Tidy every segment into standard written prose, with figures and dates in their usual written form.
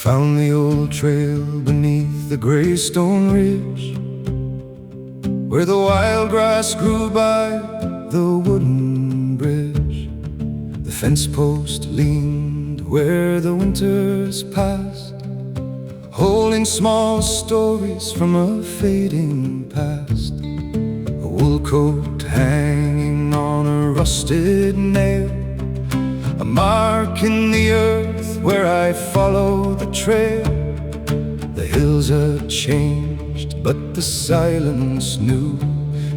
Found the old trail beneath the gray stone ridge, where the wild grass grew by the wooden bridge. The fence post leaned where the winters passed, holding small stories from a fading past. A wool coat hanging on a rusted nail, a mark in the earth where I follow the trail. The hills had changed, but the silence knew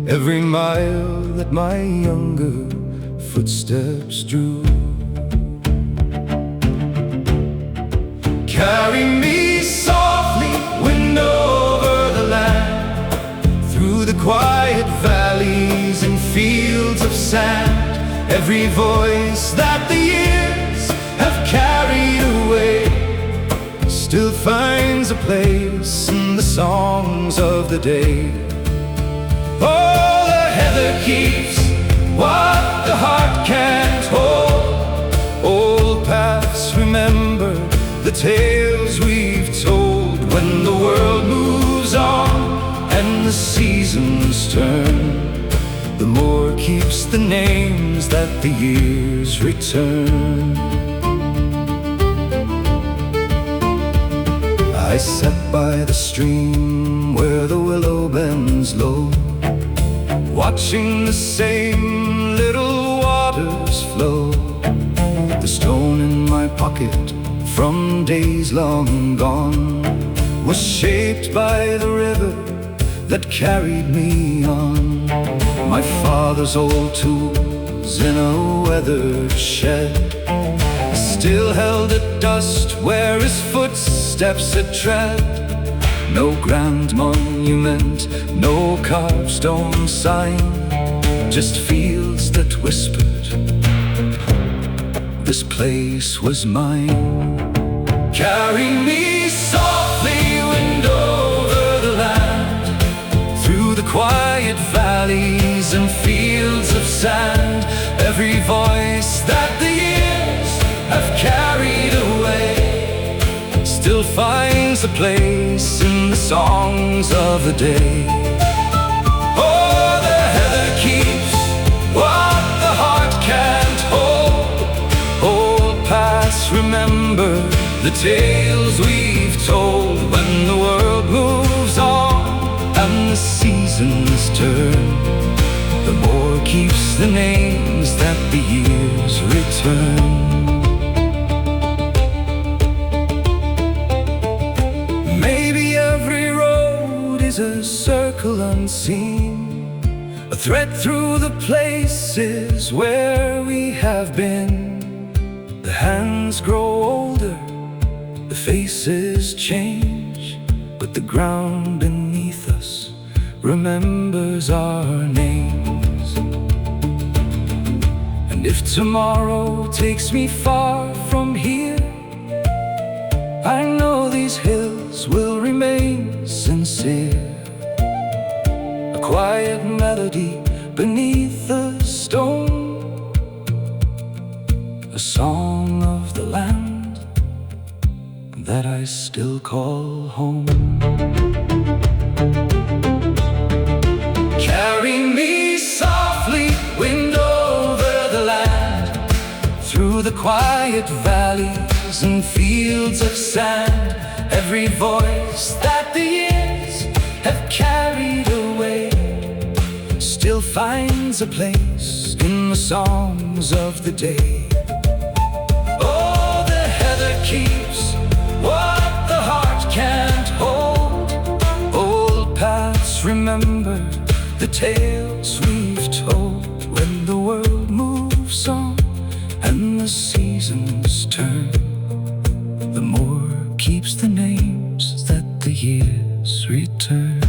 every mile that my younger footsteps drew. Carry me softly, wind over the land, through the quiet valleys and fields of sand. Every voice that the years have carried away still finds a place in the songs of the day. Oh, the heather keeps what the heart can't hold. Old paths remember the tales we've told. When the world moves on and the seasons turn, the more keeps the names that the years return. I sat by the stream where the willow bends low, watching the same little waters flow. The stone in my pocket from days long gone was shaped by the river that carried me on. My father's old tools in a weathered shed still held at dust where his footsteps had tread. No grand monument, no carved stone sign, just fields that whispered, this place was mine. Carry me softly, wind over the land, through the quiet valleys and fields of sand. Every voice that the years have carried away still finds a place in the songs of the day. Oh, the heather keeps what the heart can't hold. Old paths remember the tales we've told. When the world moves on and the seasons turn, the more keeps the names that the years return. Maybe every road is a circle unseen, a thread through the places where we have been. The hands grow older, the faces change, but the ground beneath us remembers our names. And if tomorrow takes me far from here, I know these hills will remain sincere. A quiet melody beneath the stone, a song of the land that I still call home. Carry me softly, wind over the land, through the quiet valleys and fields of sand. Every voice that the years have carried away still finds a place in the songs of the day. Oh, the heather keeps what the heart can't hold. Old paths remember the tales we've told. When the world moves on and the seasons turn, the more keeps the names that the years return.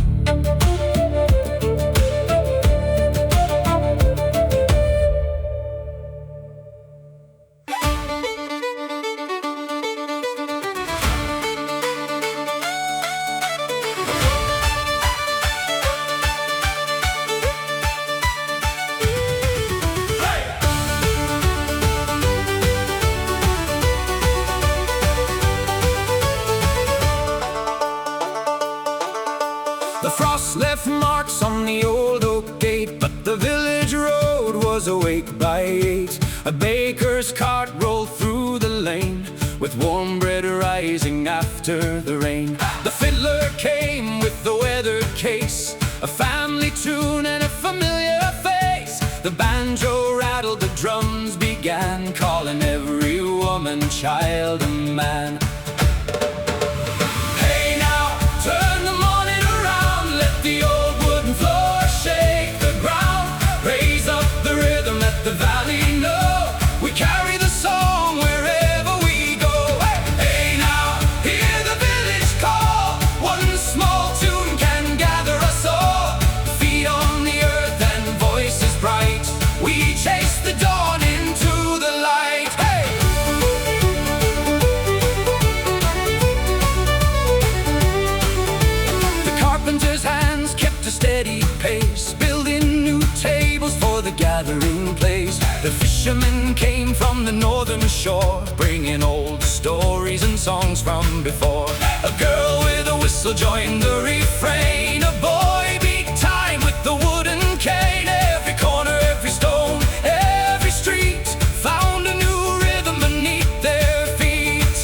The frost left marks on the old oak gate, but the village road was awake by 8. A baker's cart rolled through the lane, with warm bread rising after the rain. The fiddler came with the weathered case, a family tune and a familiar face. The banjo rattled, the drums began, calling every woman, child, and man. Hey now, turn the morning around, let the old wooden floor shake the ground. Raise up the rhythm, let the valley know we carry the song wherever we go. Hey now, hear the village call, one small tune can gather us all. Feet on the earth and voices bright, we chase the dawn into the light. Hey! The carpenter's hands kept a steady pace, building new tables for the gathering place. The fishermen came from the northern shore, bringing old stories and songs from before. A girl with a whistle joined the refrain, a boy beat time with the wooden cane. Every corner, every stone, every street found a new rhythm beneath their feet.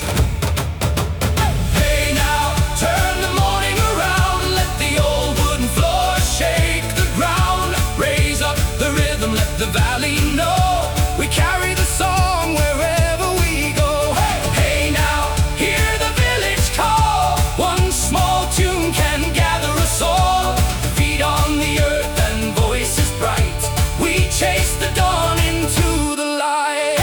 Hey now, turn the morning around, let the old wooden floor shake the ground. Raise up the rhythm, let the valley know we carry the song wherever we go. Hey now, hear the village call, one small tune can gather us all. Feet on the earth and voices bright, we chase the dawn into the light.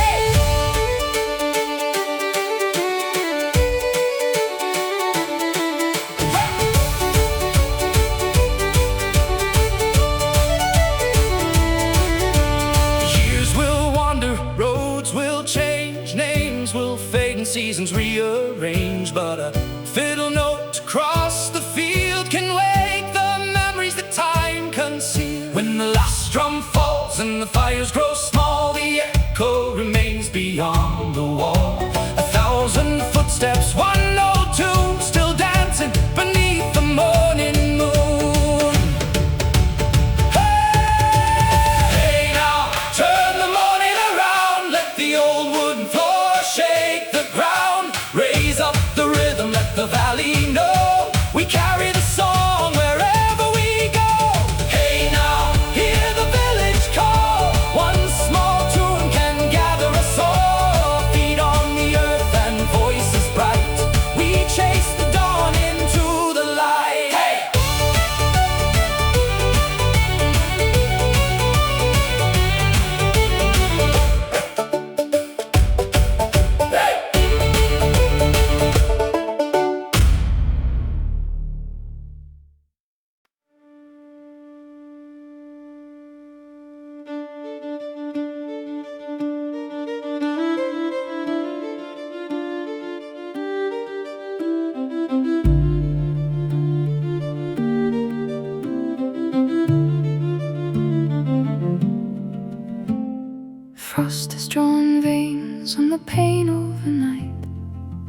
Years will wander, roads will change, names will fade and seasons rearrange, but a fiddle note across the field can wake the memories that time conceals. When the last drum falls and the fires grow small, the echo remains beyond the wall. 1,000 footsteps, one old tune, still dancing beneath the morning moon. Hey now, turn the morning around, let the old wooden floor shake the ground. Raise up the rhythm, let the valley know we carry the song wherever we go. Hey now, hear the village call, one small tune can gather us all. Feet on the earth and voices bright, we chase the dawn into the light. Hey! Frost has drawn veins on the pane overnight,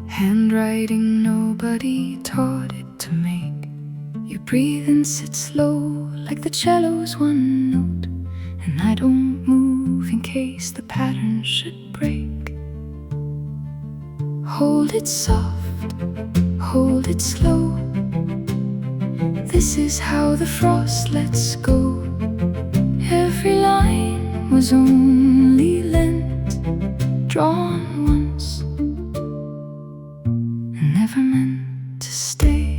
handwriting nobody taught it to make. You breathe and sit slow like the cello's one note, and I don't move in case the pattern should break. Hold it soft, hold it slow, this is how the frost lets go. Every line was only lent, drawn once, and never meant to stay.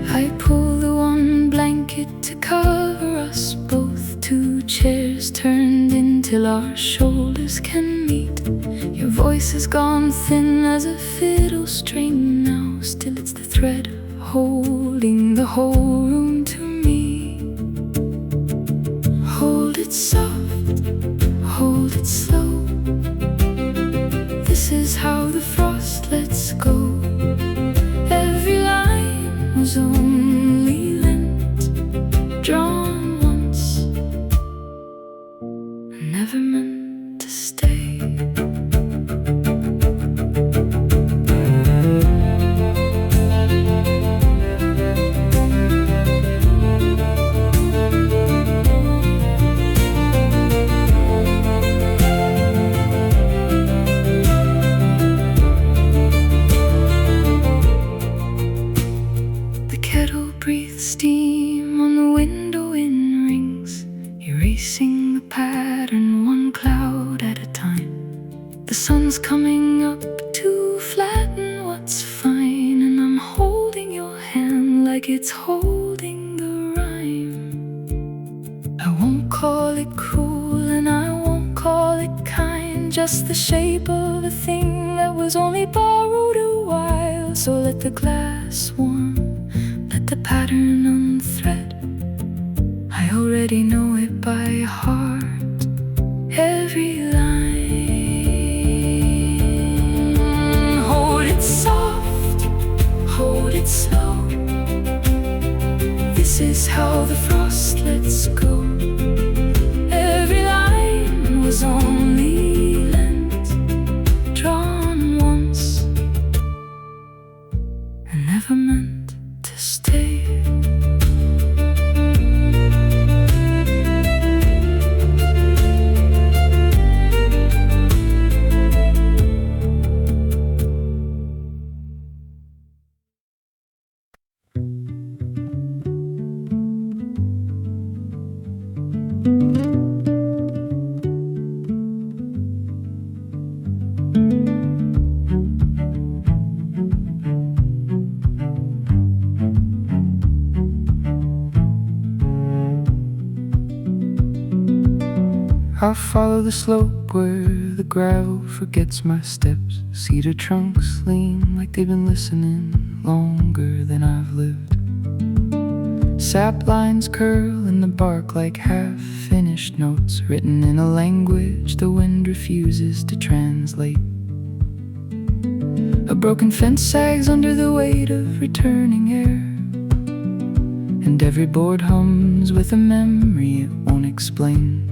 I pull the one blanket to cover us both, 2 chairs turned in till our shoulders can meet. Your voice has gone thin as a fiddle string now, still it's the thread holding the whole room to me. Hold it soft, hold it slow, this is how the frost lets go. Every line was only lent, drawn once, never meant to stay. The kettle breathes steam on the window in rings, erasing the pattern one cloud at a time. The sun's coming up to flatten what's fine, and I'm holding your hand like it's holding the rhyme. I won't call it cruel and I won't call it kind, just the shape of a thing that was only borrowed a while. So let the glass warm, let the pattern unthread. I already know it by heart, every line. Hold it soft, hold it slow. This is how the frost lets go. Every line was only lent, drawn once, and never meant to stay. I'll follow the slope where the gravel forgets my steps. Cedar trunks lean like they've been listening longer than I've lived. Sap lines curl in the bark like half-finished notes, written in a language the wind refuses to translate. A broken fence sags under the weight of returning air, and every board hums with a memory it won't explain.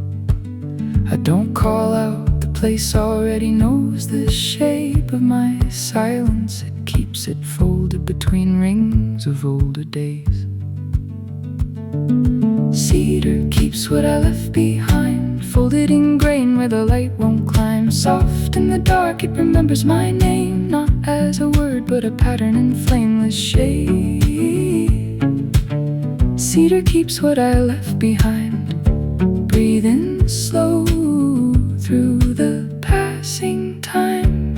I don't call out, the place already knows the shape of my silence. It keeps it folded between rings of older days. Cedar keeps what I left behind, folded in grain where the light won't climb. Soft in the dark, it remembers my name, not as a word but a pattern in flameless shade. Cedar keeps what I left behind, breathing slow through the passing time.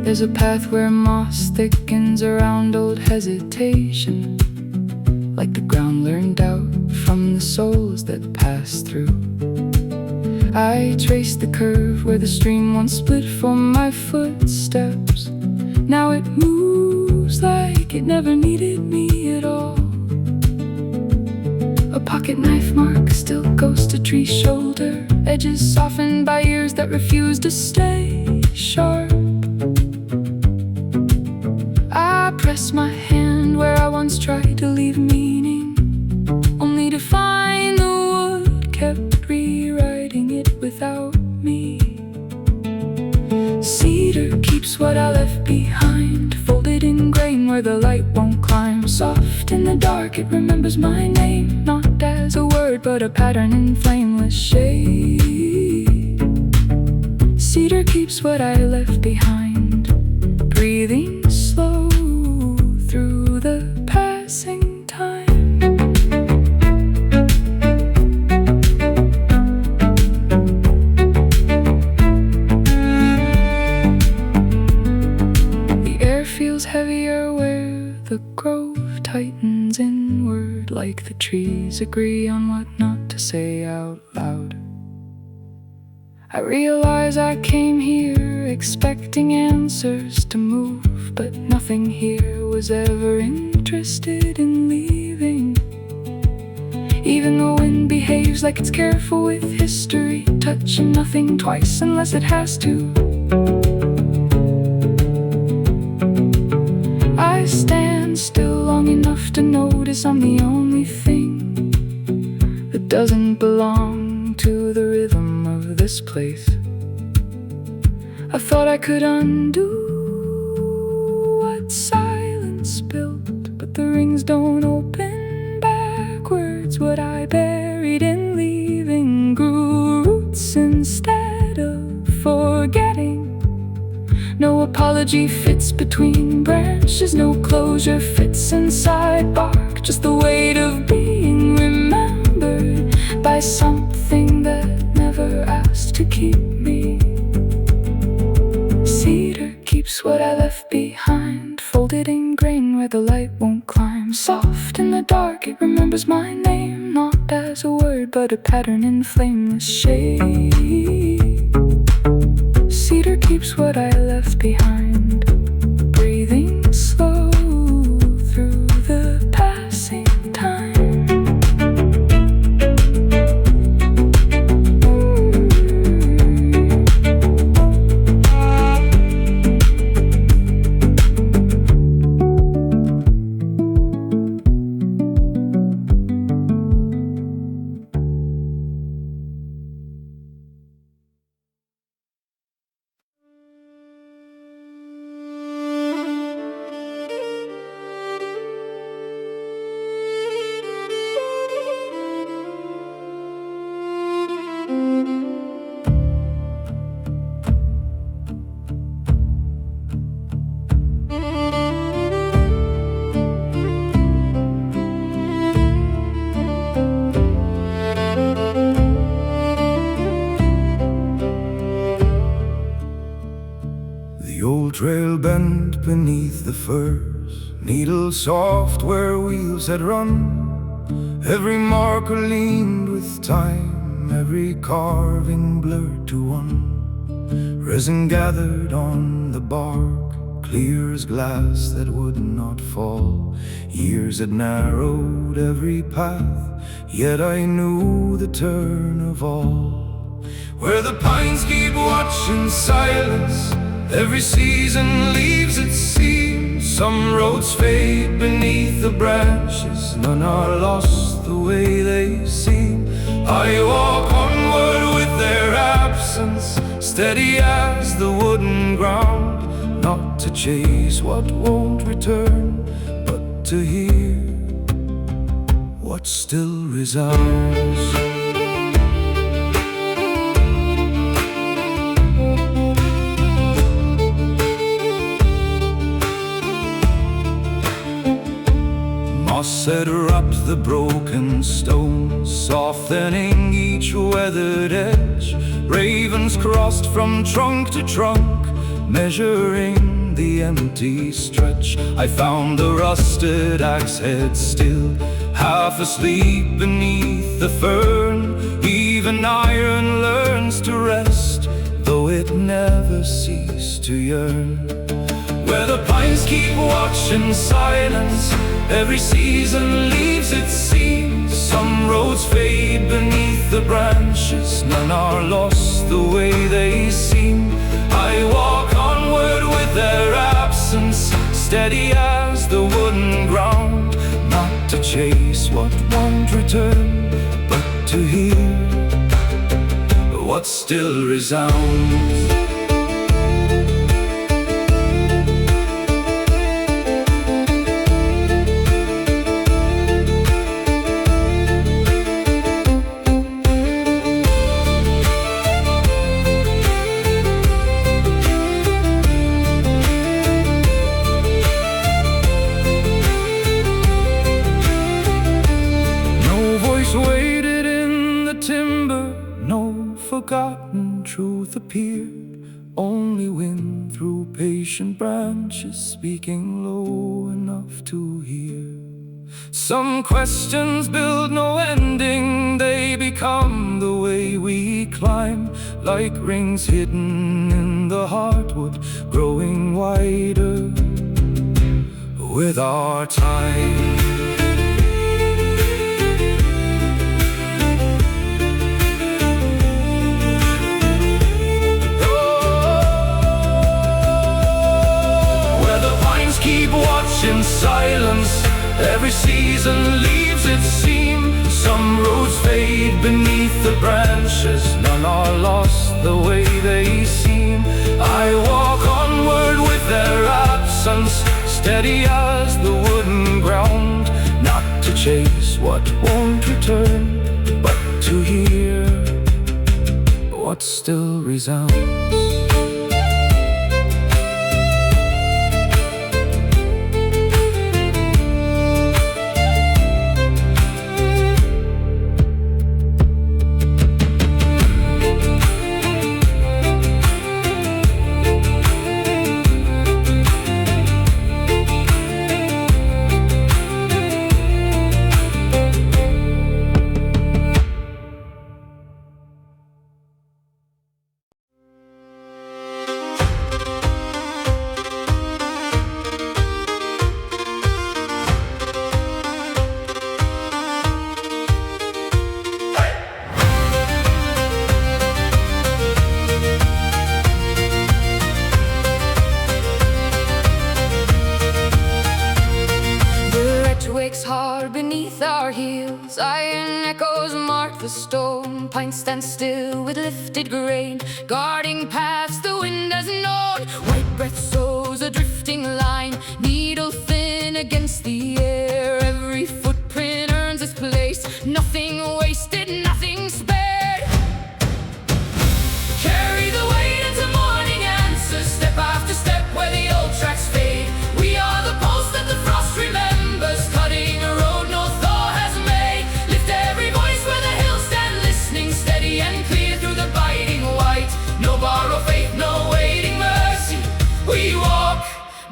There's a path where moss thickens around old hesitation, like the ground learned out from the souls that pass through. I trace the curve where the stream once split from my footsteps. Now it moves like it never needed me at all. A pocket knife mark still goes to tree shoulder, edges softened by ears that refuse to stay sharp. I press my hand where I once tried to leave meaning, only to find the wood kept rewriting it without me. Cedar keeps what I left behind, folded in grain where the light won't climb. Soft in the dark, it remembers my name, not as a word but a pattern in flameless shade. Cedar keeps what I left behind, breathing slow through the passing time. Heavier where the grove tightens inward, like the trees agree on what not to say out loud. I realize I came here expecting answers to move, but nothing here was ever interested in leaving. Even the wind behaves like it's careful with history, touching nothing twice unless it has to. I stand still long enough to notice I'm the only thing that doesn't belong to the rhythm of this place. I thought I could undo what silence built, but the rings don't open backwards. What I buried in leaving grew roots instead of forgetting. No apology fits between branches, no closure fits inside bark. Just the weight of being remembered by something that never asked to keep me. Cedar keeps what I left behind, folded in grain where the light won't climb. Soft in the dark, it remembers my name, not as a word but a pattern in flameless shade. Cedar keeps what I left behind, breathing slow through the passing time. The old trail bent beneath the firs, needles soft where wheels had run. Every marker leaned with time, every carving blurred to one. Resin gathered on the bark, clear as glass that would not fall. Years had narrowed every path, yet I knew the turn of all. Where the pines keep watch in silence, every season leaves its seam. Some roads fade beneath the branches, none are lost the way they seem. I walk onward with their absence, steady as the wooden ground. Not to chase what won't return, but to hear what still resounds. Moss had wrapped the broken stones, softening each weathered edge. Ravens crossed from trunk to trunk, measuring the empty stretch. I found the rusted axe head still, half asleep beneath the fern. Even iron learns to rest, though it never ceased to yearn. Where the pines keep watch in silence, every season leaves its seam. Some roads fade beneath the branches, none are lost the way they seem. I walk onward with their absence, steady as the wooden ground. Not to chase what won't return, but to hear what still resounds. Forgotten truth appeared, only wind through patient branches, speaking low enough to hear. Some questions build no ending, they become the way we climb, like rings hidden in the heartwood, growing wider with our time. Keep watch watch in silence. Every season leaves its seam. Some roads fade beneath the branches. None are lost the way they seem. I walk onward with their absence, steady as the wooden ground. Not to chase what won't return, but to hear what still resounds. Hard beneath our heels, iron echoes mark the stone. Pines stand still with lifted grain, guarding paths the wind has known. White breath sows a drifting line, needle thin against the air. Every footprint earns its place, nothing wasted, nothing spared. Carry the weight into morning answers, step after step where the old tracks fade. We are the pulse that the frost remembers, cutting a road no thaw has made. Lift every voice where the hills stand listening, steady and clear through the biting white. No borrow faith, no waiting mercy. We walk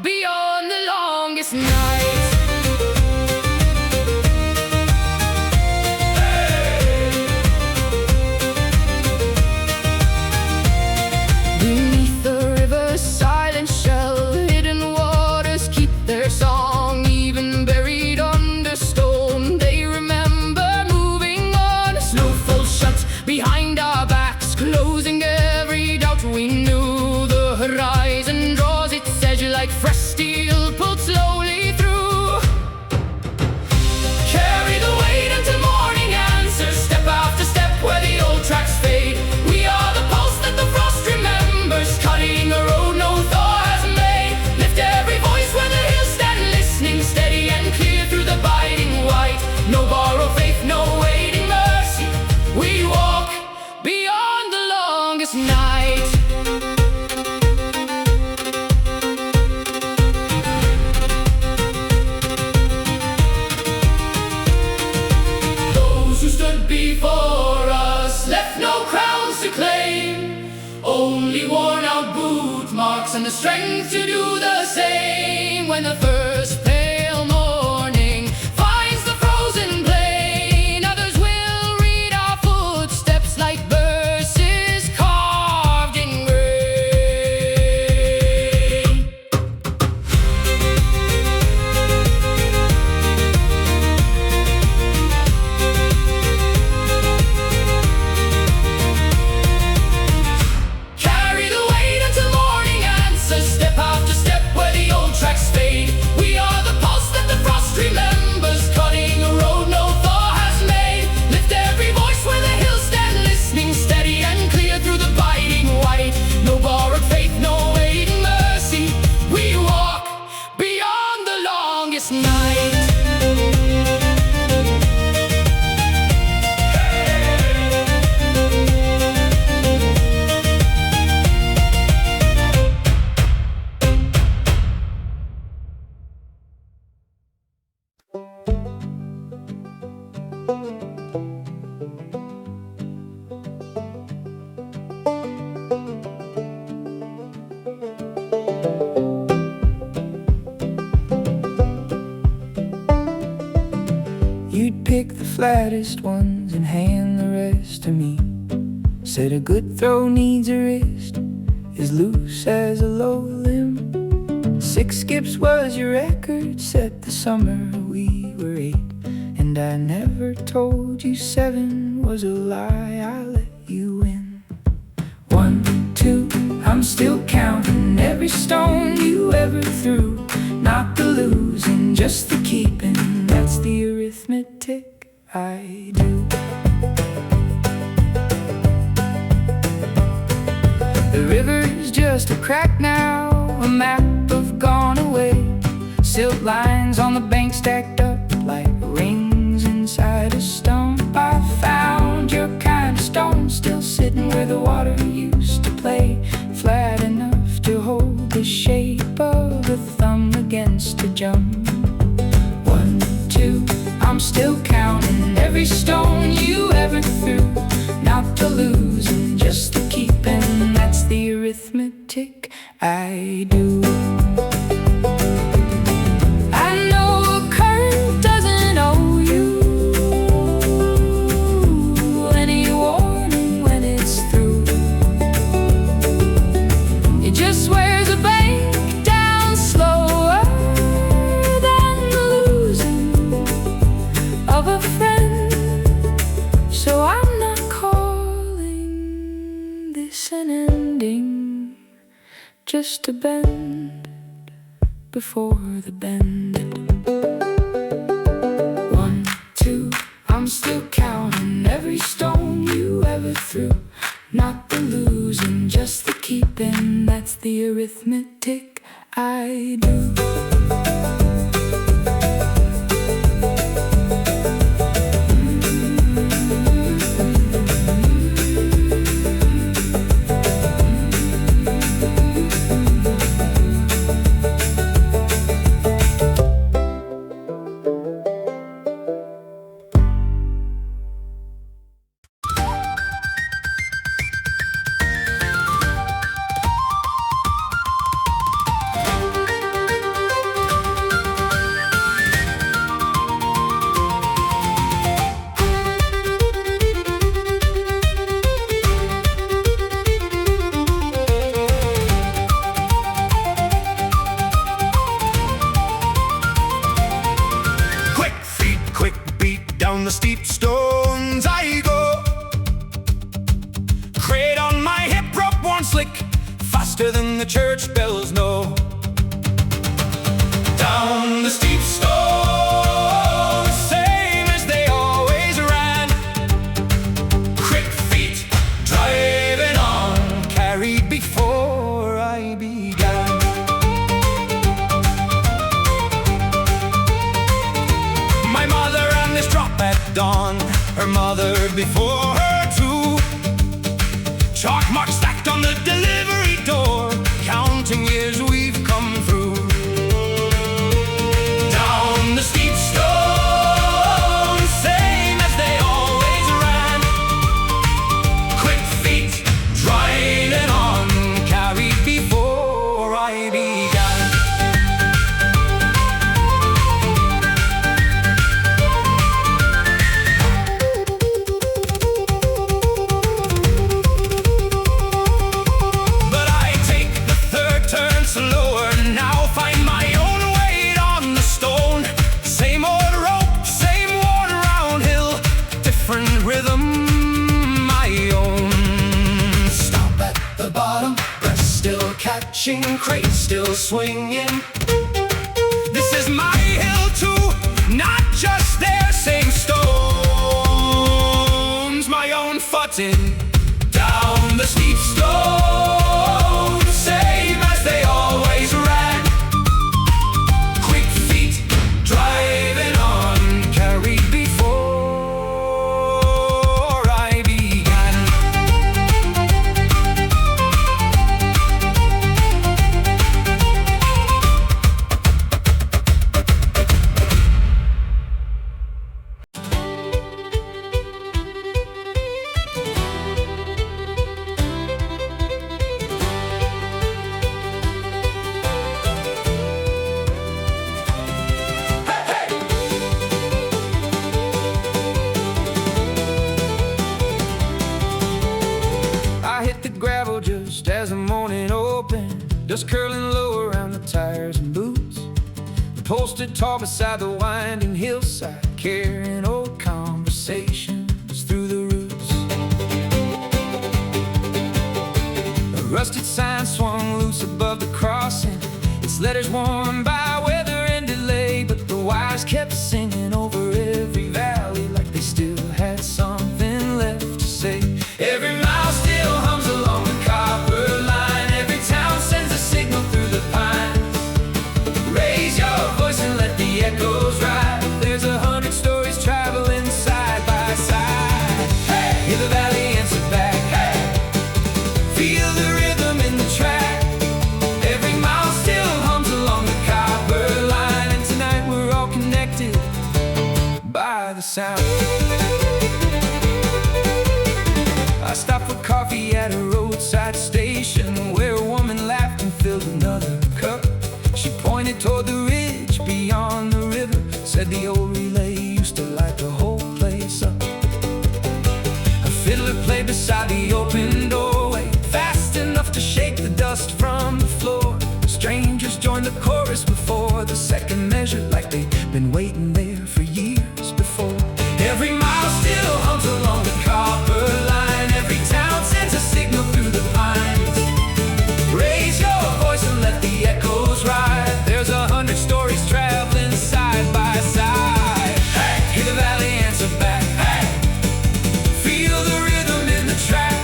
beyond the longest night. Beneath the river's silent shell, hidden waters keep their song. Even buried under stone, they remember moving on. Snowfall shut behind our backs, closing every doubt we knew. The horizon draws its edge like fresh steel pulled slowly through. Carry the weight until morning answers, step after step where the old tracks fade. We are the pulse that the frost remembers, cutting a road no thaw has made. Lift every voice where the hills stand listening, steady and clear through the biting white. No borrow faith, no waiting mercy. We walk beyond the longest night. Those who stood before us left no crowns to claim, only worn out boot marks and the strength to do the same. When the first pale morning finds the frozen plain, others will read our footsteps like verses carved in grain. Carry the weight until morning answers, step after step where the old tracks fade. We are the pulse that the frost remembers, cutting a road no thaw has made. Lift every voice where the hills stand listening, steady and clear through the biting white. No borrowed faith, no waiting mercy. We walk beyond the longest night. You'd pick the flattest ones and hand the rest to me. Said a good throw needs a wrist as loose as a low limb. 6 skips was your record, set the summer we were 8. And I never told you 7 was a lie, I let you win. 1, 2, I'm still counting every stone you ever threw. Not to lose, cracked now, a map of gone away. Silt lines on the bank stacked up like rings inside a stump. I found your kind of stone still sitting where the water used to play, flat enough to hold the shape of a thumb against a jump. 1, 2, I'm still counting every stone you ever threw. Not the losing, just the keeping. That's the arithmetic I do. I know a current doesn't owe you any warning when it's through. It just wears a bank down slower than the losing of a friend. So I'm not calling this an ending, just a bend before the bend. 1, 2, I'm still counting every stone you ever threw. Not the losing, just the keeping. That's the arithmetic I do. The steep stones I go, crate on my hip, rope worn slick, faster than the church bells know. Down the steep stones, same as they always ran, quick feet driving on, carried before I began. My mother ran this drop at dawn, her mother before her too. Chalk marks stacked on the delivery door, counting years we've come through. Down the steep stone, same as they always ran, quick feet driving on, carried before I began. Crate still swinging. This is my hill too, not just their same stones. My own footing down the steep stone, same as they always ran, quick feet driving on, carried before I began. Just as the morning opened, dust curling low around the tires and boots. Posted tall beside the winding hillside, carrying old conversations through the roots. A rusted sign swung loose above the crossing, its letters worn by weather and delay, but the wires kept singing over every valley like they still had something left to say. Every mile still hums along the copper line, every town sends the echoes ride. There's 100 stories traveling side by side. Hey! Hear the valley answer back. Hey! Feel the rhythm in the track. Every mile still hums along the copper line. And tonight we're all connected by the sound. I stopped for coffee at a roadside station where a woman laughed and filled another cup. She pointed toward the ridge beyond the river, said the old relay used to light the whole place up. A fiddler played beside the open doorway, fast enough to shake the dust from the floor. Strangers joined the chorus before the second measure, like they'd been waiting there for years before. Every mile still hums along the copper line. Every town sends a signal through the pines. Raise your voice and let the echoes ride. There's 100 stories traveling side by side. Hey! Hear the valley answer back. Hey! Feel the rhythm in the track.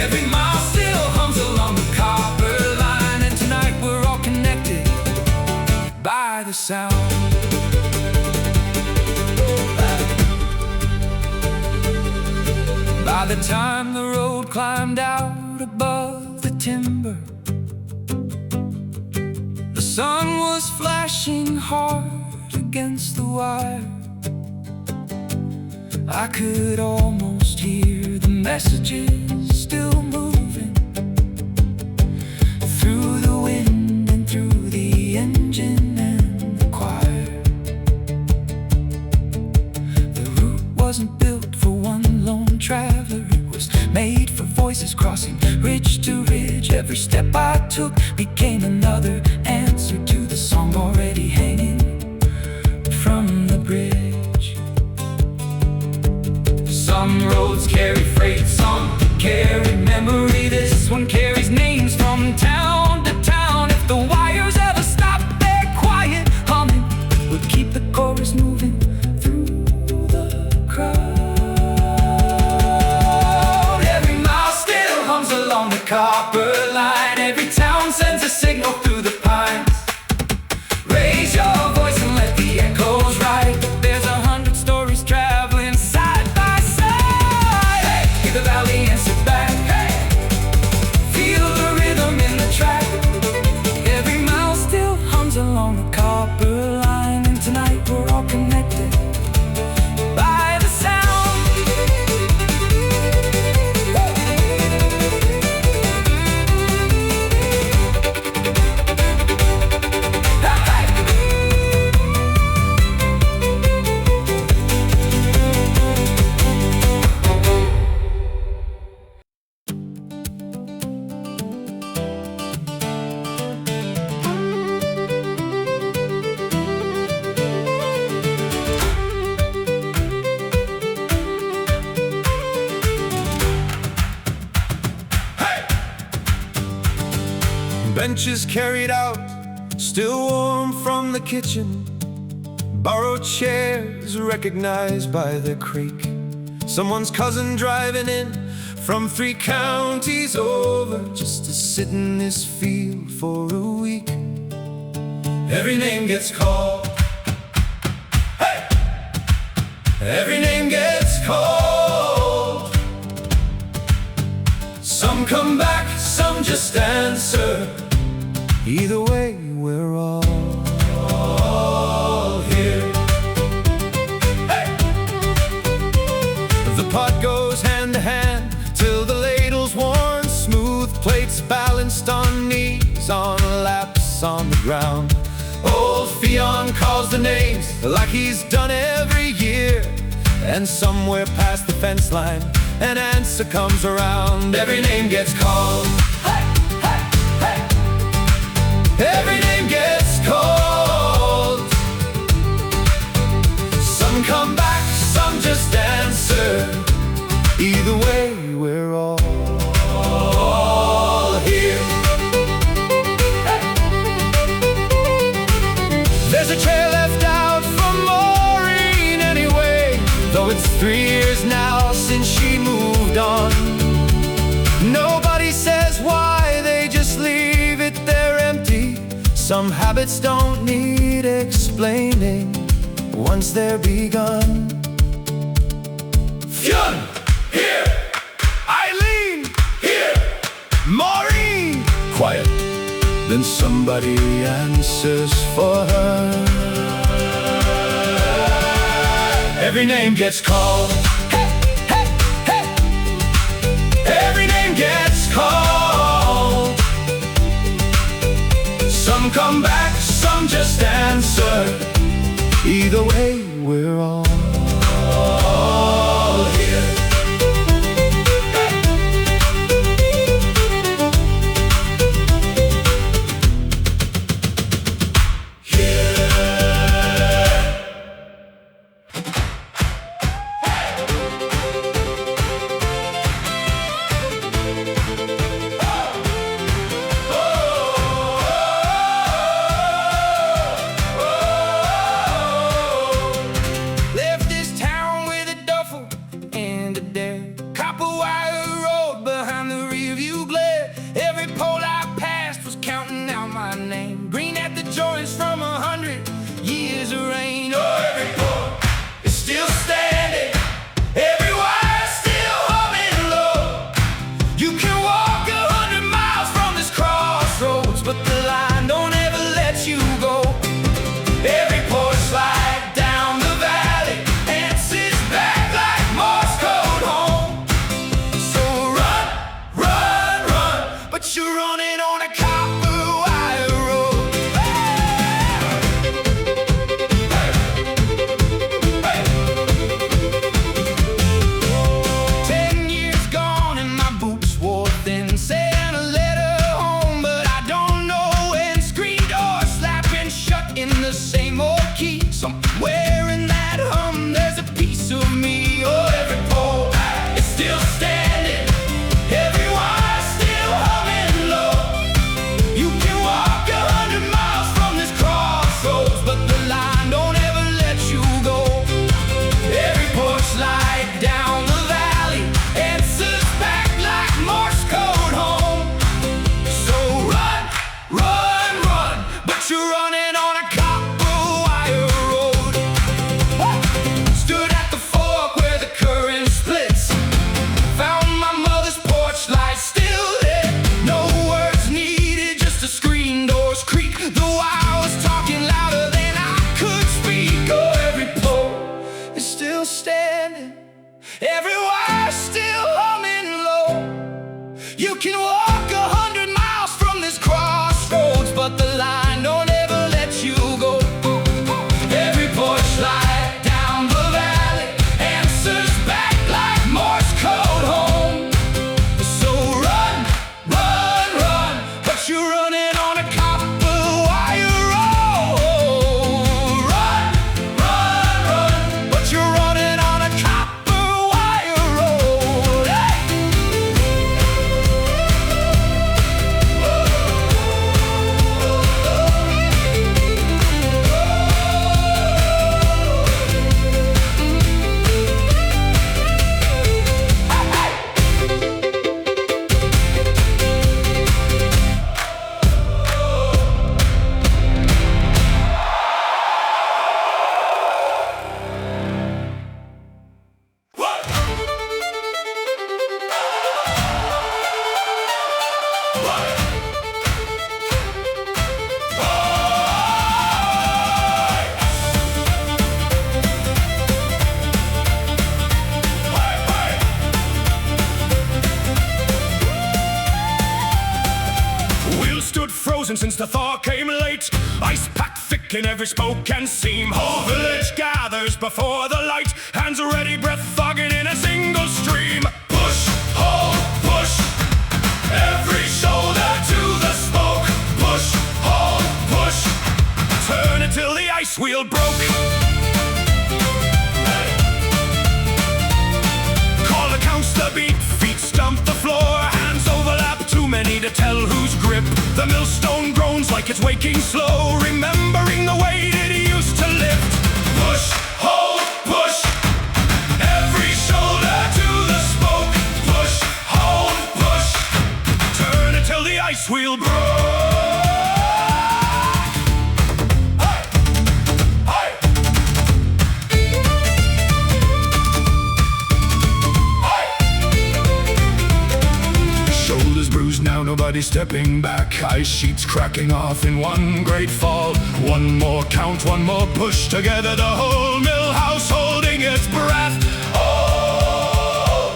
Every mile still hums along the copper line. And tonight we're all connected by the sound. By the time the road climbed out above the timber, the sun was flashing hard against the wire. I could almost hear the messages still moving through the wind and through the engine and the choir. The route wasn't built for one lone traveler. It was made for voices crossing ridge to ridge. Every step I took became another answer to the song already hanging from the bridge. Some roads carry freight, some carry memory. This one carries names from town to town. If the wires ever stopped their quiet humming, would keep the chorus moving through the crowd. Every mile still hums along the copper line. Every town sends a signal through the pines. Raise your voice and let the echoes ride. There's 100 stories traveling side by side. Hey! Hear the valley answer back. Hey! Feel the rhythm in the track. Every mile still hums along the copper line. And tonight we're all connected by the sound. Benches carried out, still warm from the kitchen. Borrowed chairs recognized by the creak. Someone's cousin driving in from 3 counties over, just to sit in this field for a week. Every name gets called. Hey! Every name gets called. Some come back, some just answer. Either way, we're all here. Hey! The pot goes hand to hand till the ladle's worn smooth. Plates balanced on knees, on laps on the ground. Old Fionn calls the names like he's done every year. And somewhere past the fence line, an answer comes around. Every name gets called. Every name gets called. Some come back, some just answer. Either way, we're all here. There's a trail left out from Maureen anyway, though it's 3 years now since she moved on. Nobody says why, they just leave it there empty. Some habits don't need need explaining once they're begun. Fionn, here. Eileen, Here. Maureen. Quiet. Then somebody answers for her. Every name gets called. Hey, hey, hey. Every name gets called. Some come back, some just answer. Either way, we're all here. left this town with a duffel and a dare. Copper wire road behind the rearview glare. Every pole I passed was counting out my name. Green at the joints from 100 years of rain. Oh, every pole is still standing. Every wire still humming low. You can walk 100 miles from this crossroads, but the line don't ever let you go. Every porch slide down the valley answers back like Morse code home. So run, run, run, but you're running on a copper wire road. 10 years gone and my boots wore thin. Sent a letter home, but I don't know when. Screen door slapping shut in the same old key. Somewhere in that hum, there's a piece of me. Oh, every pole is still standing. Every wire still humming low. You can walk 100 miles from this crossroads, but the line don't ever let you go. Every porch light down the valley answers back like Morse code home. So run, run, run, but you're running on a copper wire road. Stood at the fork where the current splits. Found my mother's porch light still lit. No words needed, just a screen door's creak. Though I was talking louder than I could speak. Oh, every pole is still standing. Every wire still humming low. You can walk 100 miles from this crossroads, but the line don't ever let you go. Every porch light down the valley answers back like Morse code home. So run, run, run, but you're running on a copper wire road. Run, run, run, but you're running on a copper wire road. Hey! Wheels stood frozen since the thaw came late. Ice packed thick in every spoke and seam. Whole village gathers before the light. Hands ready, breath fogging in a single stream. Push, hold, push. Every shoulder to the smoke. Push, hold, push. Turn until the ice wheel broke. Call accounts the beat, feet stump the floor. Hands overlap, too many to tell whose grip. The millstone groans like it's waking slow, remembering the weight it used to lift. Push, hold, push. Every shoulder to the spoke. Push, hold, push. Turn until the ice wheel broke. Hey! stepping back, ice sheets cracking off in one great fall. One more count, one more push, together the whole mill house holding its breath. Oh!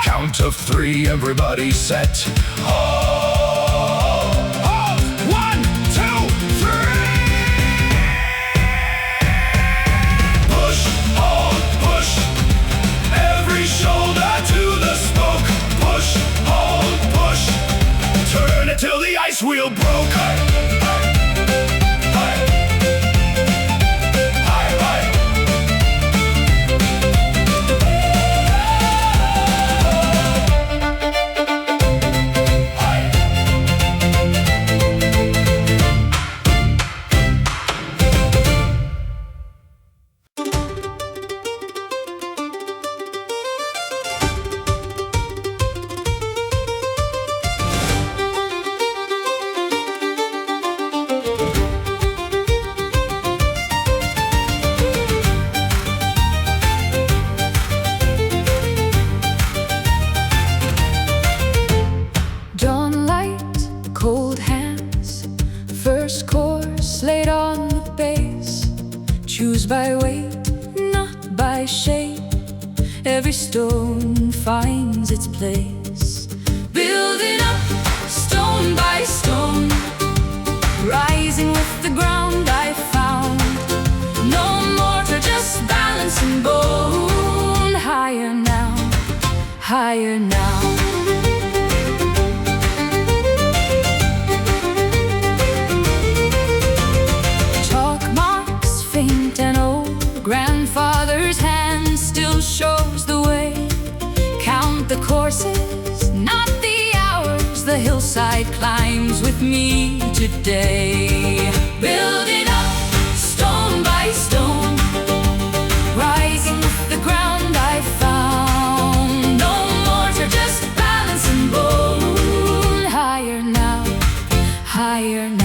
Count of three, everybody set. Oh! Oh! 1, 2, 3! Push, hold, push. Every shoulder to the spoke. Push, hold, push. Turn it till the ice wheel broke. Dawn light, cold hands, first course laid on the base. Choose by weight, not by shape. Every stone finds its place. Building up, stone by stone, rising with the ground I found. No mortar, just balance and bone. Higher now, higher now. Grandfather's hand still shows the way. Count the courses, not the hours. The hillside climbs with me today. Building up, stone by stone, rising with the ground I found. No mortar, just balance and bone. Higher now, higher now.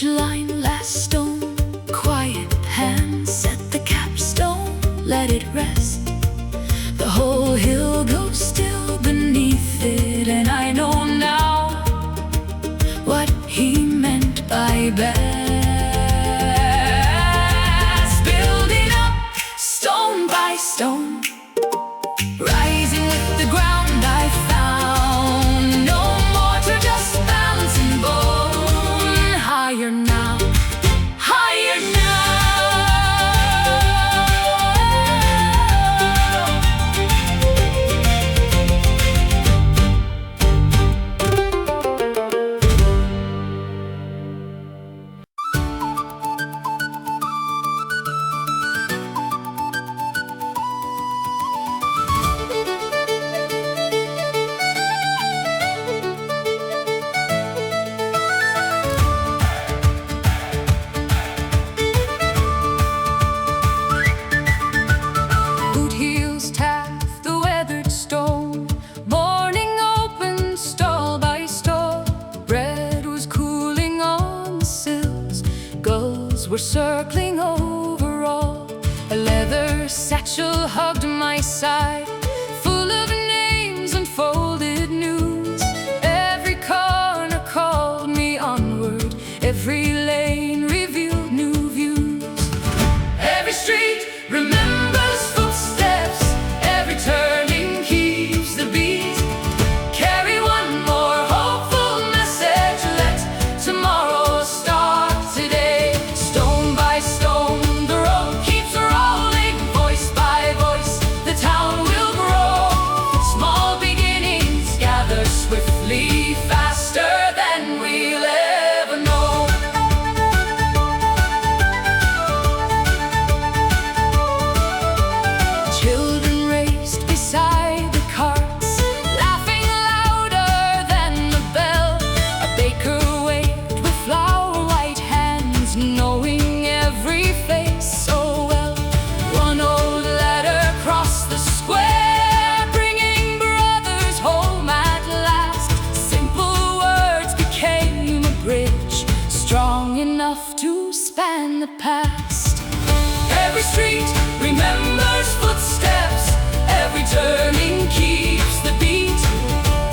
Line, last stone, quiet hand, set the capstone, let it rest. The whole hill goes still beneath it, and I know now what he meant by best. Building up, stone by stone, rising with the ground I found. No mortar, just balance and bone. Higher now, higher now. Were circling over all. A leather satchel hugged my side, full of names and folded news. Every corner called me onward, every lane revealed new views. Every street remembers footsteps, every turning keeps the beat. Carry one more hopeful message, let tomorrow start today. Stone by stone, the road keeps rolling, voice by voice, the town will the past. Every street remembers footsteps, every turning keeps the beat.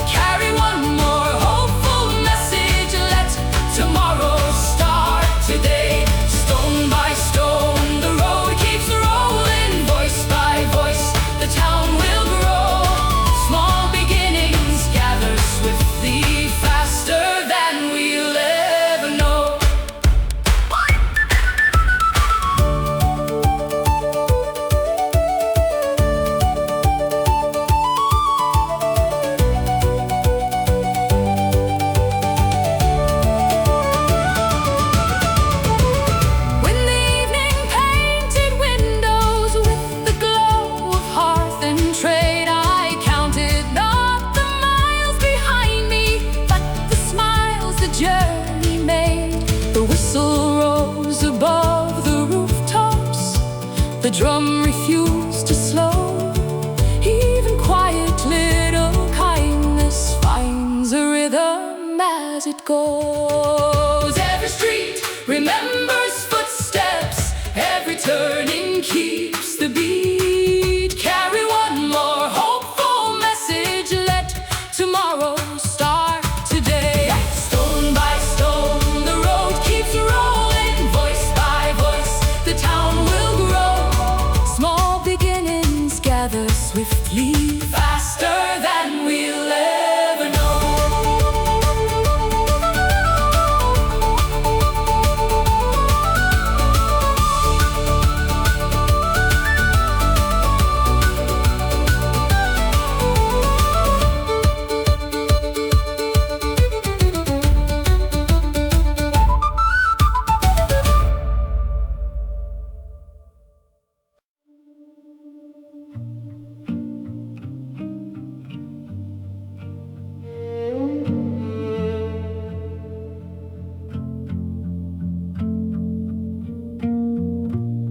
Carry one more hopeful message, let tomorrow start today. Stone by stone, the road keeps rolling, voice by voice, the town will grow. Small beginnings gather swiftly, faster than we'll ever know. When the evening painted windows with the glow of hearth and trade, I counted not the miles behind me, but the smiles the journey made. The whistle rose above the rooftops, the drum refused to slow. Even quiet little kindness finds a rhythm as it goes. Every street remembers footsteps, every turning keeps the beat. Carry one more hopeful message, let tomorrow start today. Stone by stone, the road keeps rolling, voice by voice, the town will grow. Small beginnings gather swiftly, faster than we'll ever know.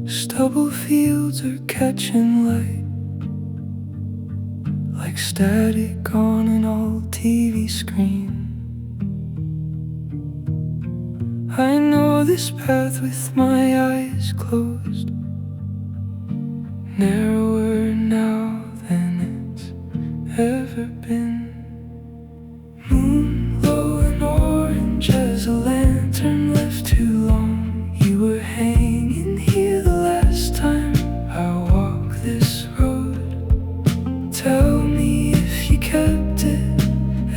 Stubble fields are catching light, like static on an old TV screen. I know this path with my eyes closed, narrower now than it's ever been. Moon low and orange as a lantern left too long. You were hanging here the last time I walked this road. Tell me if you kept it,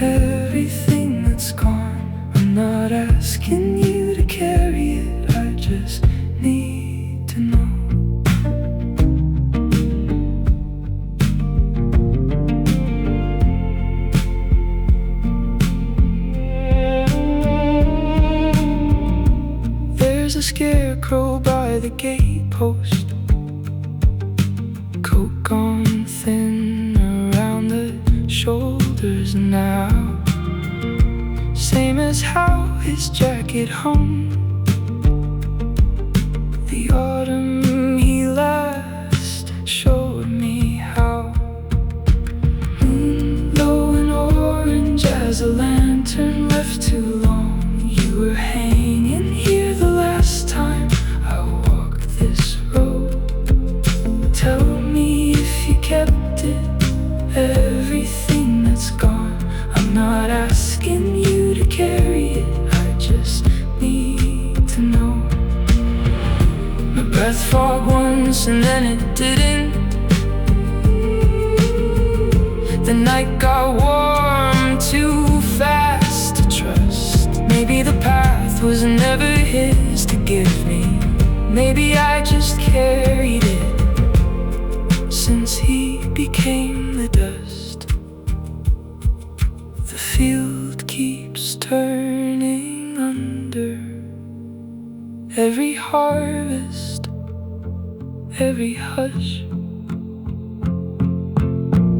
everything that's gone. I'm not asking you to carry it, I just need to know. There's a scarecrow by the gatepost, coat gone thin around the shoulders now, same as how his jacket hung the autumn he last showed me how. Moon low and orange as a lantern left too long. You were hanging here the last time I walked this road. Tell me if you kept it, everything that's gone. I'm not asking you to carry it, I just need to know. My breath fogged once and then it didn't. The night got warm too fast to trust. Maybe the path was never his to give me. Maybe I just carried it since he became the dust. The field keeps turning under every harvest, every hush.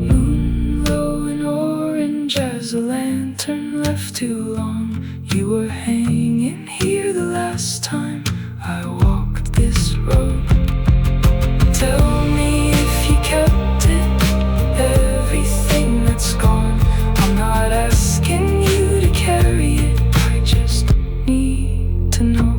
Moon low and orange as a lantern left too long. You were hanging here the last time I walked this road. Tell me if you kept it, everything that's gone. I'm not asking you to carry it, I just need to know.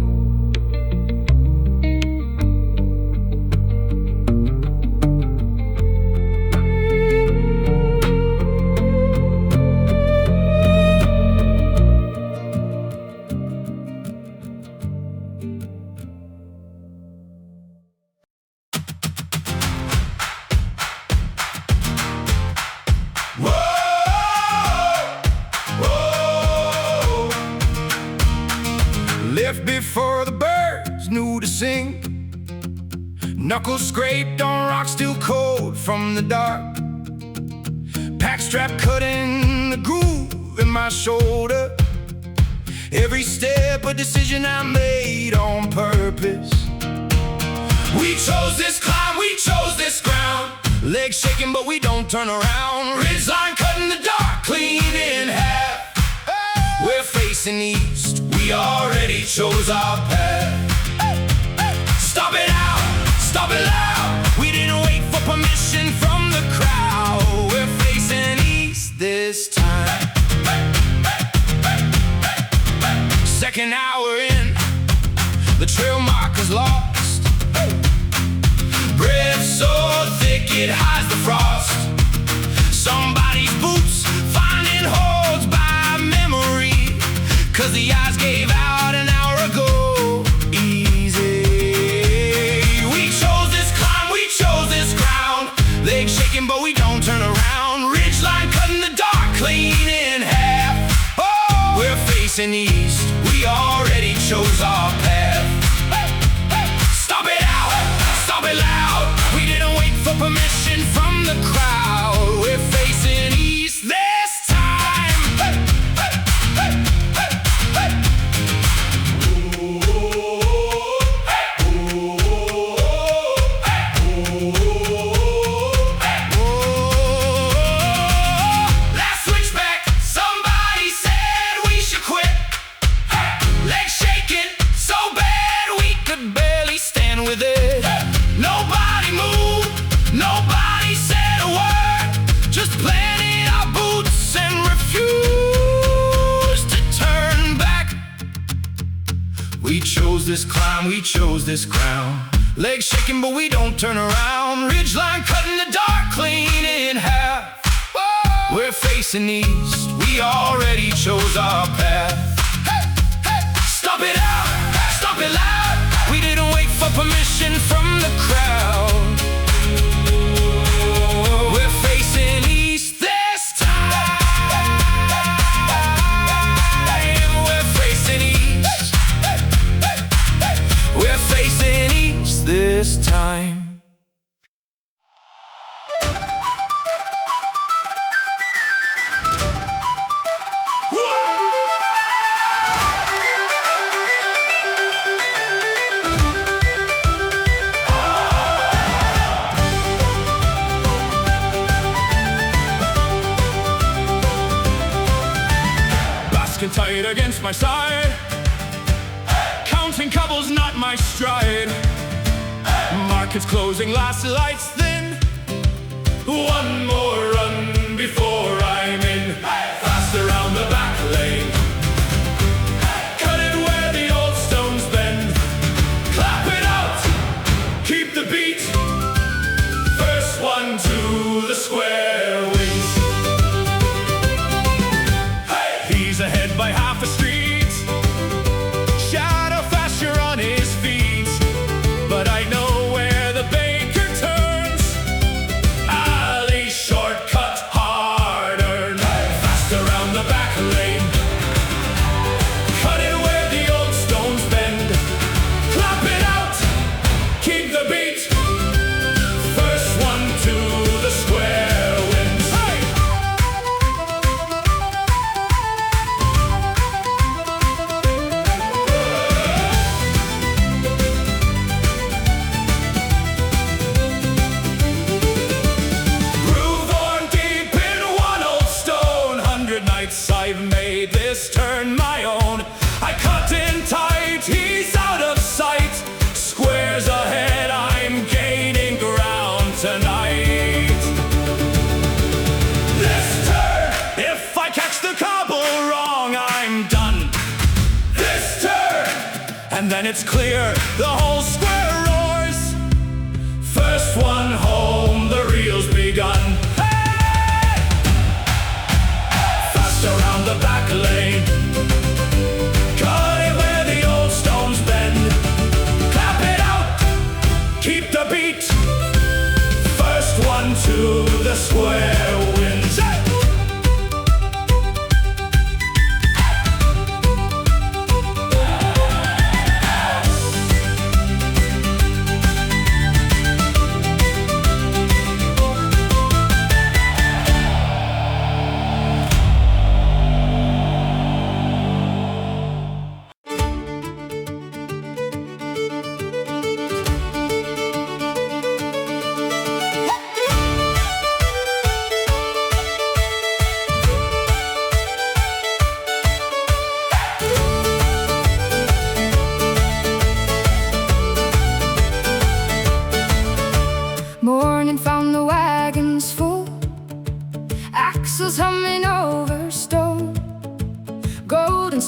left before the birds knew to sing. Knuckles scraped on rocks still cold from the dark. Packstrap cutting the groove in my shoulder. Every step a decision I made on purpose. We chose this climb, we chose this ground. Legs shaking but we don't turn around. Ridgeline cut in the dark, clean in half. We're facing east, we already chose our path. Stop it out, stop it loud. We didn't wait for permission from the crowd. We're facing east this time. Second hour in, the trail marker's lost. Breath so thick it hides the frost. Somebody's boots finding holds by memory, 'cause the eyes gave out an hour ago. Easy. We chose this climb, we chose this ground. Legs shaking but we don't turn around. Ridgeline cut in the dark, clean in half. Oh, we're facing east, we already chose our path. Stop it out, stop it loud. We didn't wait for permission from the crowd. We're facing east this time. Last switchback, somebody said we should quit. Legs shaking so bad we could barely stand with it. Nobody moved, nobody said a word. Just planted our boots and refused to turn back. We chose this climb, we chose this ground. Legs shaking but we don't turn around. Ridgeline cut in the dark, clean in half. We're facing east, we already chose our path. Stop it out, stop it loud. We didn't wait for permission from the crowd. We're facing east this time. We're facing east. We're facing east this time. Tight against my side, counting cobbles not my stride. Market's closing, last lights thin. One more run before I'm in. Fast around the back lane. Cut it where the old stones bend. Clap it out, keep the beat. First one to the square wins. He's ahead by half a street. Shadow faster on his feet. But I know where the baker turns. Alley shortcut, hard earned. Fast around the back lane. Cut it where the old stones bend. Clap it out, keep the beat. First one to the square wins. Hey! I've made this turn my own. I cut in tight, he's out of sight. Squares ahead, I'm gaining ground tonight. This turn, if I catch the cobble wrong, I'm done. This turn, and then it's clear, the whole square roars. First one home, the reel's begun. Around the back lane. Cut it where the old stones bend. Clap it out, keep the beat. First one to the square wins.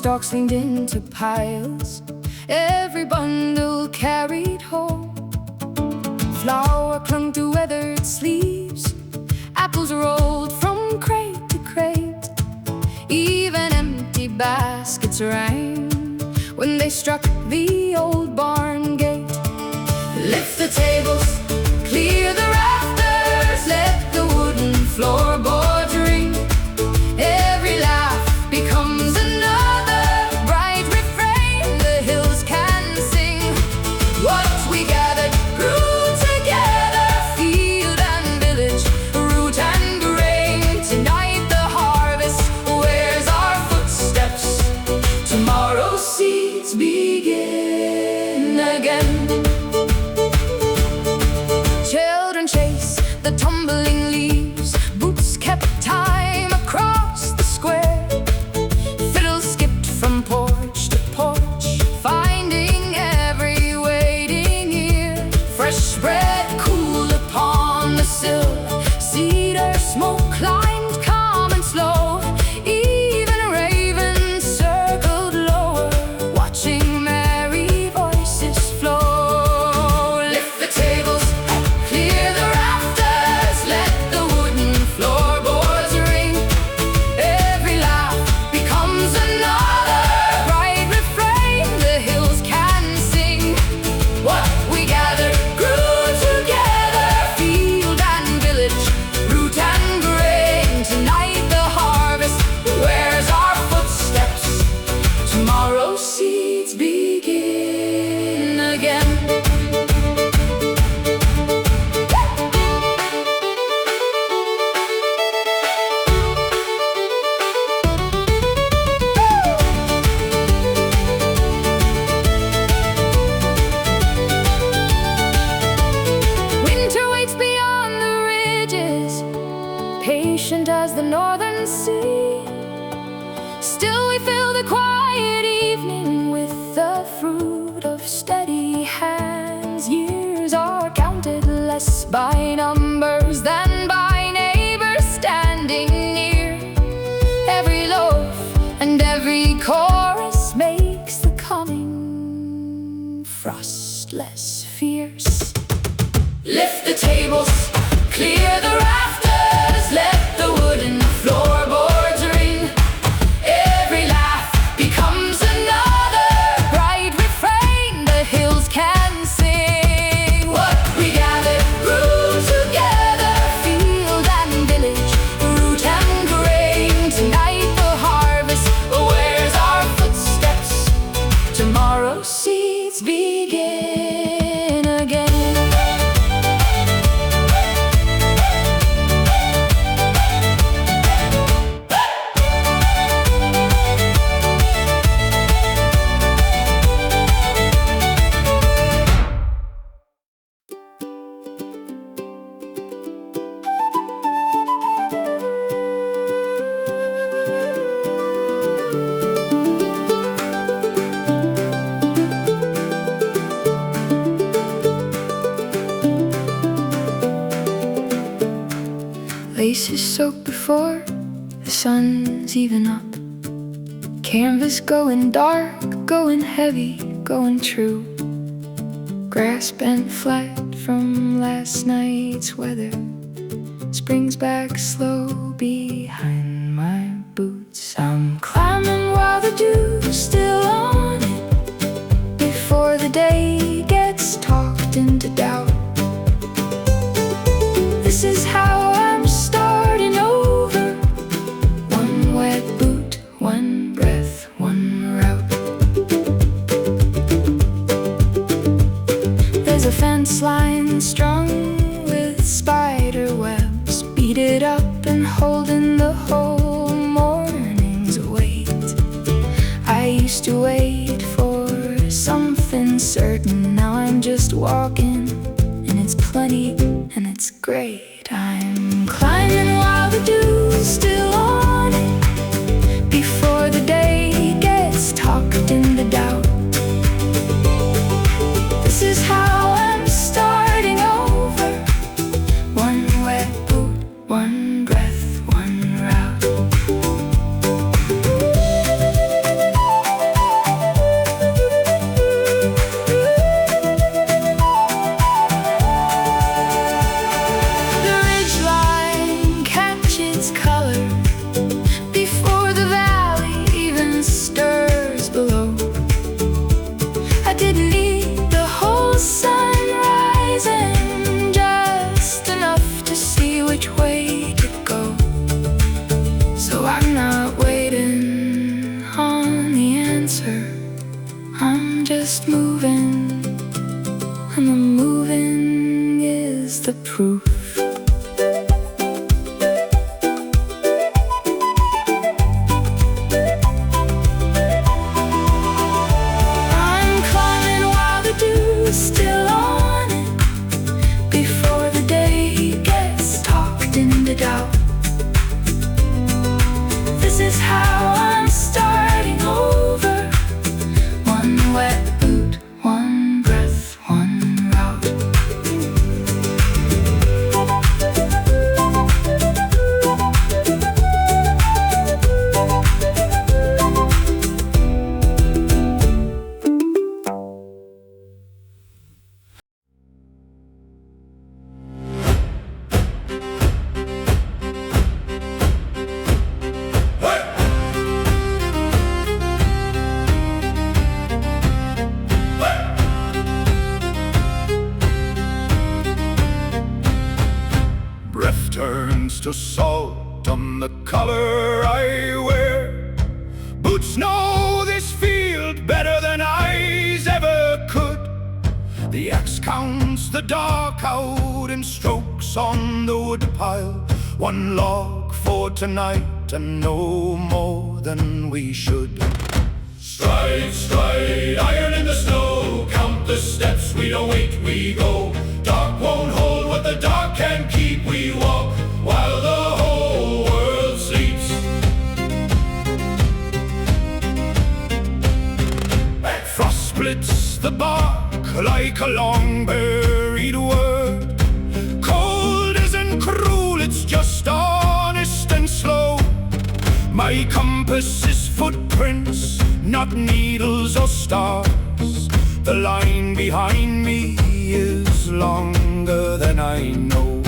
stalks leaned into piles, every bundle carried home. Flour clung to weathered sleeves, apples rolled from crate to crate. Even empty baskets rang when they struck the old barn gate. Lift the tables, clear the rafters, let the wooden floorboards ring. Every laugh becomes another bright refrain the hills can sing. What we gathered grew together, field and village, root and grain. Tonight the harvest wears our footsteps, tomorrow's seeds begin again. Children chase the tumbling leaves, boots kept time across the square. Fiddles skipped from porch to porch, finding every waiting ear. Fresh bread cooled upon the sill, cedar smoke climbed calm and slow. Even ravens circled lower, watching merry voices flow. Lift the tables, clear the rafters, let the wooden floorboards ring. Every laugh becomes another bright refrain the hills can sing. What we gathered grew together, field and village, root and grain. Tonight the harvest wears our footsteps, tomorrow's seeds begin again. Winter waits beyond the ridges, patient as the northern sea. Still we fill the quiet evening with the fruit of steady hands. Years are counted less by numbers than by neighbors standing near. Every loaf and every chorus makes the coming frost less fierce. Lift the tables, clear the rafters, let the wooden floorboards ring. Every laugh becomes another bright refrain the hills can sing. What we gathered grew together, field and village, root and grain. Tonight the harvest wears our footsteps, tomorrow's seeds begin again. Laces soaked before the sun's even up. Canvas going dark, going heavy, going true. Grass bent flat from last night's weather, springs back slow behind my boots. I'm climbing while the dew's still on it, before the day gets talked into doubt. This is how I'm starting over. One wet boot, one breath, one route. There's a fence line strung with spider webs, beaded up and holding the whole morning's weight. I used to wait for something certain, now I'm just walking, and it's plenty and it's great. I'm climbing while the dew's still on it, before the day gets talked into doubt. This is how I'm starting over. One wet boot, one breath, one route. I'm just moving, and the moving is the proof. I'm climbing while the dew's still on it, before the day gets talked into doubt. This is how I'm starting over. One wet boot, one breath, one route. Breath turns to salt on the color I wear. Boots know this field better than eyes ever could. The axe counts the dark out in strokes on the wood pile. One log for tonight and no more than we should. Stride, stride, iron in the snow. Count the steps, we don't wait, we go. Dark won't hold what the dark can keep. We walk while the whole world sleeps. Frost splits the bark like a long buried word. Cold isn't cruel, it's just honest and slow. My compass is footprints, not needles or stars. The line behind me is longer than I know.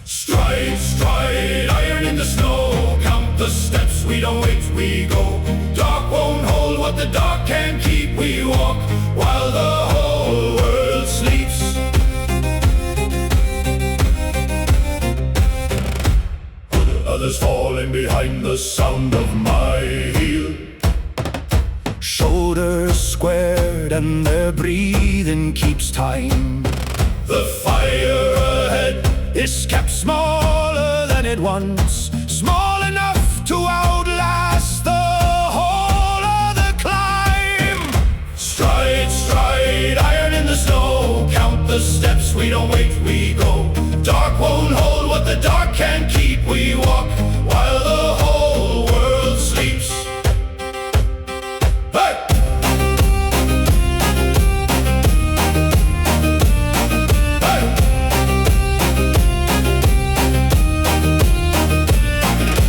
Stride, stride, iron in the snow. Count the steps, we don't wait, we go. Dark won't hold what the dark can't keep. We walk while the whole world sleeps. Others falling behind the sound of my heel. Shoulders squared and their breathing keeps time. The fire ahead is kept smaller than it once. Small enough to outlast the whole of the climb. Stride, stride, iron in the snow. Count the steps, we don't wait, we go. Dark won't hold what the dark can't keep. We walk while the whole world sleeps. Hey! Hey!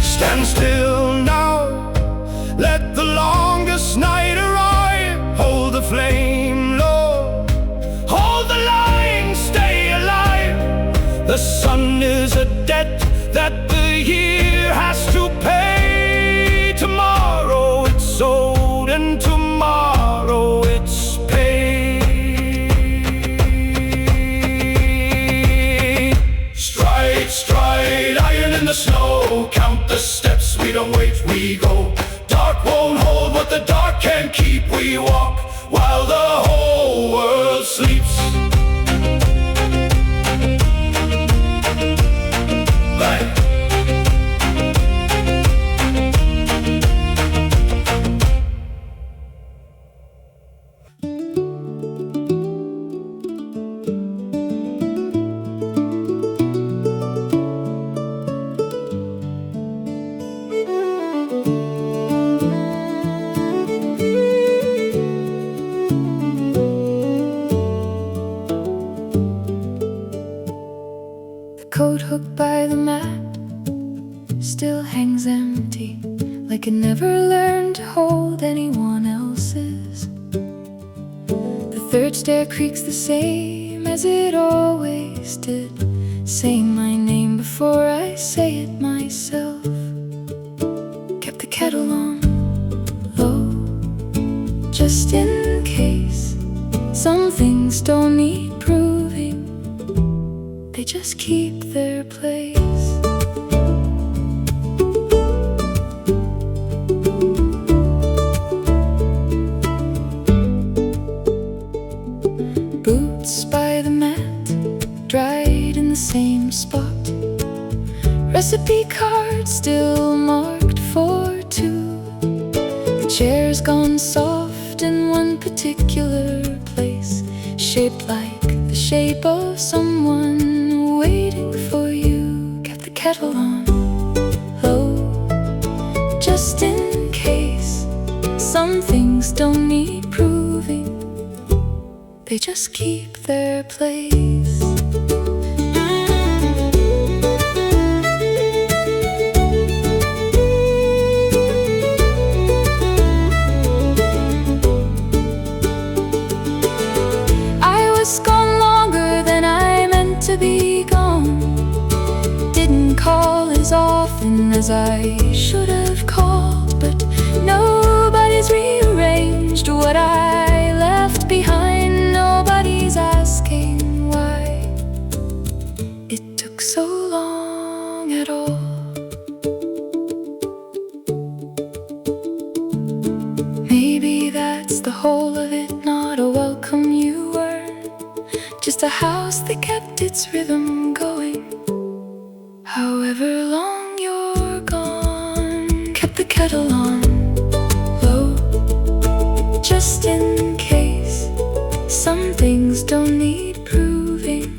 Stand still now, let the longest night arrive. Hold the flame low, hold the line, stay alive. The sun is a debt that the year has to pay. Tomorrow it's owed and tomorrow it's paid. Stride, stride, iron in the snow. Count the steps, we don't wait, we go. Dark won't hold what the dark can't keep. We walk while the whole world sleeps. Bye. Coat hook by the mat still hangs empty, like it never learned to hold anyone else's. The third stair creaks the same as it always did, saying my name before I say it myself. Kept the kettle on low, just in case. Some things don't need proving, they just keep their place. same spot. Recipe card still marked for two. The chair's gone soft in one particular place, shaped like the shape of someone waiting for you. Kept the kettle on low, just in case. Some things don't need proving, they just keep their place. I was gone longer than I meant to be gone. Didn't call as often as I should have called, but nobody's rearranged what I left behind. Nobody's asking why it took so long at all. Maybe that's the whole of it, not a welcome you weren't, just a house that kept its rhythm going. However long you're gone, kept the kettle on low, just in case. Some things don't need proving,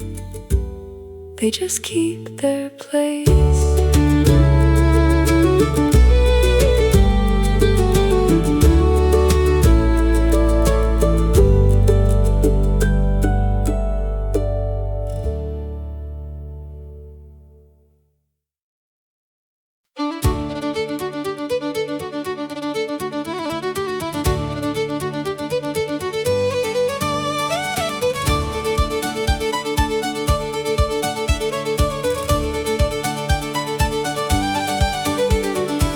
they just keep their place.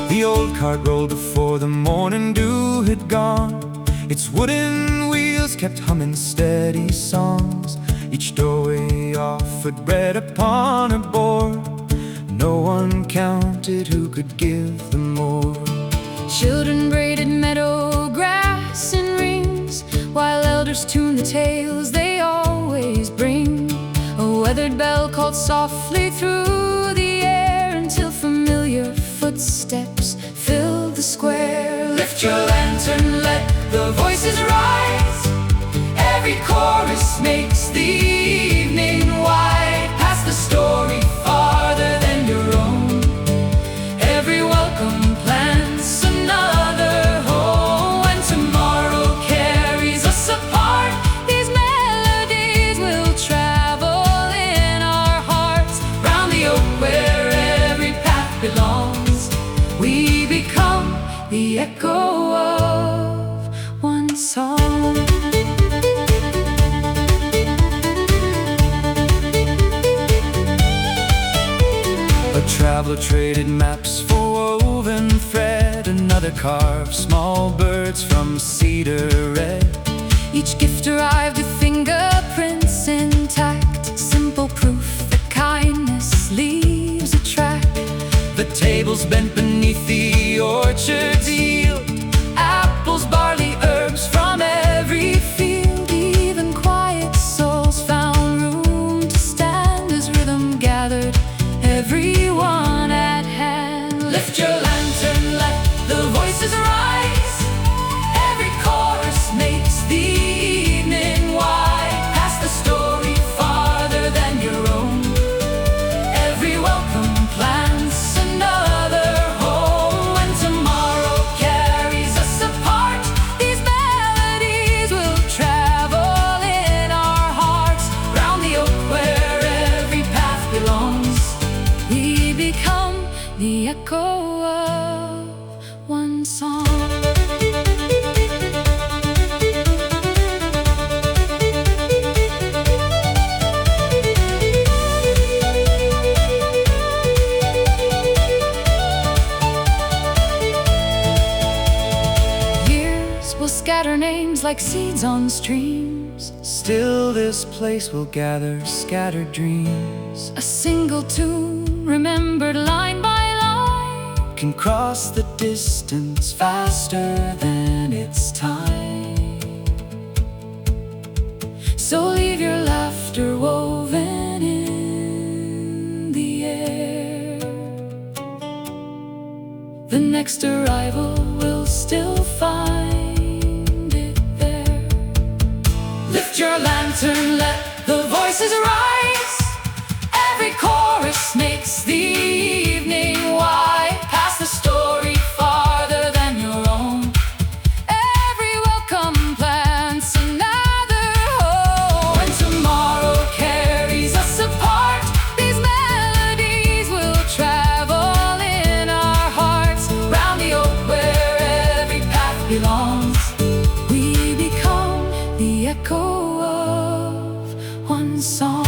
The old cart rolled before the morning dew had gone. Its wooden wheels kept humming steady songs. Each doorway offered bread upon a board. No one counted who could give them more. Children braided meadow grass in rings, while elders tuned the tales they always bring. A weathered bell called softly through the air until familiar footsteps filled the square. Lift your lantern, let the voices rise. Every chorus makes the evening wide. Pass the story farther than your own. Every welcome plants another home. When tomorrow carries us apart, these melodies will travel in our hearts. Round the oak where every path belongs, we become the echo of one song. A traveler traded maps for woven thread. Another carved small birds from cedar red. Each gift arrived with fingerprints intact, simple proof that kindness leaves a track. The tables bent beneath the orchards yield apples, barley, herbs from every field. Even quiet souls found room to stand as rhythm gathered everyone at hand. Lift your lantern, let the voices rise. Every chorus makes the evening wide. Pass the story farther than your own. Every welcome plants another home. When tomorrow carries us apart, these melodies will travel in our hearts. Round the oak where every path belongs, we become the echo of one song. Years will scatter names like seeds on streams. Still this place will gather scattered dreams. A single tune remembered line by line Can cross the distance faster than its time. So leave your laughter woven in next arrival, we'll still find it there. Lift your lantern, let the voices rise. Every chorus makes the evening wide. Pass the story farther than your own. Every welcome plants another home. When tomorrow carries us apart, these melodies will travel in our hearts. Round the oak where every path belongs, we become the echo of one song.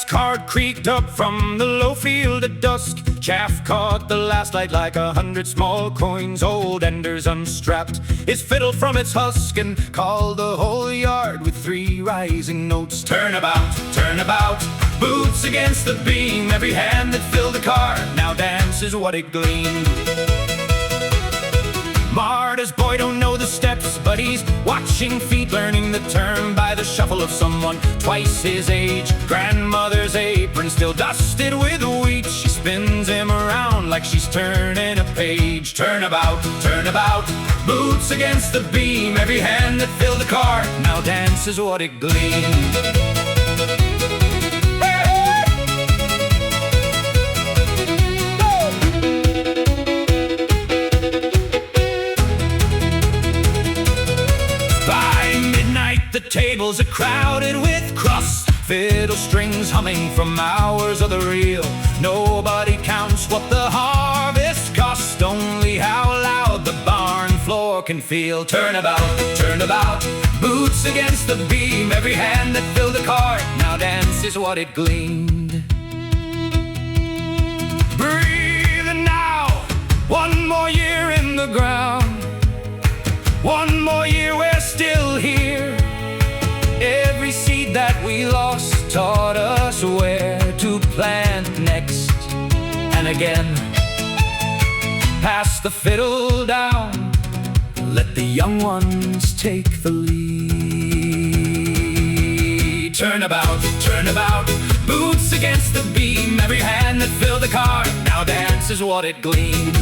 Cart creaked up from the low field at dusk. Chaff caught the last light like 100 small coins. Old Enders unstrapped his fiddle from its husk and called the whole yard with 3 rising notes. Turn about, boots against the beam. Every hand that filled the cart now dances what it gleamed. Marta's boy don't know the steps, but he's watching feet, learning the turn by the shuffle of someone twice his age. Grandmother's apron still dusted with wheat, she spins him around like she's turning a page. Turn about, boots against the beam. Every hand that filled the cart now dances what it gleamed. The tables are crowded with crusts, fiddle strings humming from hours of the reel. Nobody counts what the harvest cost, only how loud the barn floor can feel. Turn about, boots against the beam. Every hand that filled the cart now dances what it gleamed. Breathing now, one more year in the ground. One more year, we're still here. Every seed that we lost taught us where to plant next. And again, pass the fiddle down, let the young ones take the lead. Turn about, boots against the beam. Every hand that filled the cart now dances what it gleamed.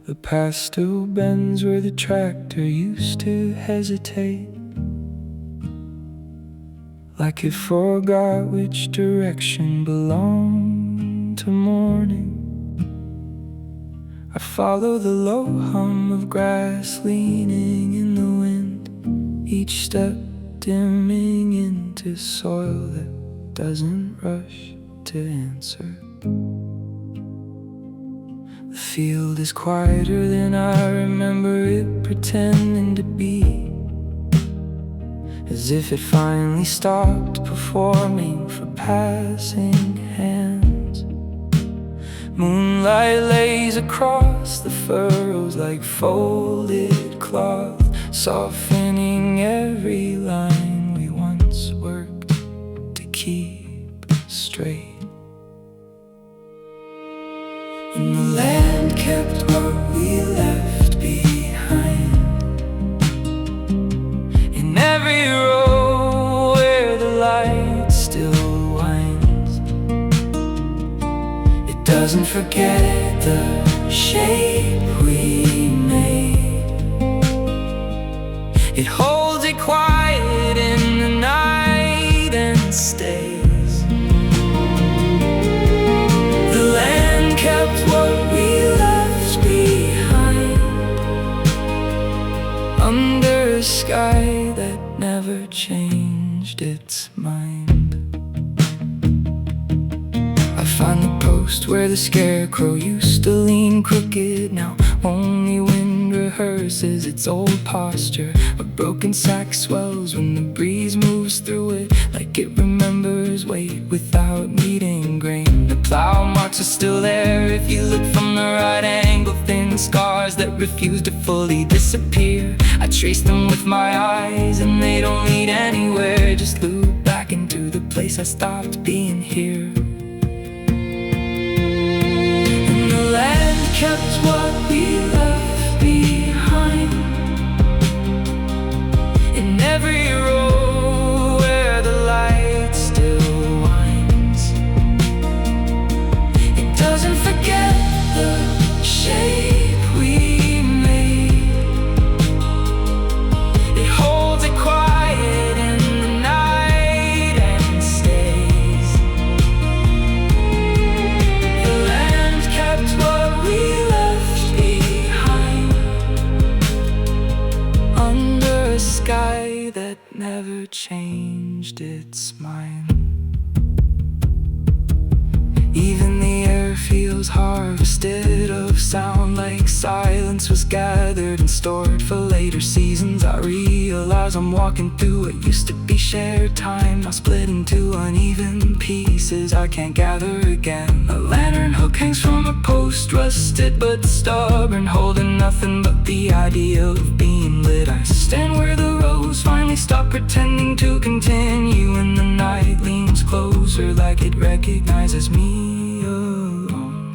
The path still bends where the tractor used to hesitate, like it forgot which direction belonged to morning. I follow the low hum of grass leaning in the wind, each step dimming into soil that doesn't rush to answer. The field is quieter than I remember it pretending to be, as if it finally stopped performing for passing hands. Moonlight lays across the furrows like folded cloth, softening every line we once worked to keep straight. And the land kept what we left behind. In every row where the light still winds, it doesn't forget the shape we made. It holds it quiet in the post where the scarecrow used to lean crooked. Now only wind rehearses its old posture. A broken sack swells when the breeze moves through it, like it remembers weight without needing grain. The plow marks are still there if you look from the right angle, thin scars that refuse to fully disappear. I trace them with my eyes and they don't lead anywhere, just loop back into the place I stopped being here. And the land kept what we left behind. In every row where the light still winds, it doesn't forget the shape we made. It holds it quiet in the night and stays. The land kept what we left behind, under a sky that never changed its mind. Even the air feels harvested of sound, like silence was gathered and stored for later seasons. I realize I'm walking through what used to be shared time, now split into uneven pieces I can't gather again. A lantern hook hangs from a post, rusted but stubborn, holding nothing but the idea of being lit. I stand where the rows finally stop pretending to continue, and the night leans closer like it recognizes me alone.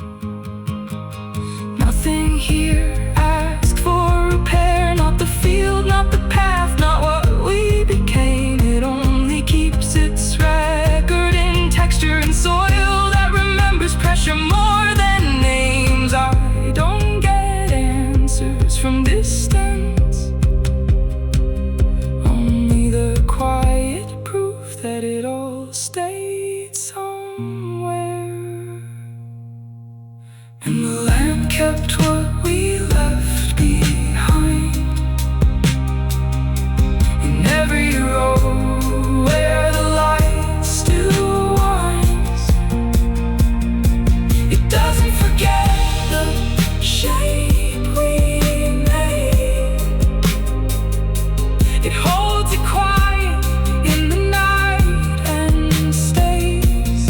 Nothing here asks for repair, not the field, not the path, not what we became. It only keeps its record in texture and soil that remembers pressure more than names. I don't get answers from distance, only the quiet proof that it all stayed somewhere. And the land kept what we left behind. In every row where the light still winds, it doesn't forget the shape we made. It holds it quiet in the night and stays.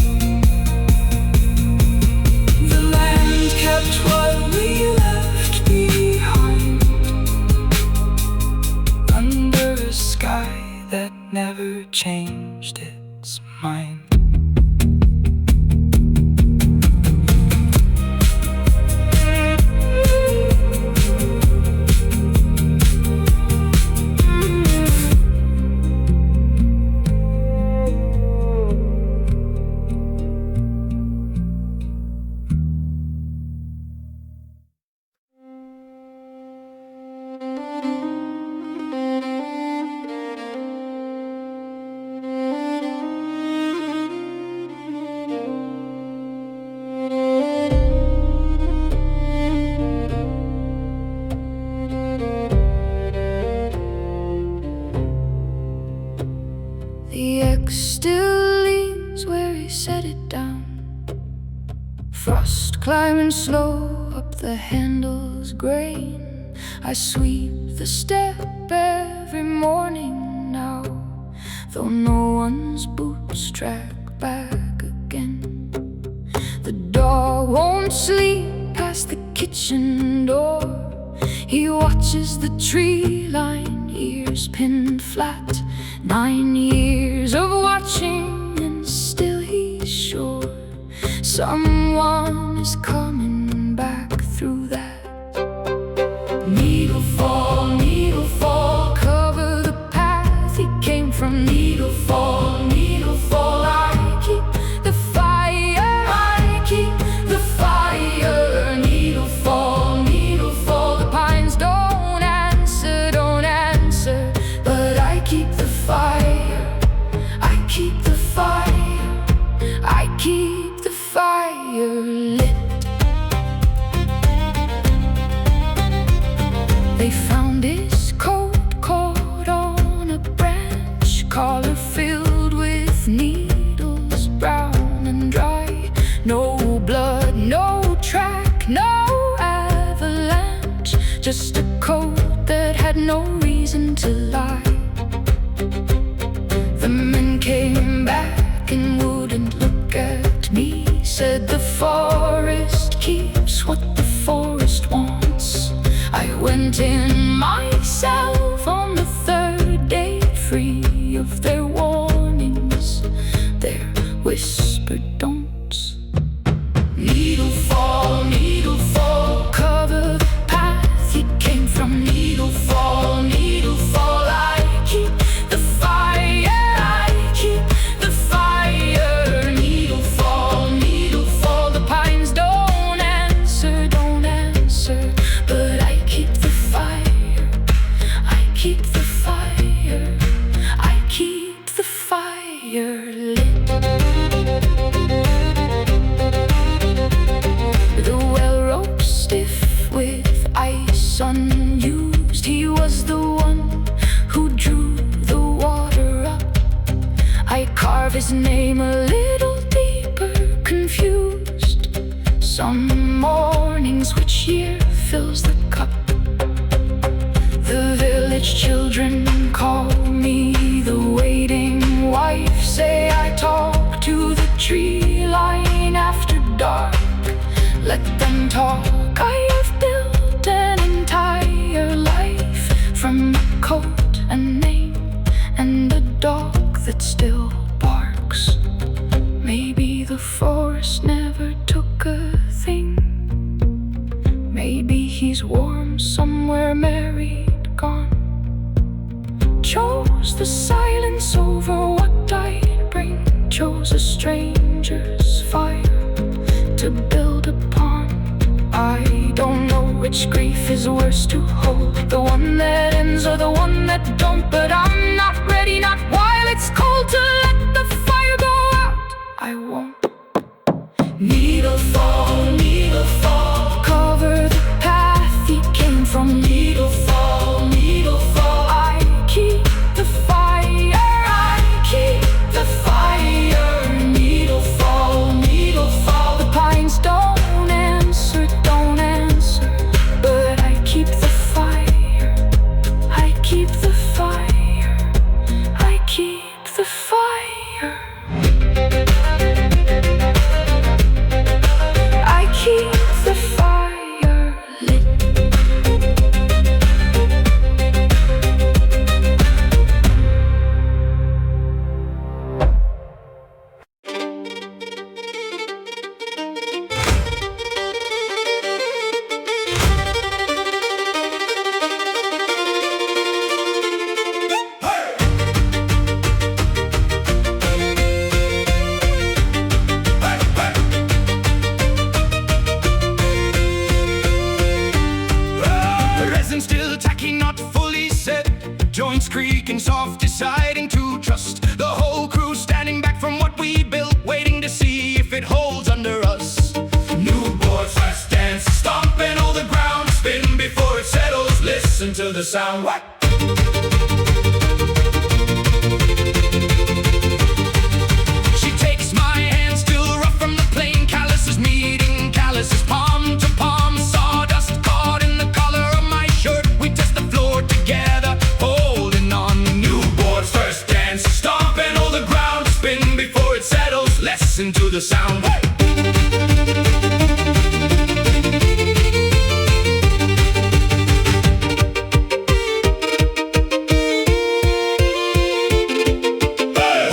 The land kept what we left behind, under a sky that never changed its mind. The X still leans where he set it down, frost climbing slow up the handle's grain. I sweep the step every morning now, though no one's boots track back again. The dog won't sleep past the kitchen door. He watches the tree line, ears pinned flat. 9 years of watching and still he's sure someone is coming back through that. Needle fall, cover the path he came from. Needle fall, I keep the fire, I keep the fire. Needle fall, the pines don't answer, but I keep the fire, I keep the fire, I keep the fire lit. said the forest keeps what the forest wants. I went in myself on the third day, free of their warnings, their whispered don'ts. Needle fall, cover the path you came from. Needle fall, I keep the fire, I keep the fire. Needle fall, the pines don't answer, but I keep the fire, I keep the fire, I keep the fire lit. The well rope stiff with ice unused, he was the one who drew the water up. I carve his name a little deeper, confused. Some mornings, which year fills the cup? The village children call me the waiting wife, say I talk to the tree line after dark. Let them talk. I have built an entire life from a coat and name and a dog that still barks. Maybe the forest never took a thing. Maybe he's warm somewhere, married, gone. Chose the silence over what I'd bring. Chose a stranger's fire to build upon. I don't know which grief is worse to hold, the one that ends or the one that don't. But I'm not ready, not while it's cold, to let the fire go out. I won't. Needle fall, cover the path he came from. Needle fall, I keep the fire, I keep the fire. Needle fall, the pines don't answer, but I keep the fire, I keep the fire, I keep the fire, I keep the fire lit. Resin still tacky, not fully set. Joints creaking, soft, deciding to trust. The whole crew standing back from what we built, waiting to see if it holds under us. New boards, fast dance, stomping all the ground. Spin before it settles, listen to the sound. What? She takes my hand, still rough from the plane. Calluses meeting calluses, palm to palm. Sawdust caught in the collar of my shirt. We test the floor together, holding on. New boards, first dance, stomping all the ground. Spin before it settles, listen to the sound. Hey!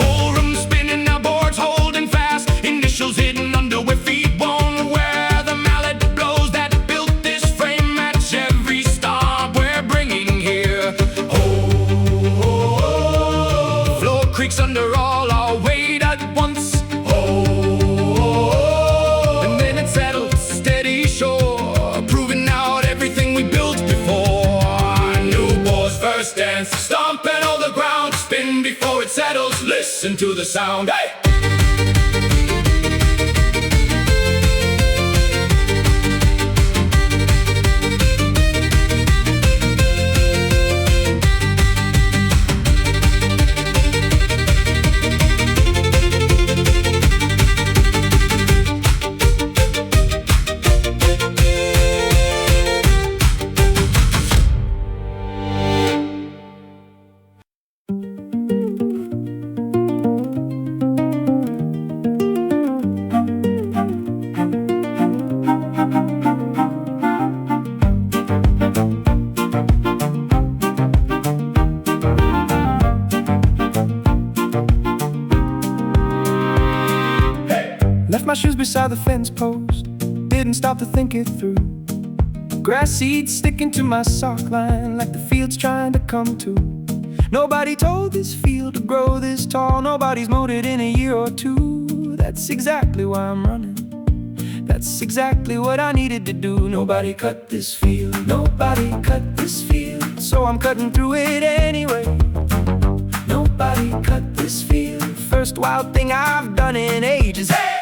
Whole room spinning, now boards holding fast. Initials hidden under where feet won't wear. The mallet blows that built this frame, match every stomp we're bringing here. Oh, floor creaks under all our weight at once. Oh, and then it settles, steady shore, proving out everything we built before. New boards, first dance, stomping all the ground. Spin before it settles, listen to the sound. Hey! my shoes beside the fence post, didn't stop to think it through. Grass seeds sticking to my sock line, like the field's trying to come to. Nobody told this field to grow this tall, nobody's mowed it in a year or two. That's exactly why I'm running, that's exactly what I needed to do. Nobody cut this field, nobody cut this field, so I'm cutting through it anyway. Nobody cut this field, first wild thing I've done in ages. Hey!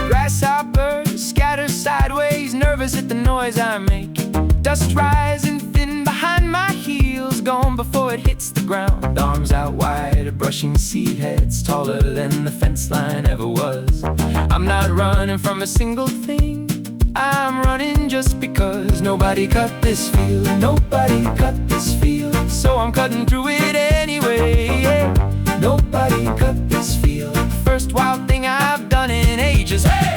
Grasshoppers scatter sideways, nervous at the noise I make. Dust rising thin behind my heels, gone before it hits the ground. Arms out wide, brushing seed heads taller than the fence line ever was. I'm not running from a single thing, I'm running just because. Nobody cut this field, nobody cut this field, so I'm cutting through it anyway. Yeah. Nobody cut this field, first wild thing I've done in ages. Hey!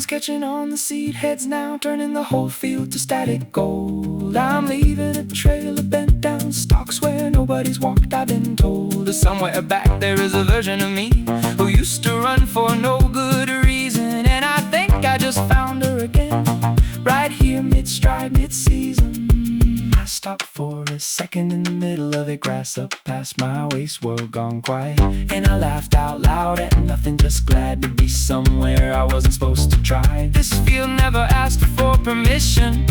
Catching on the seed heads now, turning the whole field to static gold. I'm leaving a trail of bent down stalks where nobody's walked, I've been told. Somewhere back there is a version of me who used to run for no good reason, and I think I just found her again, right here mid-stride, mid-season. I stopped for a second in the middle of it, grass up past my waist, world gone quiet, and I laughed out loud at nothing, just glad to be somewhere I wasn't supposed to try. This field never asked for permission,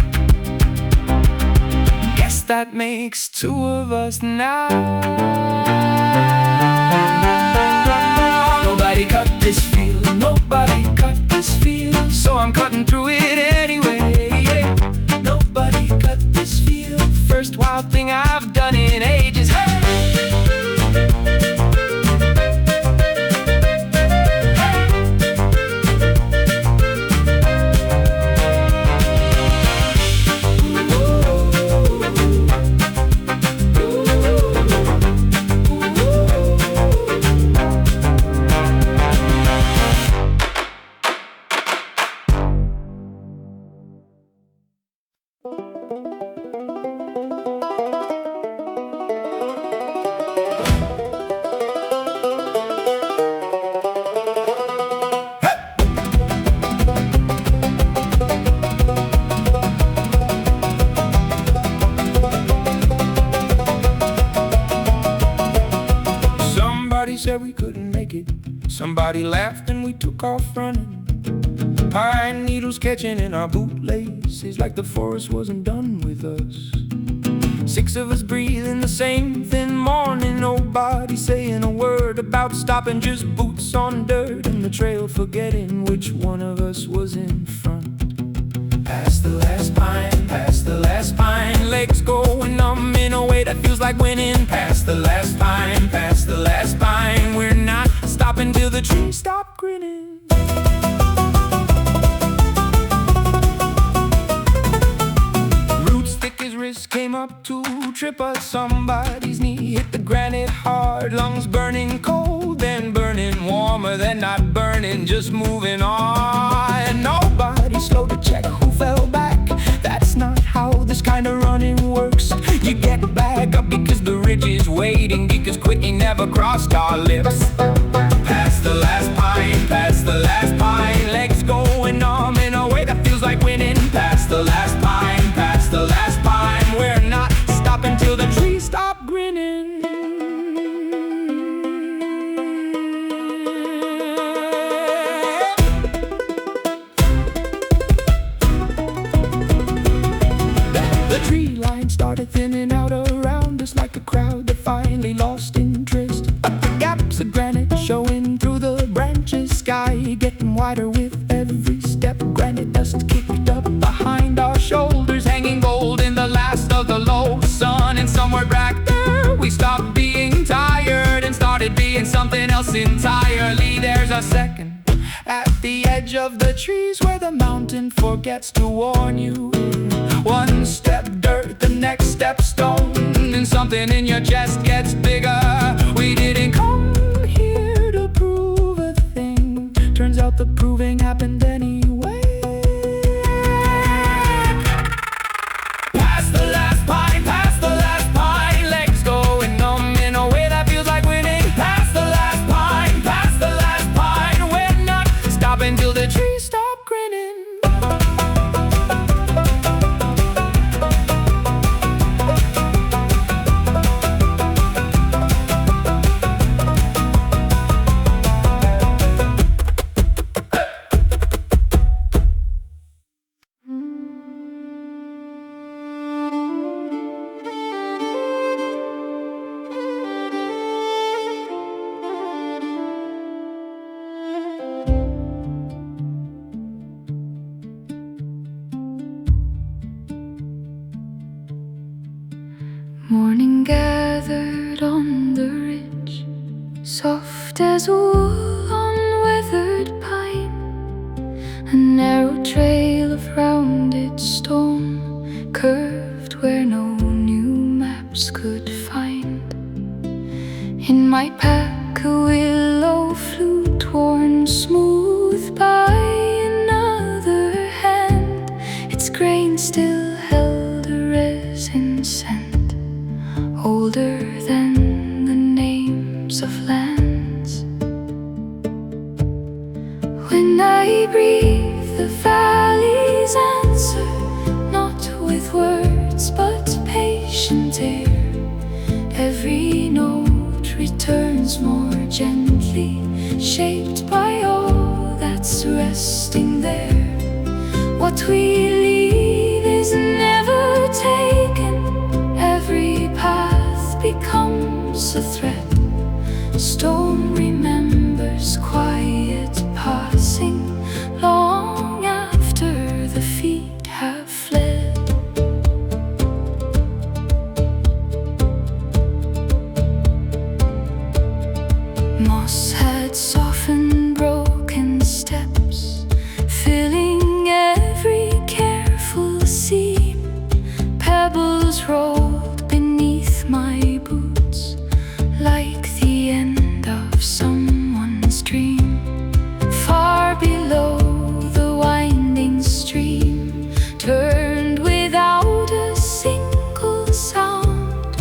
guess that makes two of us now. Nobody cut this field, nobody cut this field, so I'm cutting through it anyway. Yeah. Nobody cut this field, first wild thing I've done in ages. Hey! Said we couldn't make it, somebody laughed and we took off running. Pine needles catching in our bootlaces, like the forest wasn't done with us. 6 of us breathing the same thin morning, nobody saying a word about stopping, just boots on dirt and the trail, forgetting which one of us was in front. Past the last pine, legs going numb in a way that feels like winning. Past the last pine, we're not stopping till the trees stop grinning. Roots thick as wrists came up to trip us, somebody's knee hit the granite hard. Lungs burning cold, then burning warmer, then not burning, just moving on. Nobody slowed to check who fell back, that's not how this kind of running works. You get back up because the ridge is waiting, because quitting never crossed our lips. Past the last pine, legs going numb in a way that feels like winning. Past the last pine, we're not stopping till the trees stop grinning. The tree line started thinning out around us, like a crowd that finally lost interest. Up the gaps of granite showing through the branches, sky getting wider with every step. Granite dust kicked up behind our shoulders, hanging gold in the last of the low sun. And somewhere back there we stopped being tired and started being something else entirely. There's a second at the edge of the trees where the mountain forgets to warn you. One step dirt, the next step stone, and something in your chest gets bigger. We didn't come When I breathe, the valleys answer, not with words but patient air. Every note returns more gently, shaped by all that's resting there. What we leave is never taken. Every path becomes a thread. Stone remembers quiet passing long after the feet have fled. Moss had softened broken steps, filling every careful seam. Pebbles rolled beneath my boots, like the end of someone's dream. Far below, the winding stream turned without a single sound.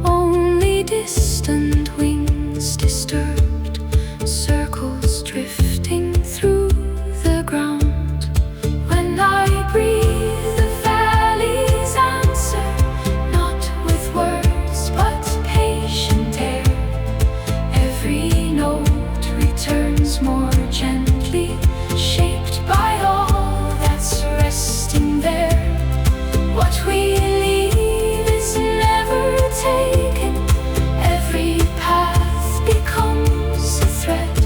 Only distant wings disturbed, circles drifting through the ground. When I breathe, the valleys answer, not with words but patient air. Every note returns more gently, shaped by all that's resting there. What we leave is never taken. Every path becomes a thread.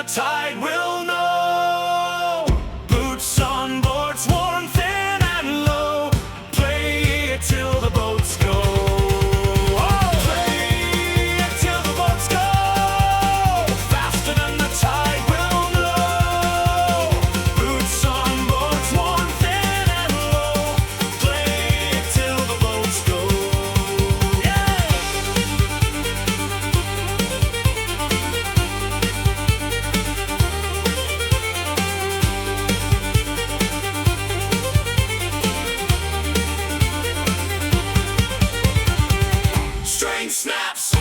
tide will know. Boots on boards, worn thin and low. Play it till the boats go. Oh, play it till the boats go. Faster than the tide will know. Boots on boards, worn thin and low. Play it till the boats go. Yeah. String snaps.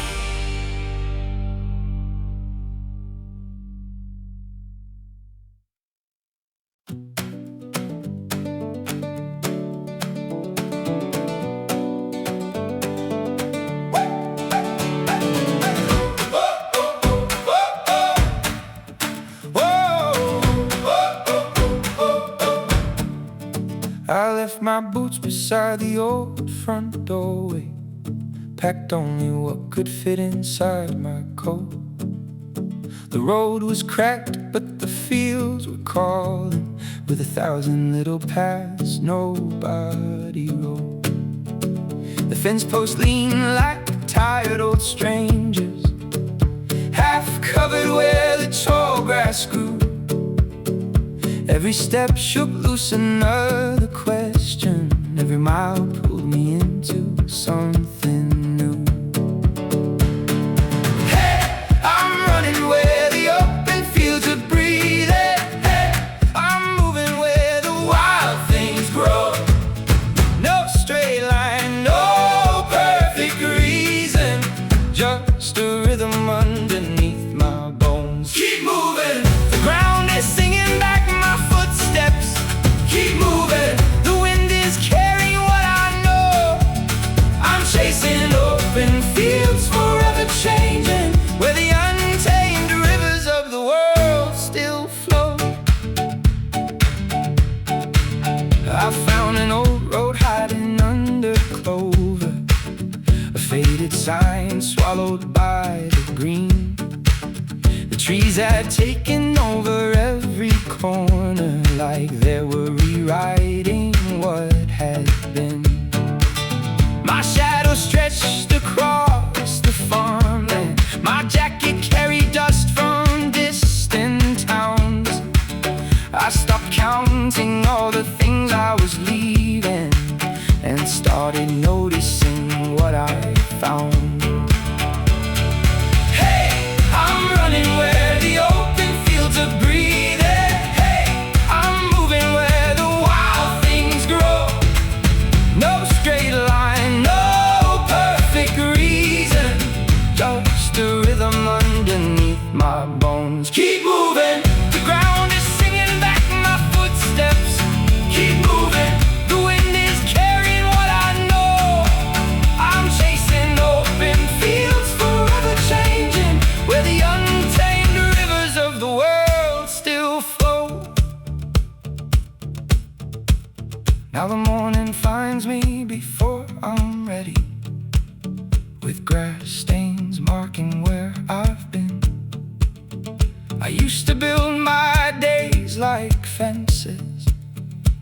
I left my boots beside the old front doorway, packed only what could fit inside my coat. The road was cracked, but the fields were calling, with 1,000 little paths nobody rode. The fence posts leaned like tired old strangers, half covered where the tall grass grew. Every step shook loose another question. Every mile pulled me into something new. Hey, I'm running where the open fields are breathing. Hey, I'm moving where the wild things grow. No straight line, no perfect reason, just a rhythm underneath my bones. Keep moving, the ground is singing back my footsteps. Keep moving, the wind is carrying what I know. I'm chasing open fields, forever changing, where the untamed rivers of the world still flow. I found an old road hiding under clover, a faded sign swallowed by the green. The trees had taken over every corner, like they were rewriting what had been. My shadow stretched across the farmland. My jacket carried dust from distant towns. I stopped counting all the things I was leaving and started noticing what I found. Hey, I'm running where the open fields are breathing. Hey, I'm moving where the wild things grow. No straight line, no perfect reason, just a rhythm underneath my bones. Keep moving, the ground is singing back my footsteps. Keep moving, the wind is carrying what I know. I'm chasing open fields, forever changing, where the untamed rivers of the world still flow. Now the morning finds me before I'm ready, with grass stains marking where I've been. I used to build my days like fences,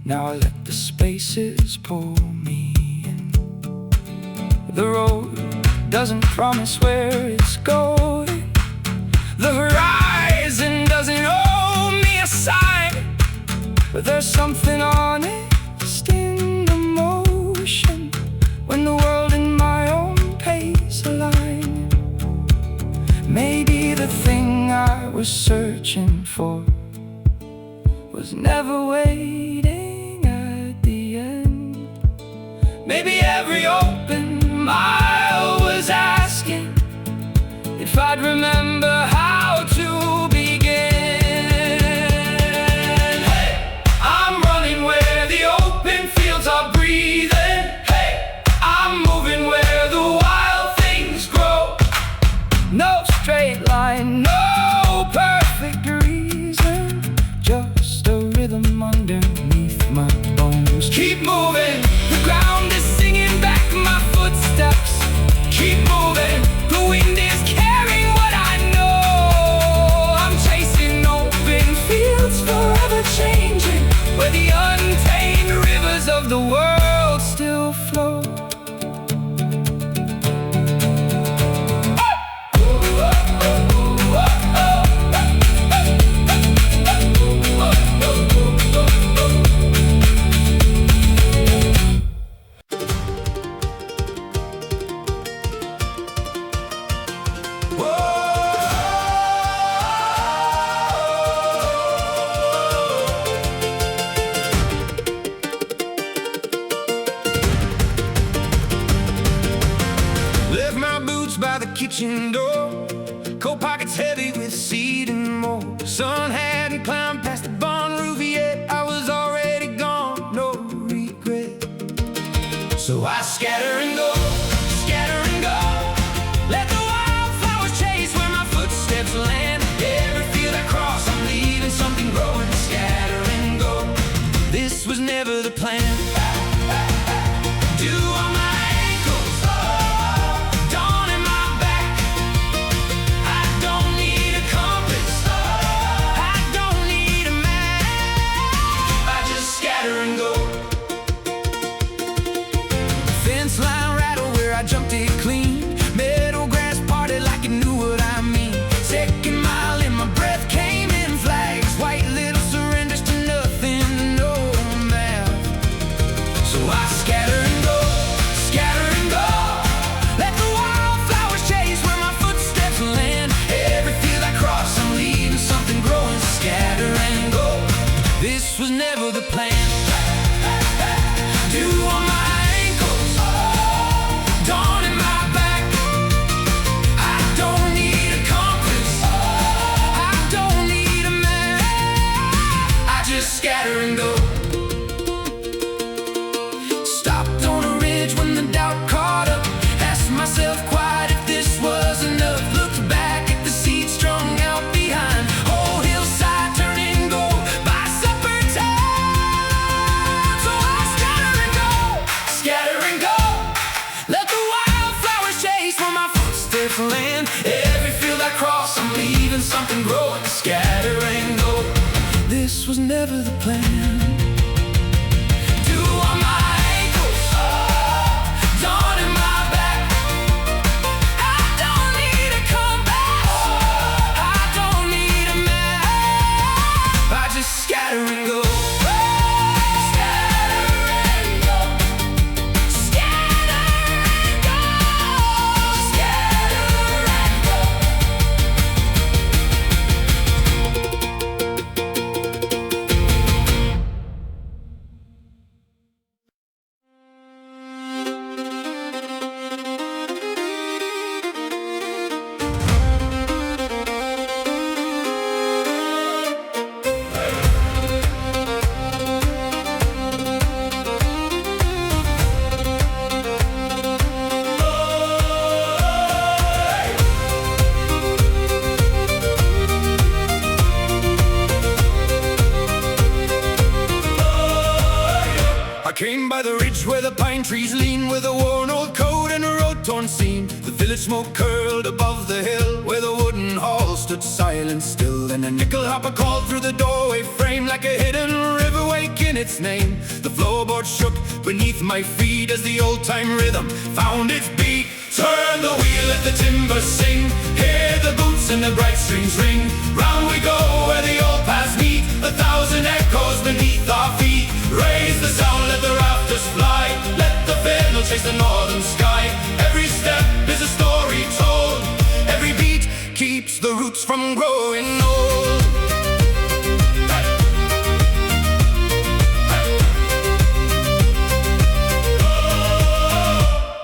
now I let the spaces pull me in. The road doesn't promise where it's going, the horizon doesn't owe me a sign, but there's something honest in the motion when the world and my own pace align. Maybe the thing I was searching for was never waiting at the end. Maybe every open mile was asking if I'd remember how to begin. Hey, I'm running where the open fields are breathing. Hey, I'm moving where the wild things grow. No straight line, no perfect reason, just a rhythm underneath my bones. Keep moving, the ground is singing back kitchen door, coat pockets heavy with seed and mold. The sun hadn't climbed past the barn roof yet. I was already gone, no regret. So I scatter and go, scatter and go. Let the wildflowers chase where my footsteps land. Every field I cross, I'm leaving something growing. Scatter and go. This was never the plan. Dew on my ankles, dawn in my back. I don't need a compass, I don't need a map. I just scatter and go. Fence line rattle where I jumped it clean. Meadow grass parted like it knew what I mean. Second mile in my breath came in flags. White little surrenders to nothing, no math. So I scatter and go, scatter and go. Let the wildflowers chase where my footsteps land. Every field I cross, I'm leaving something growing. Scatter and go. This was never the plan. Dew on my ankles, dawn in my back. I don't need a compass, I don't need a map. I just scatter and go. Stopped on a ridge when the doubt caught up. Asked myself quiet if this was enough. Looked back at the seed strung out behind. Whole hillside turning gold by supper time. So I scatter and go, scatter and go. Let the wildflowers chase where my footsteps land. Every field I cross, I'm leaving something growing. Scatter and go. This was never the plan. Dew on my ankles, dawn in my back. I don't need a compass, I don't need a map. I just scatter and go. Scatter and go, scatter and go, scatter and go. I came by the ridge where the pine trees lean, with a worn old coat and a road-torn scene. The village smoke curled above the hill, where the wooden hall stood silent still. And a nickel hopper called through the doorway frame, like a hidden river waking its name. The floorboard shook beneath my feet as the old-time rhythm found its beat. Turn the wheel, let the timbers sing, hear the boots and the bright strings ring. Round we go where the old paths meet, 1,000 echoes beneath our feet. Raise the sound, let the rafters fly, let the fiddle chase the northern sky. Every step is a story told, every beat keeps the roots from growing old.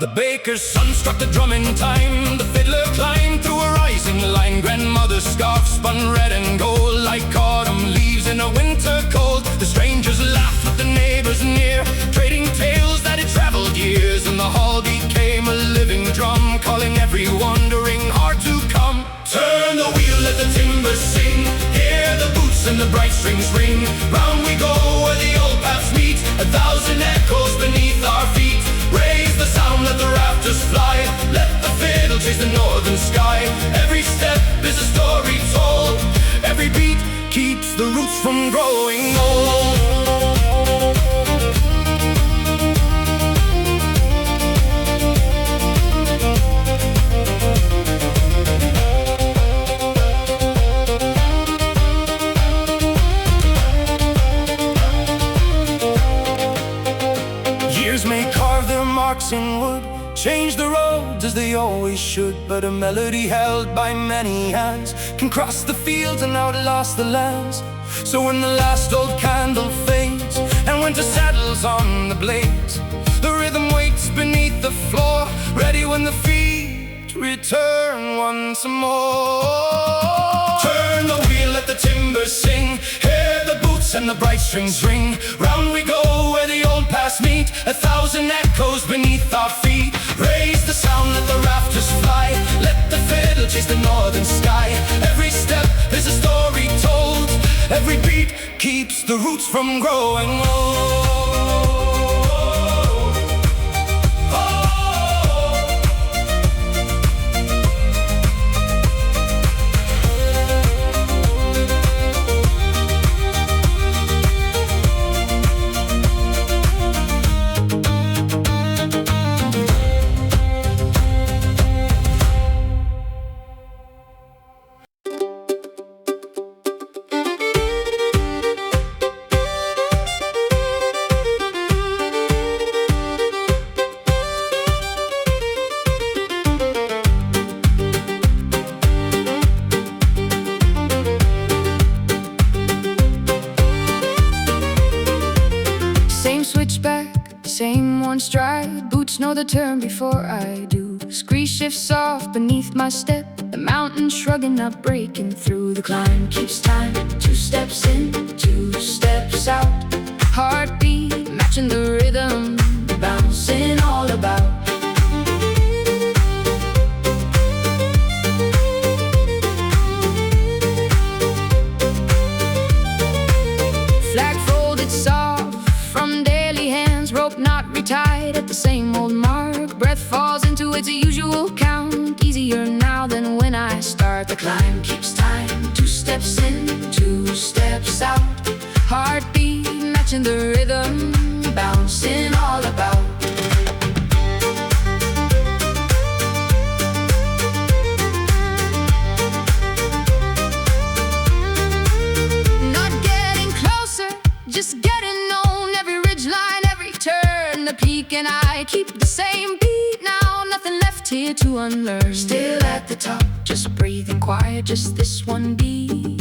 The baker's son struck the drum in time. The fiddler climbed through a rising line. Grandmother's scarf spun red and gold, like autumn leaves in a winter cold. The strangers laughed with the neighbors near, trading tales that had traveled years. And the hall became a living drum, calling every wandering heart to come. Turn the wheel, let the timbers sing, hear the boots and the bright strings ring. Round we go where the old paths meet, 1,000 echoes beneath our feet. Raise the sound, let the rafters fly, let the fiddle chase the northern sky. Every step is a story told, every beat keeps the roots from growing old. Years may carve their marks in wood, change the roads as they always should, but a melody held by many hands can cross the fields and outlast the lands. So when the last old candle fades and winter settles on the blades, the rhythm waits beneath the floor, ready when the feet feet return once more. Turn the wheel, let the timbers sing, hear the boots and the bright strings ring. Round we go where the old paths meet, 1,000 echoes beneath our feet. Raise the sound, let the rafters fly, let the fiddle chase the northern sky. Every step is a story told, every beat keeps the roots from growing old. Same one stride, boots know the turn before I do. Scree shifts off beneath my step, the mountain shrugging, not breaking through. The climb keeps time, 2 steps in, 2 steps out. Heartbeat matching the rhythm, bouncing all about. Flag folded soft from daily hands, rope not retied at the same old mark. Breath falls into its usual count, easier now than when I start. The climb keeps time, 2 steps in, 2 steps out. Heartbeat matching the rhythm, bouncing all about. Not getting closer, just getting known. Every ridgeline, every turn, the peak, and I keep the same beat now. Nothing left here to unlearn. Still at the top, just breathing quiet, just this one beat.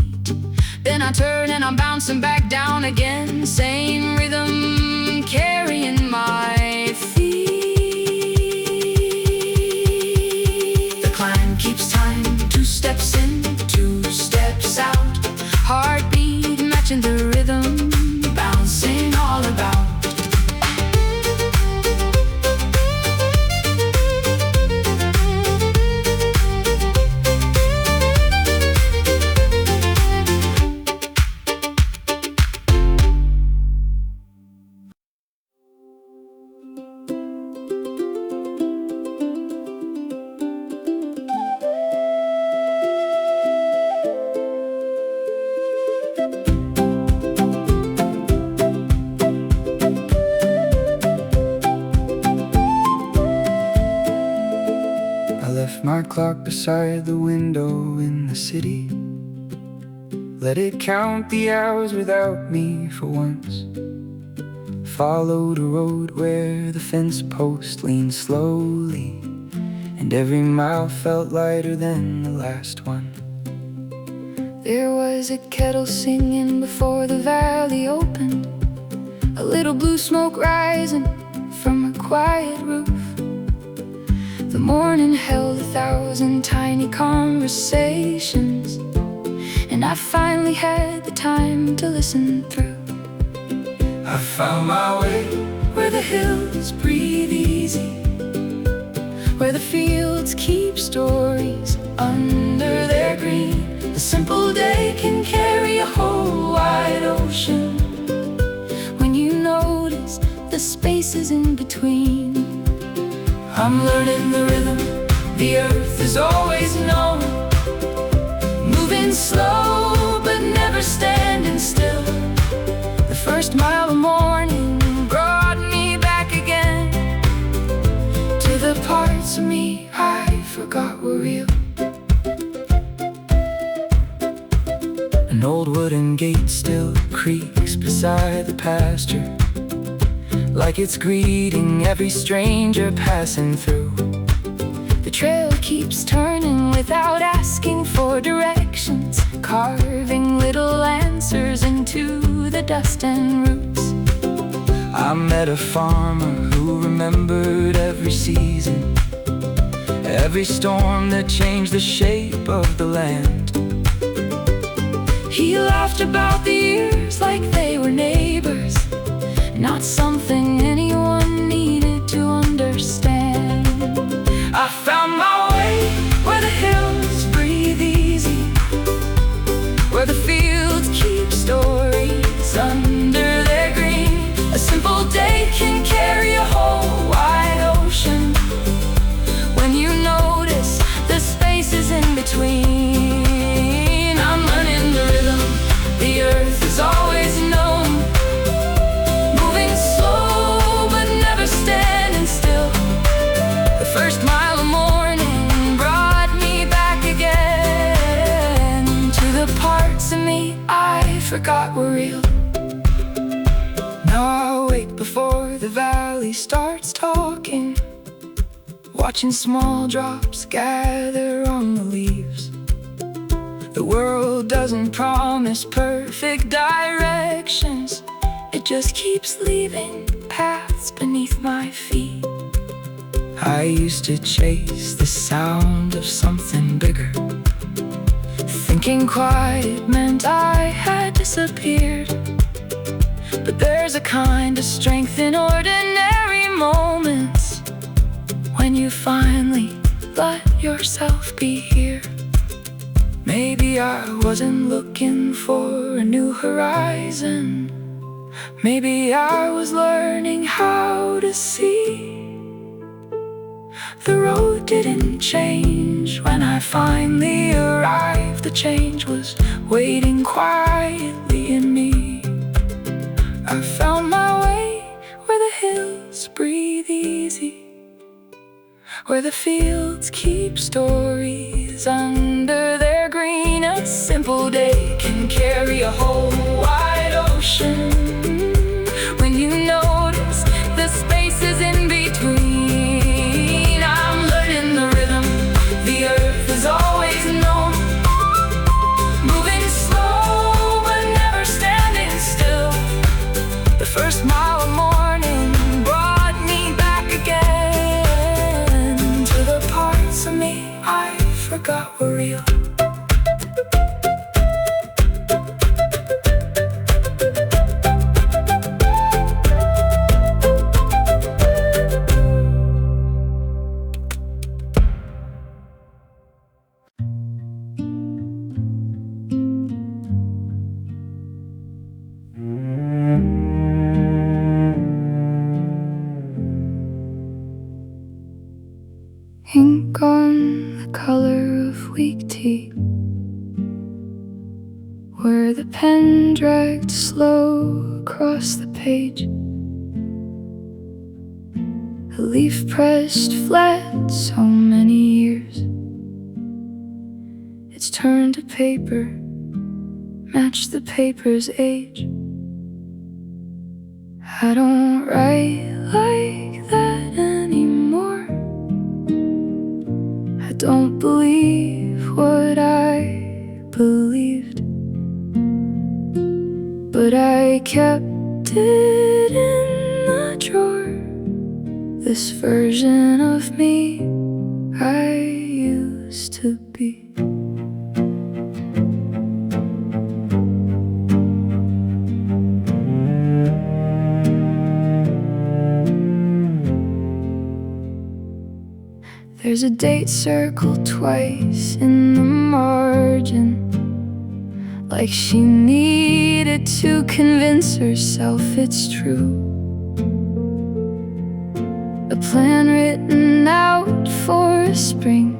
Then I turn and I'm bouncing back down again. Same rhythm carrying my feet. The climb keeps time, 2 steps in, 2 steps out. Heartbeat matching the rhythm, bouncing all about. My clock beside the window in the city, let it count the hours without me for once. Followed a road where the fence post leaned slowly, and every mile felt lighter than the last one. There was a kettle singing before the valley opened, a little blue smoke rising from a quiet roof. The morning held 1,000 tiny conversations, and I finally had the time to listen through. I found my way where the hills breathe easy, where the fields keep stories under their green. A simple day can carry a whole wide ocean when you notice the spaces in between. I'm learning the rhythm the earth is always known, moving slow but never standing still. The first mile of morning brought me back again to the parts of me I forgot were real. An old wooden gate still creaks beside the pasture, like it's greeting every stranger passing through. The trail keeps turning without asking for directions, carving little answers into the dust and roots. I met a farmer who remembered every season, every storm that changed the shape of the land. He laughed about the years like they were neighbors, not something anyone needed to understand. I found my way Where the hills breathe easy, where the fields keep stories under their green. a simple day can carry a whole wide ocean when you notice the spaces in between. I'm learning the rhythm the earth has always known, moving slow but never standing still. The first mile of morning brought me back again to the parts of me I forgot were real. Now I wait before the valley starts talking, watching small drops gather on the leaves. The world doesn't promise perfect directions, it just keeps leaving paths beneath my feet. I used to chase the sound of something bigger, thinking quiet meant I had disappeared. But there's a kind of strength in ordinary moments, when you finally let yourself be here. Maybe I wasn't looking for a new horizon, maybe I was learning how to see. The road didn't change when I finally arrived, the change was waiting quietly in me. I found my way where the hills breathe easy, where the fields keep stories under their green. A simple day can carry a whole wide ocean when you notice the spaces in between. I'm learning the rhythm the earth has always known, moving slow but never standing still. The first mile of morning brought me back again to the parts of me I forgot were real. Ink on the color of weak tea, where the pen dragged slow across the page. A leaf pressed flat so many years, it's turned to paper, matched the paper's age. I don't write like that anymore, I don't believe what I believed, but I kept it in the drawer, this version of me I used to be. There's a date circled twice in the margin, like she needed to convince herself it's true. A plan written out for a spring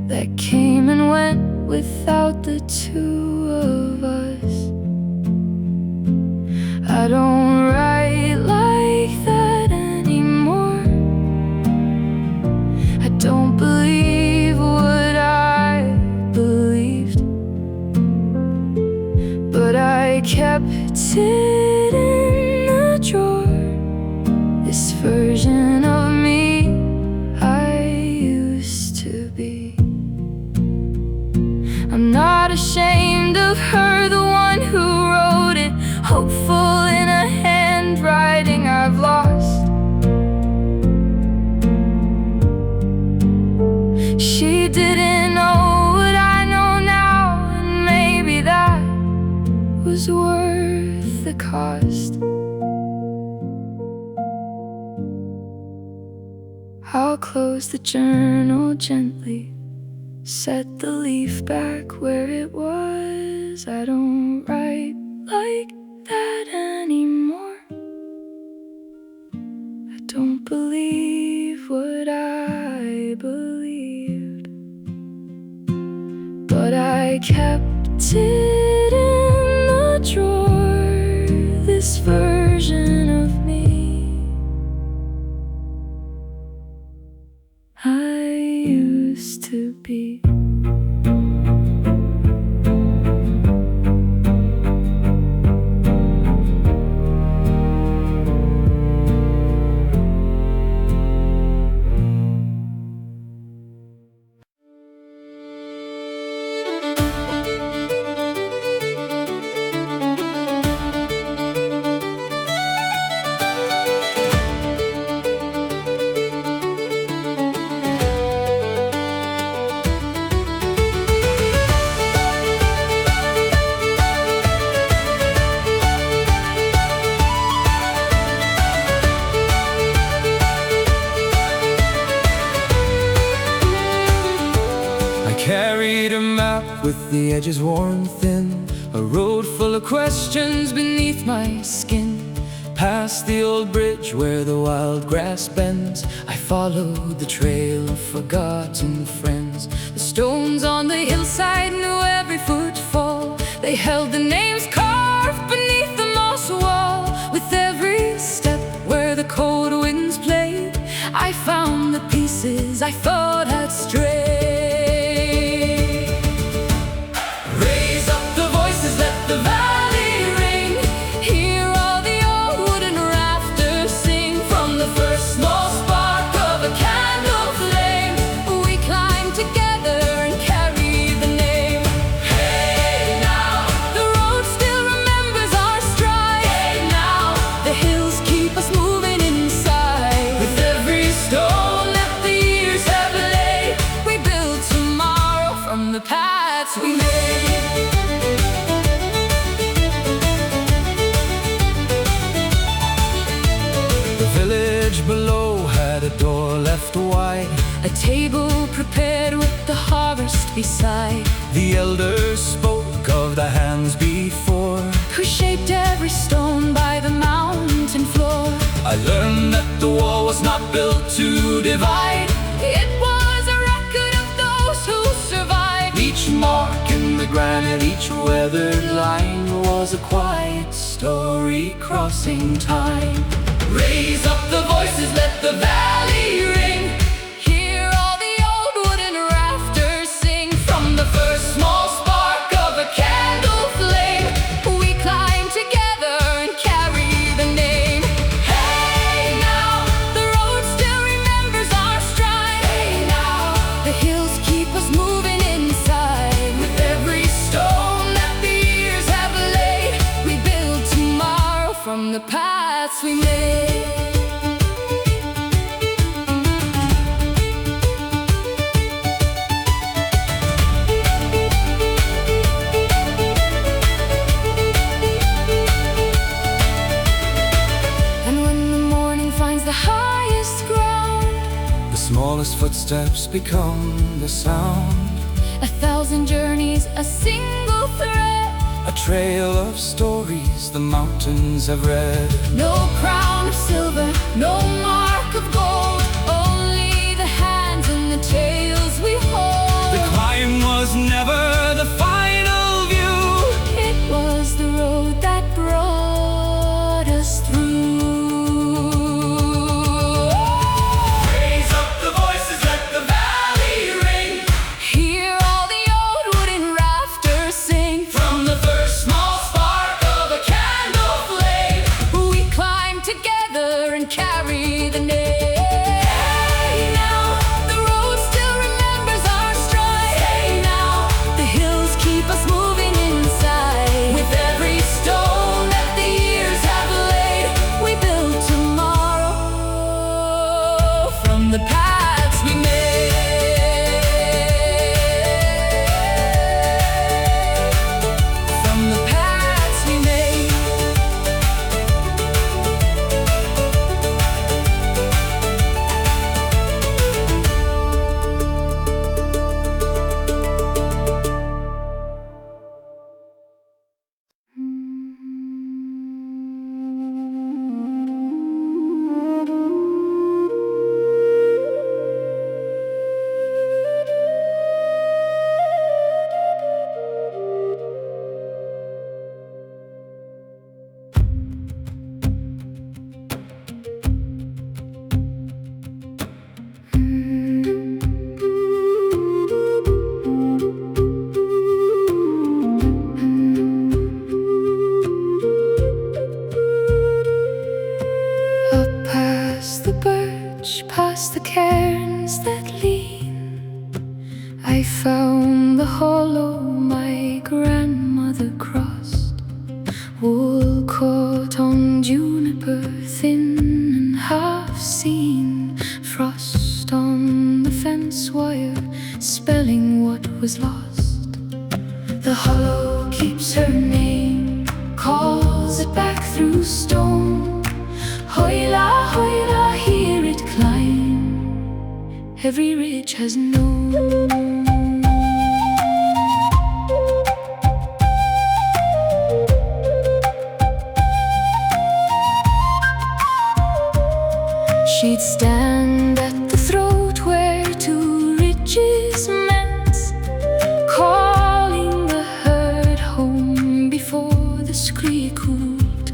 that came and went without the two of us. I don't write like that anymore, I don't believe what I believed, but I kept it in the drawer, this version of me I used to be. I'm not ashamed She didn't know what I know now, and maybe that was worth the cost. I'll close the journal gently, set the leaf back where it was. I don't write like that anymore. I don't believe what I believed, but I kept it in the drawer, this version of me I used to be. Carried a map with the edges worn thin, a road full of questions beneath my skin. Past the old bridge where the wild grass bends, I followed the trail of forgotten friends. The stones on the hillside knew every footfall. They held the names carved beneath the moss wall. With every step where the cold winds played, I found the pieces I thought had strayed. We made. The village below had a door left wide, A table prepared with the harvest beside. the elders spoke of the hands before, Who shaped every stone by the mountain floor. I learned that the wall was not built to divide. It was a record of those who survived. Each mark in the granite, each weathered line was a quiet story crossing time. Raise up the voices, let the valley ring. Hear all the old wooden rafters sing. From the first small spark of a candle flame, we climb together and carry the name. Hey now, the road still remembers our stride. Hey now, the hills keep us moving inside. With every stone that the years have laid, we build tomorrow from the paths we made. Smallest footsteps become the sound. 1,000 journeys, a single thread. A trail of stories the mountains have read. No crown of silver, no mark of gold, only the hands and the tales we hold. The climb was never the final view. It was the road that brought us through. Carry the found the hollow my grandmother crossed, wool caught on juniper thin and half seen, frost on the fence wire spelling what was lost. The hollow keeps her name, calls it back through stone. Hoila, hoila, hear it climb, every ridge has known. She'd stand at the throat where two ridges met, calling the herd home before the scree cooled.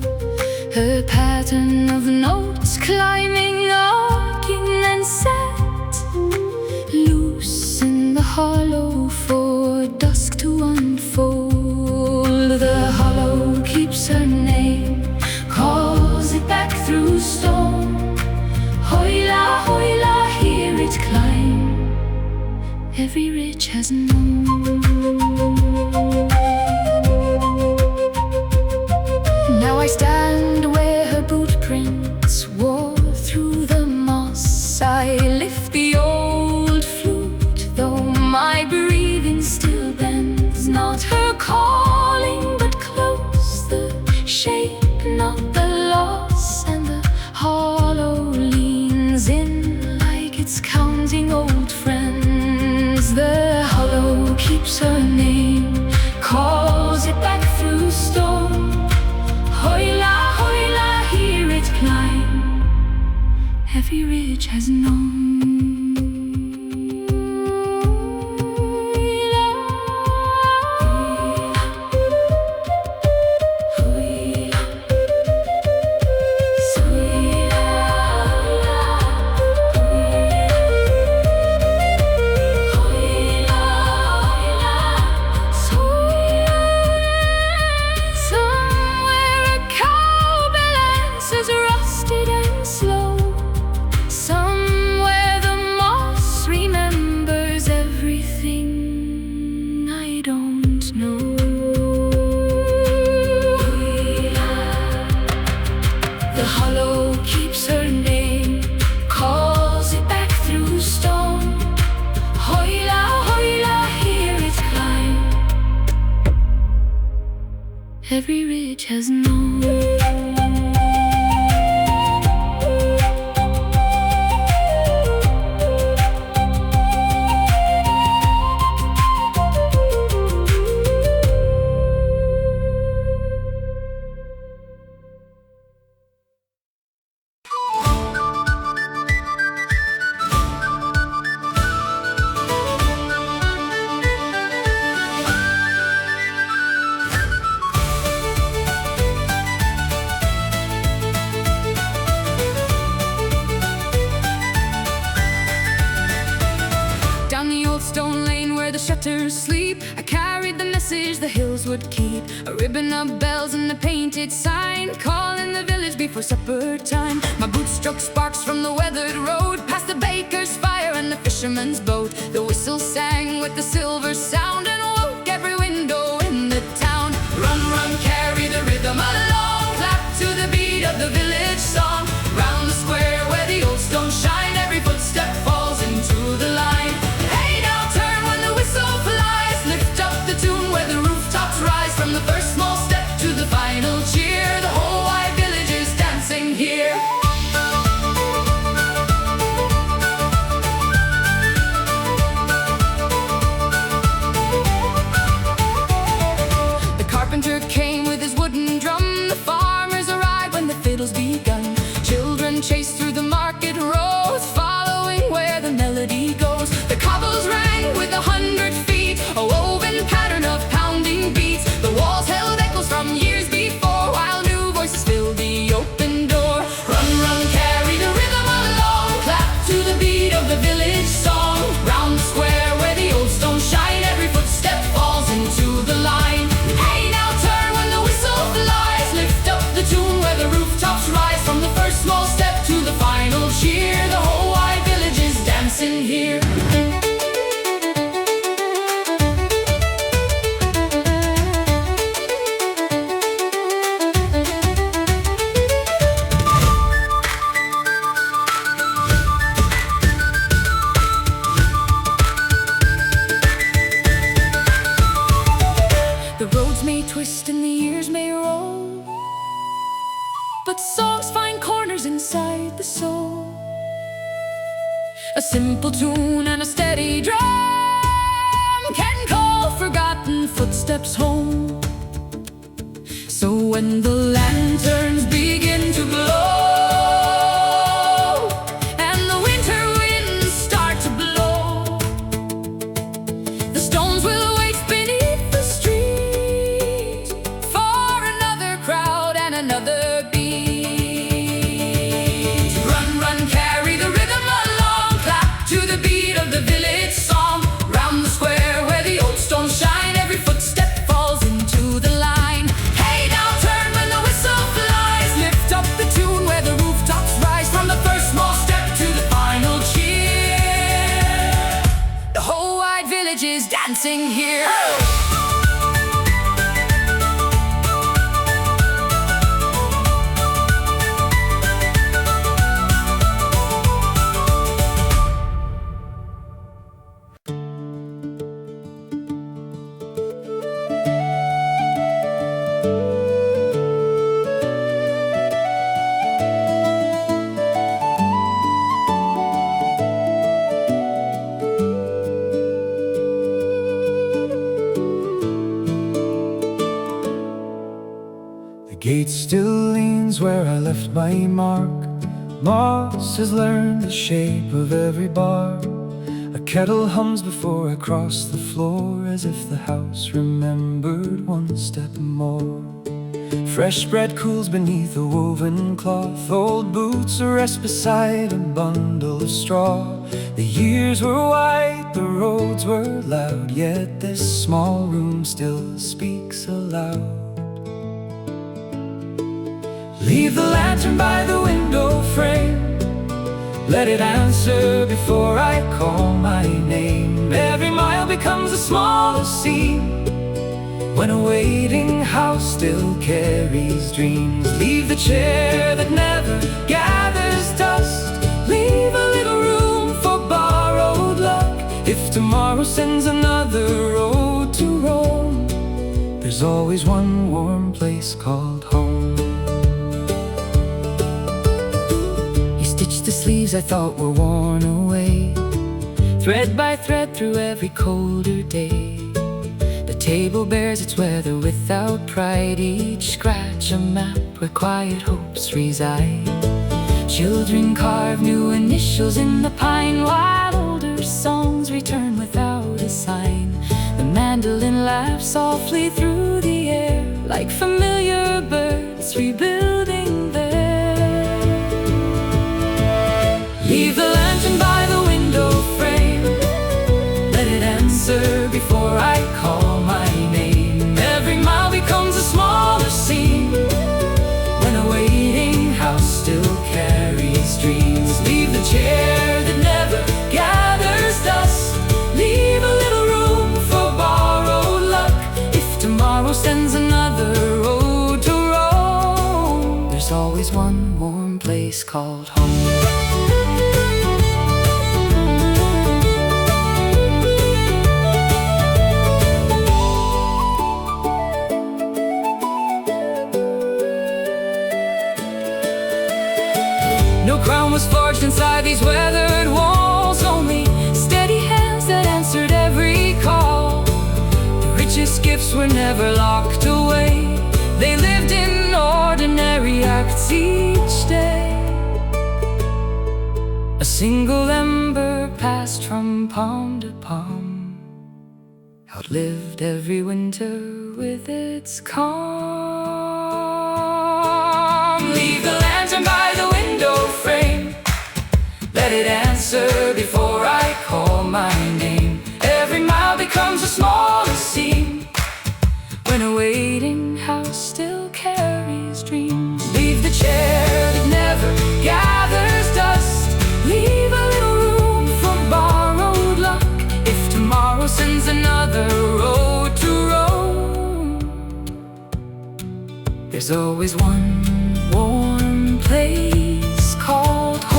Her pattern of notes climbing, arcing and set, loose in the hollow for dusk to unfold. The hollow keeps her name, calls it back through stone. Hoila, hoila, hear it climb, every ridge has known. Now I stand where her boot prints wore through the moss. I lift the old flute, though my breathing still bends. Not her calling, but close, the shape, not the loss. And the hollow leans in like it's counting old friends. The hollow keeps her name, calls it back through stone. Hoila, hoila, hear it climb, every ridge has known. Every ridge has known. Sleep. I carried the message the hills would keep, a ribbon of bells and a painted sign calling the village before supper time. My boots struck sparks from the weathered road, past the baker's fire and the fisherman's boat. The whistle sang with the silver sound and woke every window in the town. Run, run, carry the rhythm along, clap to the beat of the village song. Round the square where the old stones shine, every footstep falls into the line. Hey, now turn when the whistle flies, lift up the tune where the rooftops rise. From the first small step to the final cheer, the whole wide village is dancing here. The carpenter came with his wooden drum, the farmers arrived when the fiddles beat. tune and a steady drum can call forgotten footsteps home. So when the lanterns begin to glow and the winter winds start to blow, the stones will wait beneath the street for another crowd and another beat. Run, run, carry the rhythm along, clap to the beat of the village song. Round the square where the old stones shine, every footstep falls into the line. Hey, now turn when the whistle flies, lift up the tune where the rooftops rise. From the first small step to the final cheer, the whole wide village is dancing here. The gate still leans where I left my mark. Moss has learned the shape of every bar. A kettle hums before I cross the floor, as if the house remembered one step more. Fresh bread cools beneath a woven cloth. Old boots rest beside a bundle of straw. The years were white, the roads were loud, yet this small room still speaks aloud. Leave the lantern by the window frame, let it answer before I call my name. Every mile becomes a smaller scene when a waiting house still carries dreams. Leave the chair that never gathers dust, leave a little room for borrowed luck. If tomorrow sends another road to roam, there's always one warm place called home. The sleeves I thought were worn away, thread by thread through every colder day. The table bears its weather without pride, each scratch a map where quiet hopes reside. Children carve new initials in the pine, while older songs return without a sign. The mandolin laughs softly through the air, like familiar birds rebuilding there. Leave the lantern by the window frame, let it answer before I call my name. Every mile becomes a smaller scene when a waiting house still carries dreams. Leave the chair that never gathers dust, leave a little room for borrowed luck. If tomorrow sends another road to roam, there's always one warm place called home. No crown was forged inside these weathered walls, only steady hands that answered every call. The richest gifts were never locked away, they lived in ordinary acts each day. A single ember passed from palm to palm, outlived every winter with its calm. Leave the lantern by the window frame, let it answer before I call my name. Every mile becomes a smaller scene when a waiting house still carries dreams. Leave the chair that never gathers dust, leave a little room for borrowed luck. If tomorrow sends another road to roam, there's always one warm place called home.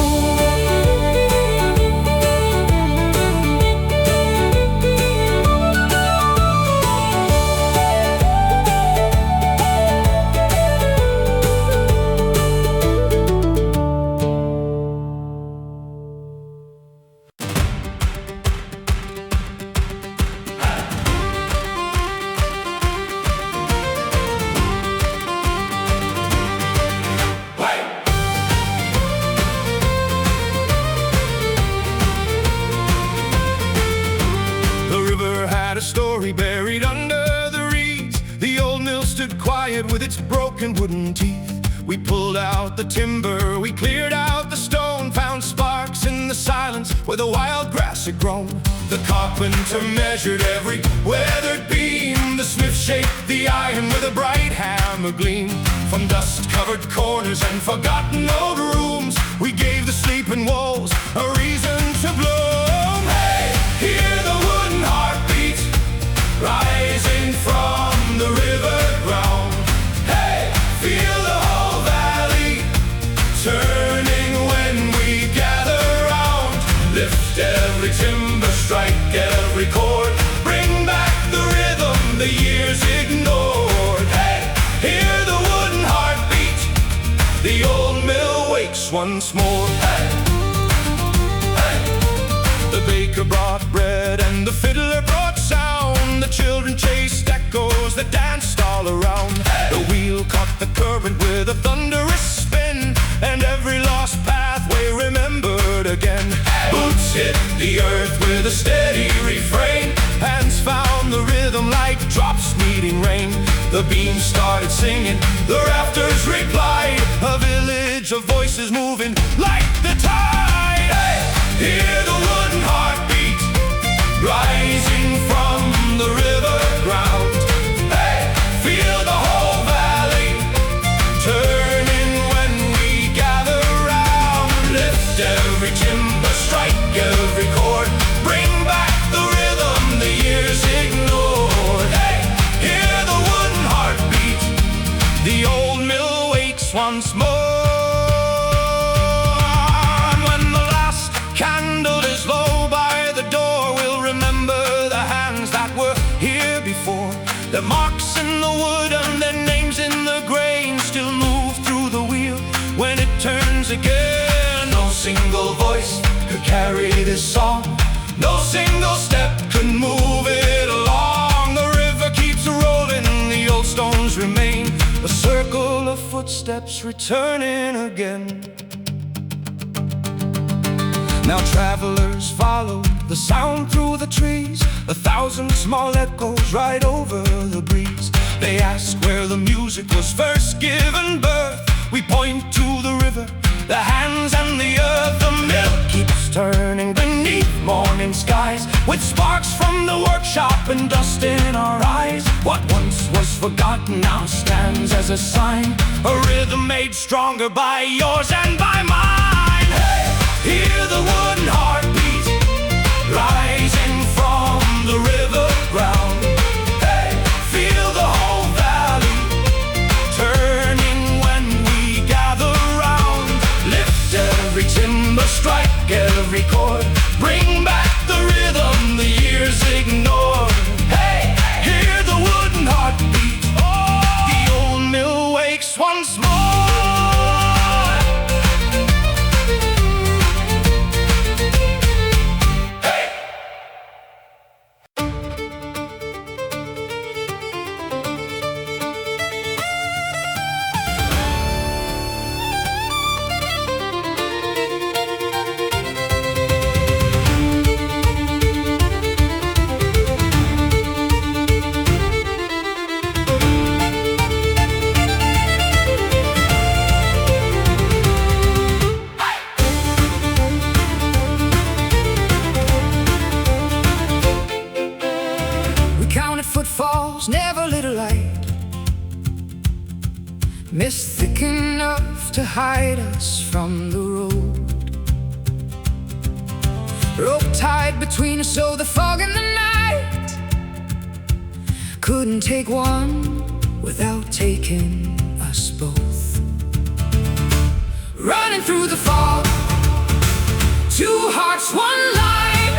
had a story buried under the reeds. The old mill stood quiet with its broken wooden teeth. We pulled out the timber, we cleared out the stone, found sparks in the silence where the wild grass had grown. The carpenter measured every weathered beam. The smith shaped the iron with a bright hammer gleam. From dust-covered corners and forgotten old rooms, we gave the sleeping walls a reason to bloom. Hey, hear the wooden heartbeat rising from the river ground. Hey, feel the whole valley turning when we gather round. Lift every timber, strike every chord, bring back the rhythm the years ignored. Hey, hear the wooden heartbeat, the old mill wakes once more. Hey, hey. The baker brought bread and the fiddler brought sound. The children chased echoes that danced all around. Hey. The wheel caught the current with a thunderous spin, and every lost pathway remembered again. Hey. Boots hit the earth with a steady refrain. Hands found the rhythm like drops needing rain. The beams started singing, the rafters replied. A village of voices moving like the tide. Hey, hear the wooden heartbeat rising from the river ground. Hey, feel the whole valley turning when we gather round. Lift every timber, strike every chord, bring back the rhythm the years ignored. Hey, hear the wooden heartbeat, the old mill wakes once more. And when the last candle is low by the door, we'll remember the hands that were here before. Their marks in the wood and their names in the grain still move through the wheel when it turns again. No single voice could carry this song, no single step could move it along. The river keeps rolling, the old stones remain, a circle of footsteps returning again. Now travelers follow the sound through the trees, 1,000 small echoes right over the breeze. They ask where the music was first given birth. We point to the river, the hands and the earth. The mill keeps turning beneath morning skies, with sparks from the workshop and dust in our eyes. What once was forgotten now stands as a sign, a rhythm made stronger by yours and by mine. Hey, hear the wooden heartbeat rising from the river ground. Hey, feel the whole valley turning when we gather round. Lift every timber, strike every chord, bring back the rhythm the years ignored. Hey, hear the wooden heartbeat, the old mill wakes once more. Footfalls never lit a light, mist thick enough to hide us from the road. Rope tied between us so the fog and the night couldn't take one without taking us both. Running through the fog, two hearts, one line,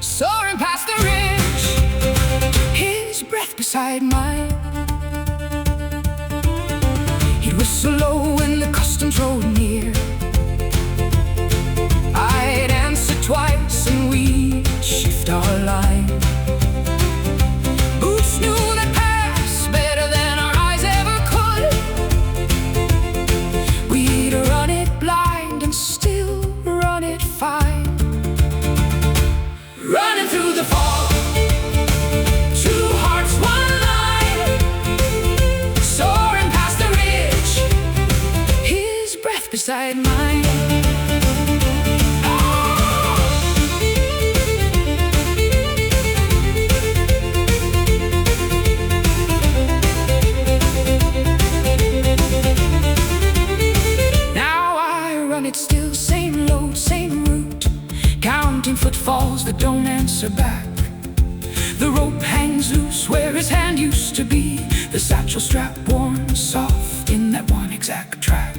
soaring past the ridge, his breath beside mine. He'd whistle low when the customs road near. I'd answer twice and we'd shift our line. Boots knew that pass better than our eyes ever could. We'd run it blind and still run it fine. Running through the fog, counting footfalls that don't answer back. The rope hangs loose where his hand used to be, the satchel strap worn soft in that one exact track.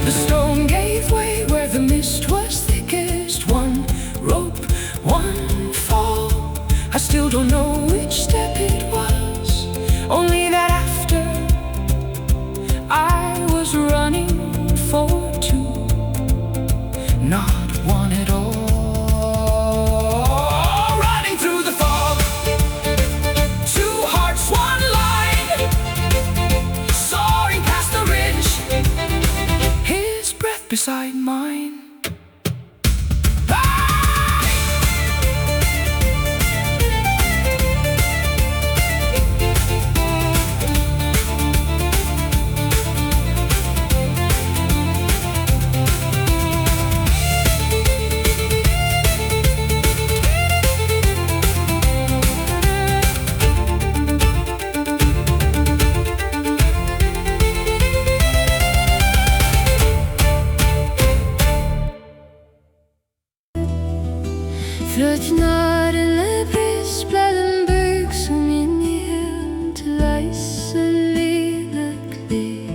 The stone gave way where the mist was thickest. One rope, one fall. I still don't know which step it was, only that after I was running for two, not one at all. Running through the fog, two hearts, one line, soaring past the ridge, his breath beside mine. Frøknar eller bris ble den bygg som inn i hill til leise lykkelig.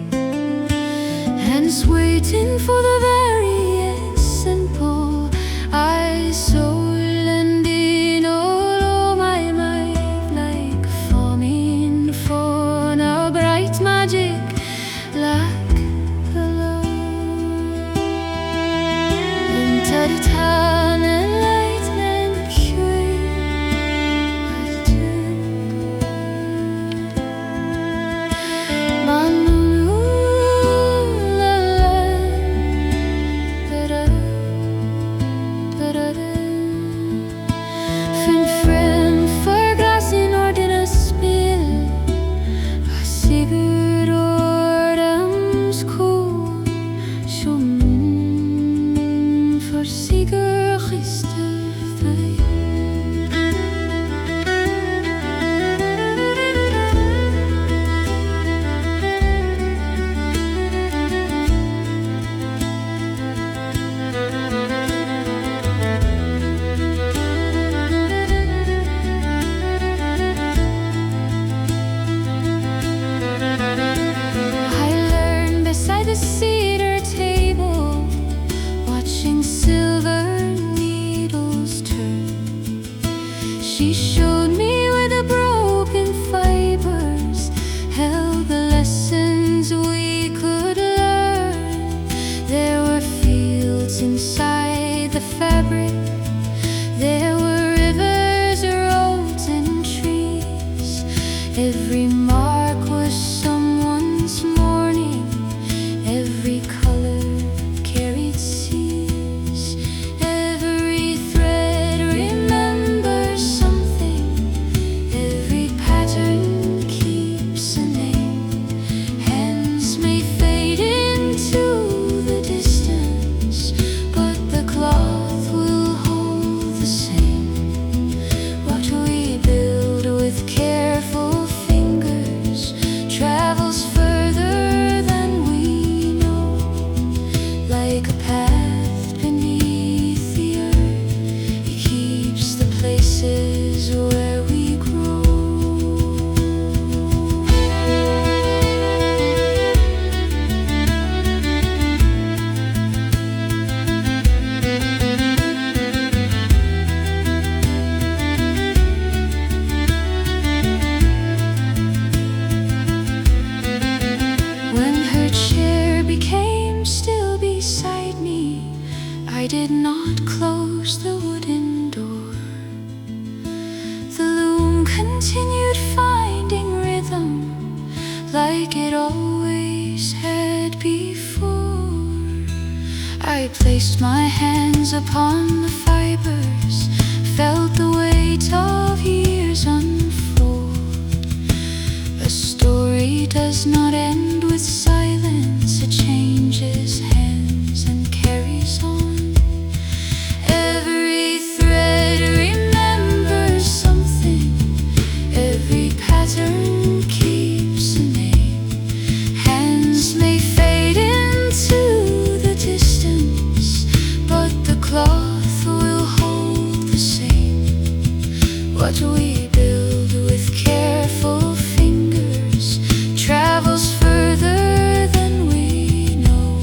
Hands waiting for the very simple. I soul and in all my might, like falling for now bright magic, like the love into the town and every mark was someone's morning, every color carried seas, every thread remembers something, every pattern keeps a name. Hands may fade into the distance, but the cloth will hold the same. What we build with careful fingers travels further than we know, like a path beneath the earth. It keeps the places where we grow. When her chair became still beside me, I did not close the wooden door. The loom continued finding rhythm, like it always had before. I placed my hands upon the fibers, felt the weight of years unfold. A story does not end with silence, it changes hands and carries on. Every thread remembers something, every pattern keeps a name. Hands may fade into the distance, but the What we build with careful fingers travels further than we know,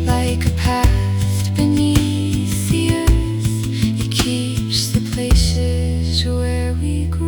like a path beneath the earth. It keeps the places where we grow.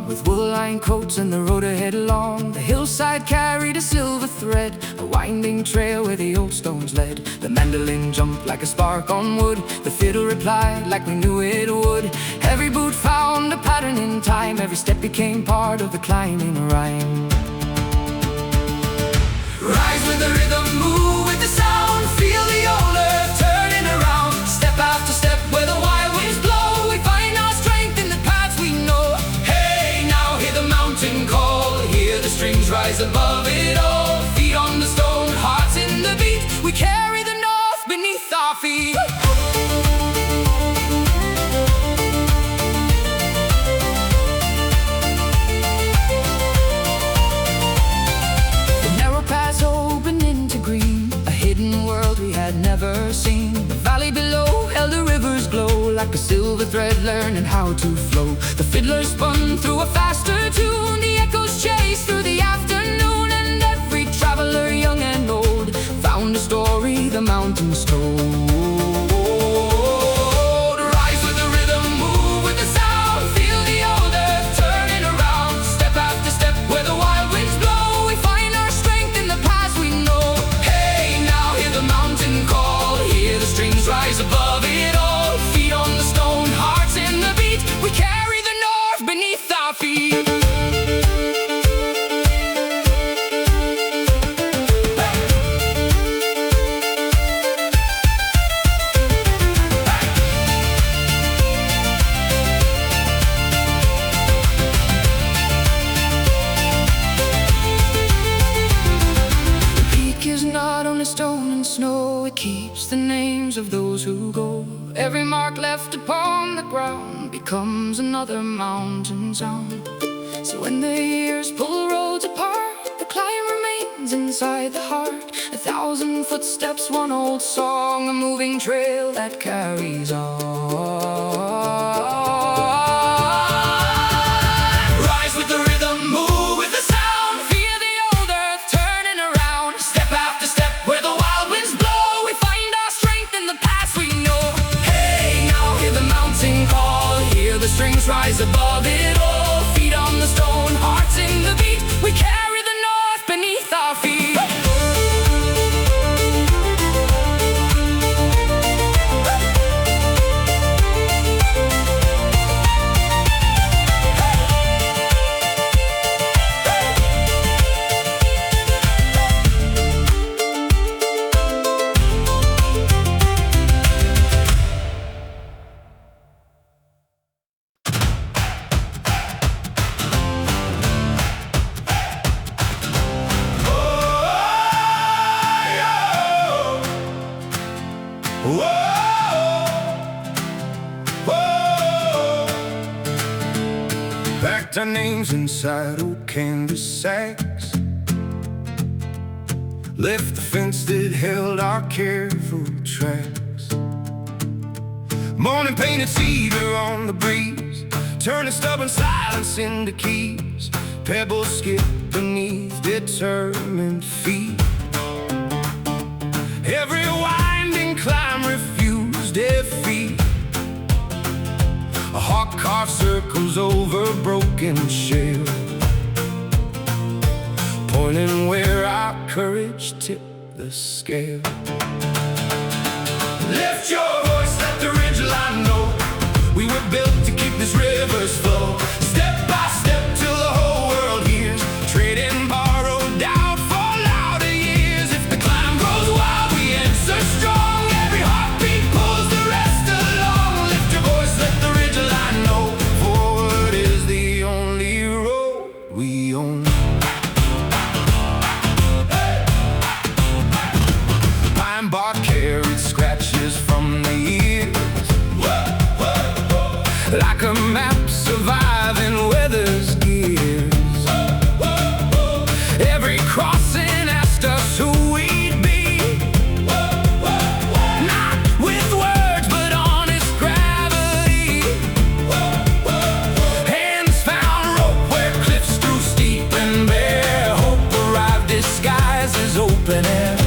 With wool-lined coats and the road ahead along the hillside carried a silver thread, a winding trail where the old stones led. The mandolin jumped like a spark on wood, the fiddle replied like we knew it would. Every boot found a pattern in time, every step became part of the climbing rhyme. Rise with the rhythm, move with the sound, feel the old earth turning around. Step after step where the wild winds blow, we find our strength in the paths we know. Mountain call, hear the strings rise above it all. Feet on the stone, hearts in the beat, we carry the north beneath our feet. The narrow paths open into green, a hidden world we had never seen. The valley below held the river's glow, like a silver thread learning how to flow. The fiddler spun through a faster tune, the echoes chased through the afternoon, and every traveler, young and old, found a story the mountains told. Rise with the rhythm, move with the sound, feel the old earth turning around. Step after step where the wild winds blow, we find our strength in the paths we know. Hey, now hear the mountain call, hear the strings rise above it all. Feet on the stone, hearts in the beat, we carry the north beneath our feet. Stone and snow, it keeps the names of those who go. Every mark left upon the ground becomes another mountain sound. So when the years pull roads apart, the climb remains inside the heart. 1,000 footsteps, one old song, a moving trail that carries on. Rise with the rhythm, move with the sound, feel the old earth turning around. Step after step where the wild winds blow, we find our strength in the past we know. Hey, now hear the mountain call, hear the strings rise above it all. Feet on the stone, hearts in the beat, we carry the north beneath our feet. Packed our names inside old canvas sacks, left the fence that held our careful tracks. Torn and painted cedar on the breeze, turning stubborn silence into keys. Pebbles skip beneath determined feet. Every winding climb refused defeat. A hawk carved circles over broken shale, pointing where our courage tipped the scale. Lift your voice, let the ridgeline know we were built to keep these rivers flow. Step by step till the whole world hears, trading borrowed doubt for louder years. If the climb grows wild, we answer strong. Every heartbeat pulls the rest along. Lift your voice, let the ridgeline know forward is the only road we own. Pine bark carried scratches from the years, like a map surviving weather's gears. Every crossing asked us who we'd be, not with words but honest gravity. Hands found rope where cliffs grew steep and bare. Hope arrived disguised as open air.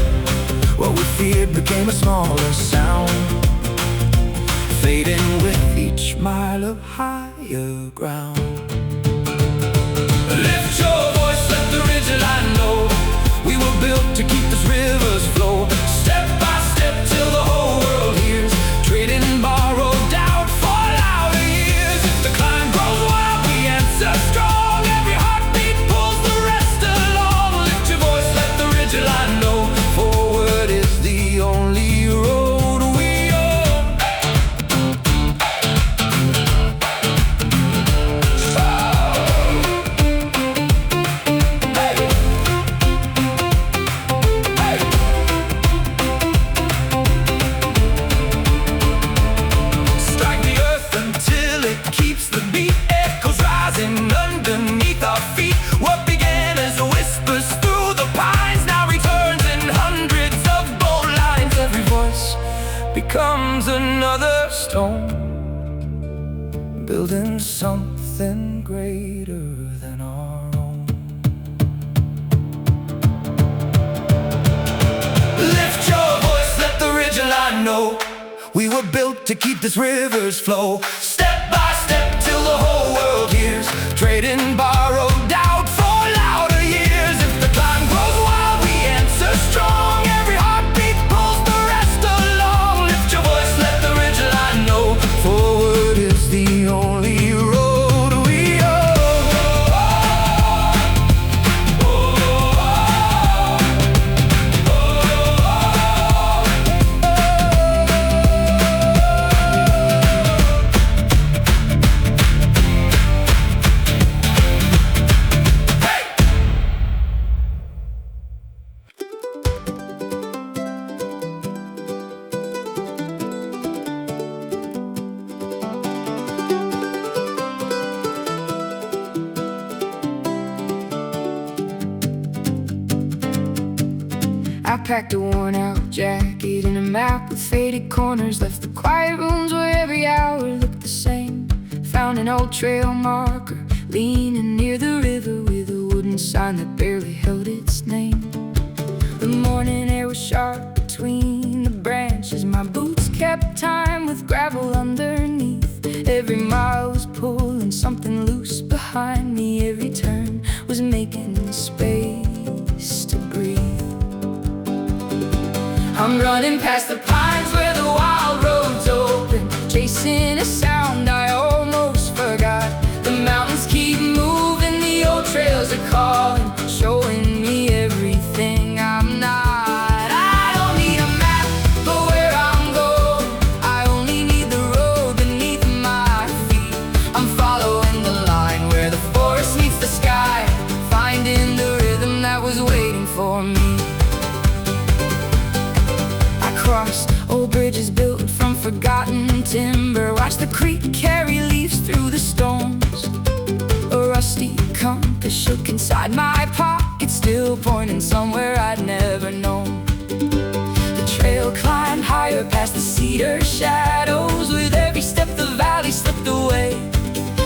What we feared became a smaller sound, fading with each mile of higher ground. Lift your voice, let the ridgeline know we were built to keep these rivers flow. Step by step till the whole world hears, trading borrowed doubt for louder years. If the climb grows wild, we answer strong. Every heartbeat pulls the rest along. Lift your voice, let the ridgeline know forward is the only road we own. Strike the earth until it keeps the beat. Echoes rising underneath our feet. What began as whispers through the pines now returns in hundreds of bone lines. Every voice becomes another stone, building something greater than our own. Lift your voice, let the ridgeline know we were built to keep these rivers flow. Step by step till the whole world hears, trading borrowed doubt for louder years. If the climb grows wild, we answer strong. Every heartbeat pulls the rest along. Lift your voice, let the ridgeline know forward is the only road we own. I packed a worn-out jacket and a map with faded corners. Left the quiet rooms where every hour looked the same. Found an old trail marker leaning near the river with a wooden sign that barely held its name. The morning air was sharp between the branches. My boots kept time with gravel underneath. Every mile was pulling something loose behind me. Every turn was making space to breathe. I'm running past the pines where the wild road's open, chasing a sound I almost forgot. The mountains keep moving, the old trails are calling, showing me everything I'm not. I don't need a map for where I'm going, I only need the road beneath my feet. I'm following the line where the forest meets the sky, finding the rhythm that was waiting for me. Crossed old bridges built from forgotten timber. Watch the creek carry leaves through the stones. A rusty compass shook inside my pocket, still pointing somewhere I'd never known. The trail climbed higher past the cedar shadows. With every slipped away.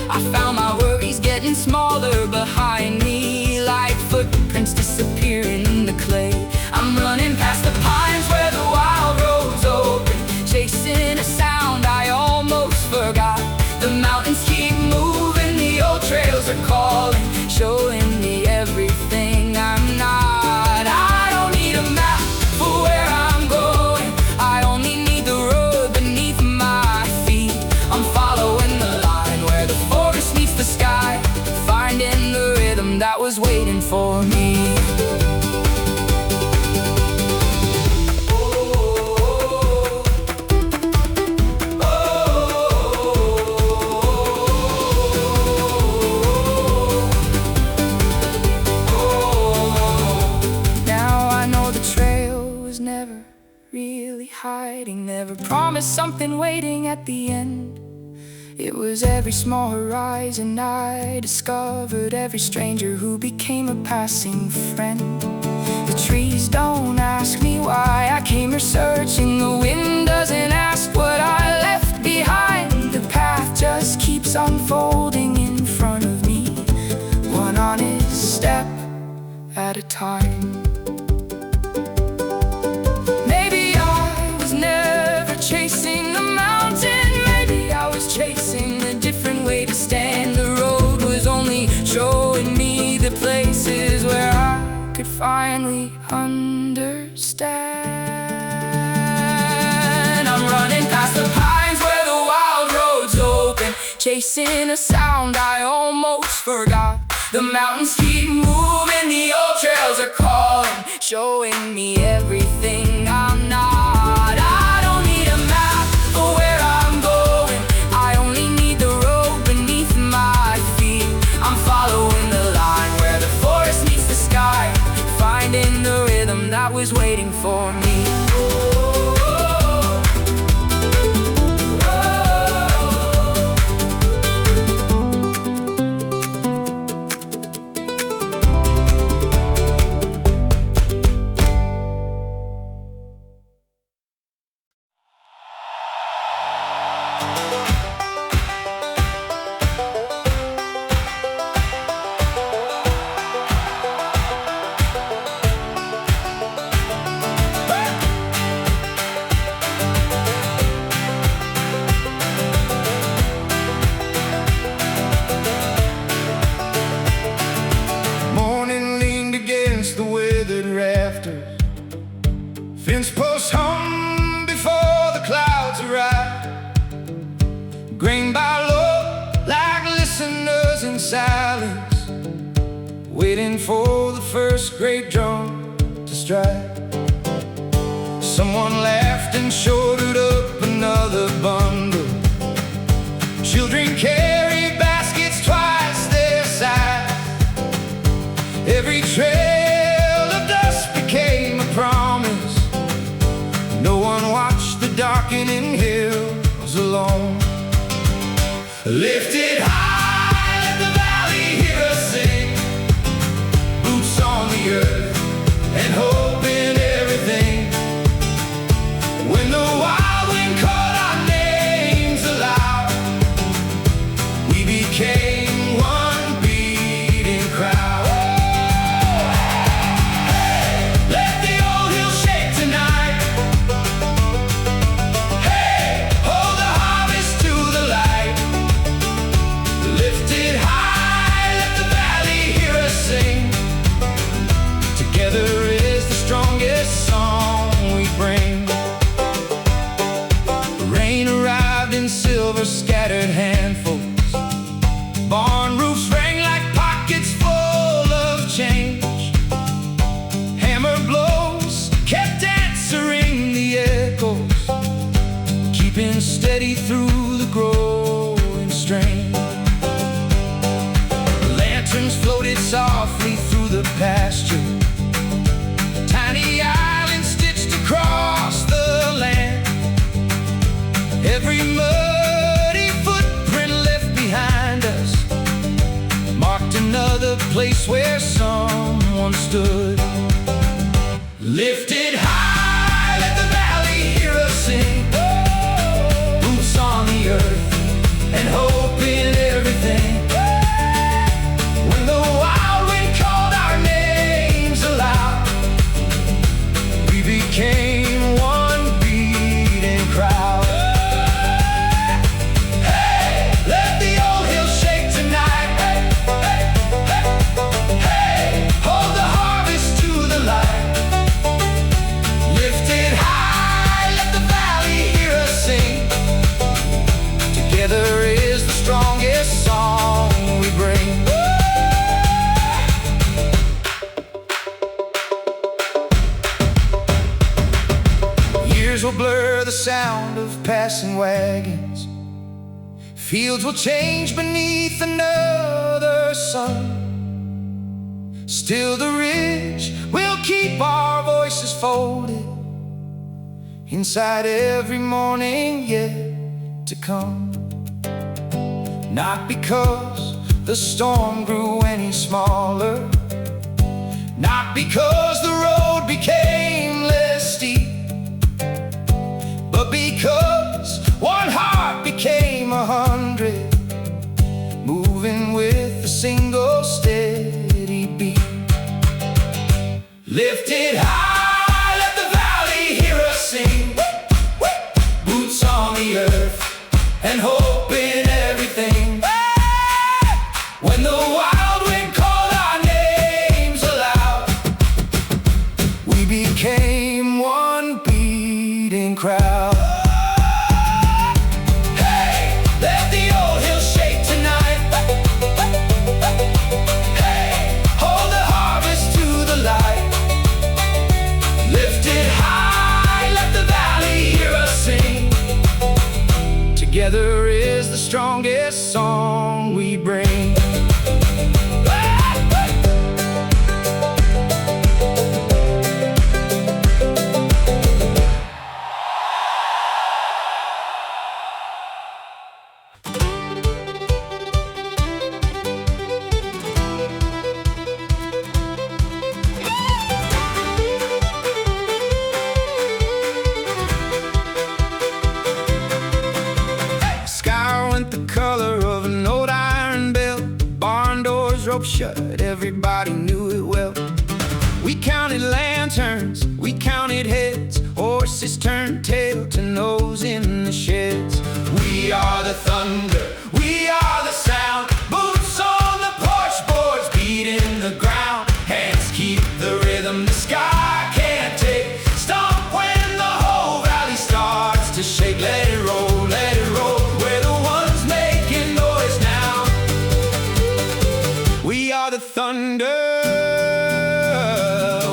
I found my worries getting smaller behind me, like footprints disappearing in the clay. I'm running past the pines where the wild roads open, chasing a sound I almost forgot. The mountains keep moving, the old trails are calling, showing me everything I'm not. I don't need a map for where I'm going, I only need the road beneath my feet. I'm following the line where the forest meets the sky, finding the rhythm that was waiting for me. Never promised something waiting at the end. It was every small horizon I discovered, every stranger who became a passing friend. The trees don't ask me why I came here searching, the wind doesn't ask what I left behind. The path just keeps unfolding in front of me, one honest step at a time. Chasing the mountain, maybe I was chasing a different way to stand. The road was only showing me the places where I could finally understand. I'm running past the pines where the wild roads open, chasing a sound I almost forgot. The mountains keep moving, the old trails are calling, showing me everything I'm not. That was waiting for me. Fence posts hum before the clouds arrive, grain by low like listeners in silence, waiting for the first great drum to strike. Someone laughed and shouldered up another bundle. Children carry baskets twice their size. Every trail of dust became a promise. No one watched the darkening hills alone. Lifted high, let the valley hear us sing. Boots on the earth and hope in everything. When the wild wind called our names aloud, we became one beating crowd. Scattered handfuls, barn roofs rang like pockets full of change. Hammer blows kept answering the echoes, keeping steady through the growing strain. Lanterns floated softly through the pasture, tiny islands stitched across the land. Every muddy footprint left behind us marked another place where someone stood. Lifted high, let the valley hear us sing. Boots on the earth and passing wagons. Fields will change beneath another sun. Still the ridge will keep our voices folded inside every morning yet to come. Not because the storm grew any smaller, not because the road became less steep, but because one heart became 100, moving with a single steady beat. Lifted high, let the valley hear us sing. Boots on the earth and hope in everything. When the wild wind called our names aloud, we became one beating crowd. Hey, let the old hills shake tonight. Hey, hold the harvest to the light. Lifted high, let the valley hear us sing. Together is the strongest song we bring. Shut, everybody knew it well. We counted lanterns, we counted heads, horses turned tail to nose in the sheds. We are the thunder, we are the sound, boots on the porch boards, beating the ground, hands keep the rhythm the sky can't take. Stomp when the whole valley starts to shake. Let it roll, let it roll. We're the ones making noise now. We are the thunder,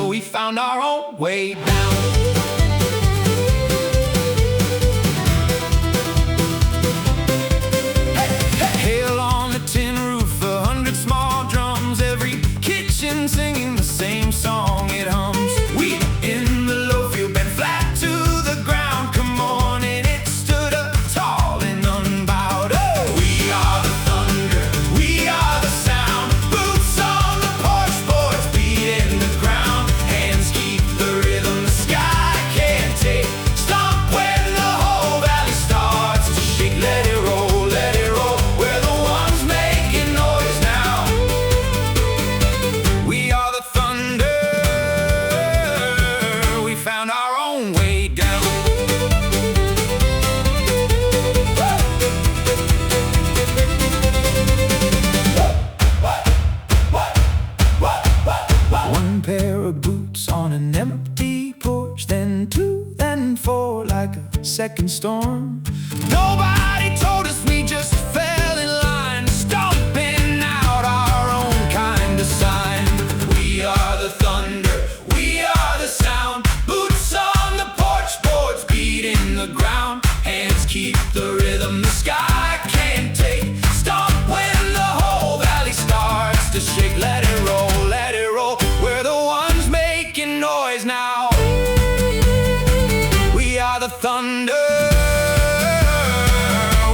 we found our own way down. Hey, hey. Hail on the tin roof, 100 small drums, every kitchen singing the same song it hums. We in the low field, bent flat to the ground, come on, and it stood up tall and unbowed. Oh! We are the thunder, we are the sound, boots on the porch boards, beating the ground, hands keep the rhythm the sky can't take. Stomp when the whole valley starts to shake. Let it roll, let it roll. We're the ones making noise now. We are the thunder, we found our own way down. One pair of boots on an empty porch, then two, then four, like a second storm. Nobody told us, we just fell in line, stomping out our own kind of sign. We are the thunder, we are the sound, boots on the porch boards, beating the ground, hands keep the rhythm the sky can't take. Stomp when the whole valley starts to shake. Let it roll, let it roll. We're the ones making noise now. We are the thunder,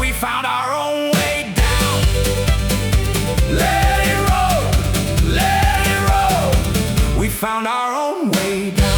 we found our own way down. Let it roll, let it roll. We found our own way down.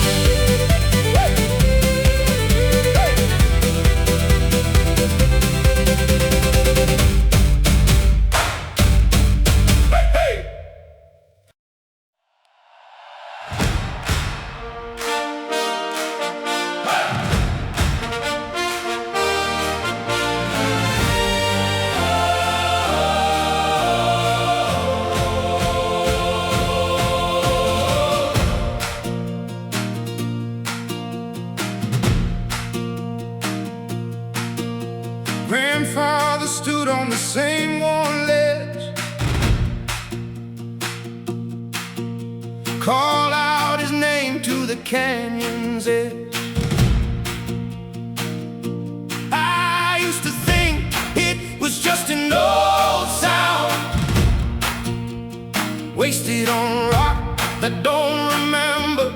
Grandfather stood on the same one ledge, called out his name to the canyon's edge. I used to think it was just an old sound, wasted on rock that don't remember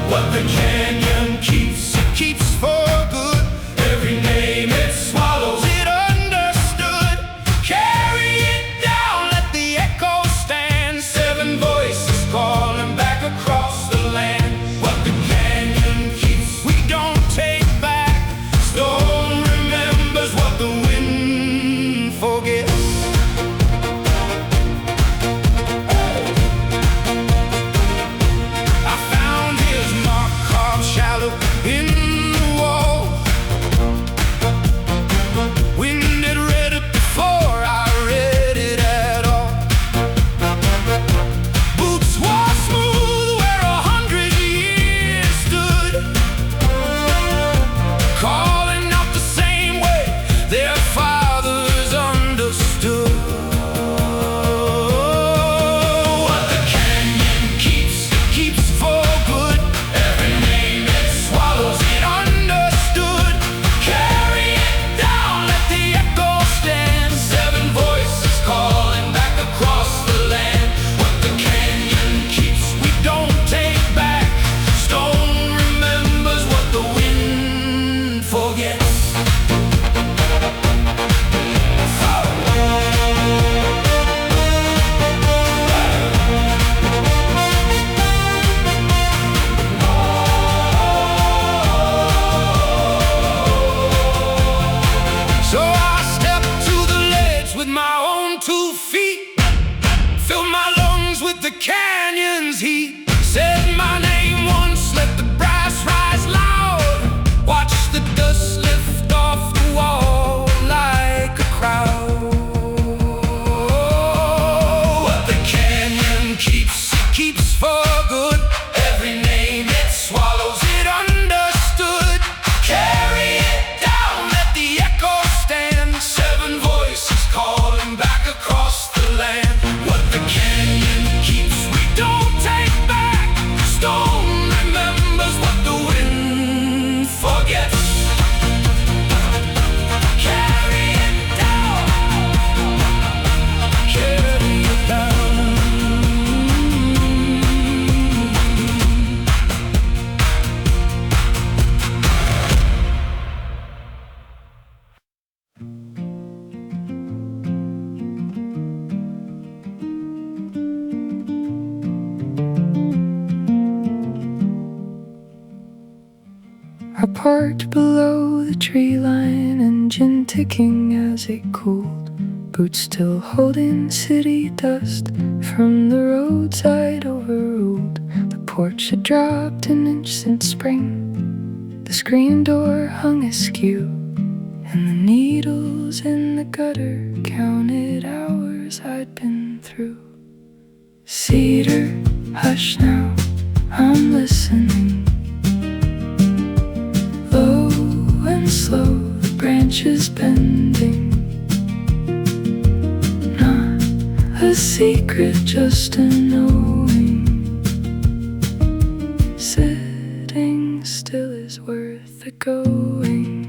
what the canyon keeps. It keeps for good. Every name it swallows, it understood. Carry it down, let the echo stand. 7 voices calling back across the land. What the canyon keeps, we don't take back. Stone remembers what the wind forgets. In the wall, wind had read it before I read it at all. Boots walk smooth where 100 years stood, calling out the same way their fathers understood. What the canyon keeps, it keeps for good. Every name it swallows, it understood. Carry it down, let the echo stand. 7 voices calling back across the land. What the canyon keeps, we don't take back. Stone remembers what the wind forgets. So I stepped to the ledge with my own 2 feet, filled my lungs with the canyon's heat. Said my name once, let the brass rise loud. Watch the dust lift off the wall like a crowd. What the canyon keeps, it keeps for good. Every name it swallows, it understood. Carry it down, let the echo stand. 7 voices calling back across the land. What the canyon keeps, we don't take back. Stone remembers what the wind forgets. Carry it down, carry it down. I parked below the tree line, engine ticking as it cooled. Boots still holding city dust from the roadside overruled. The porch had dropped an inch since spring. The screen door hung askew, and the needles in the gutter counted hours I'd been through. Cedar, hush now, I'm listening. Low and slow, the branches bending. Not a secret, just a knowing. Sitting still is worth the going.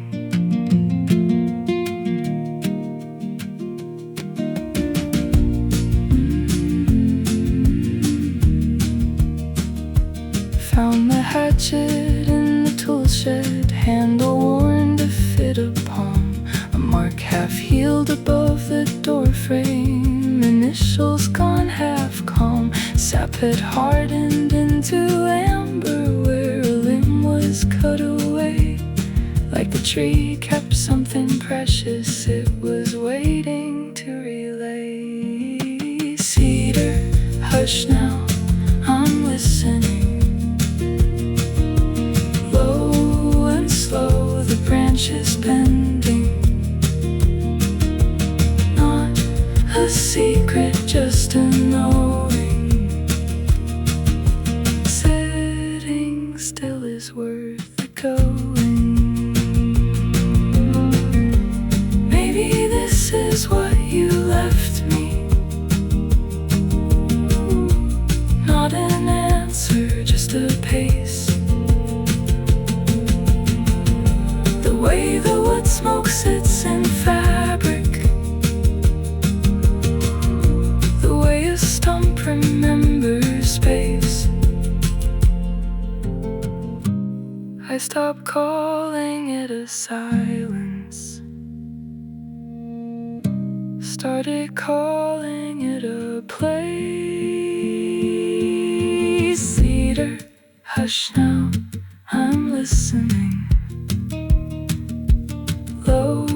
Found the hatchet in the tool shed, handle worn to fit a palm. A mark half healed above the door frame, initials gone half calm. Sap had hardened into amber where a limb was cut away. Like the tree kept something precious it was waiting to relay. Cedar, hush now, I'm listening. Low and slow, the branches bending. Not a secret, just a knowing. Sitting still is worth the going. Maybe this is what you left me. Not an answer, just a pace. way the wood smoke sits in fabric, the way a stump remembers space. I stopped calling it a silence, started calling it a place. Cedar, hush now, I'm listening. Low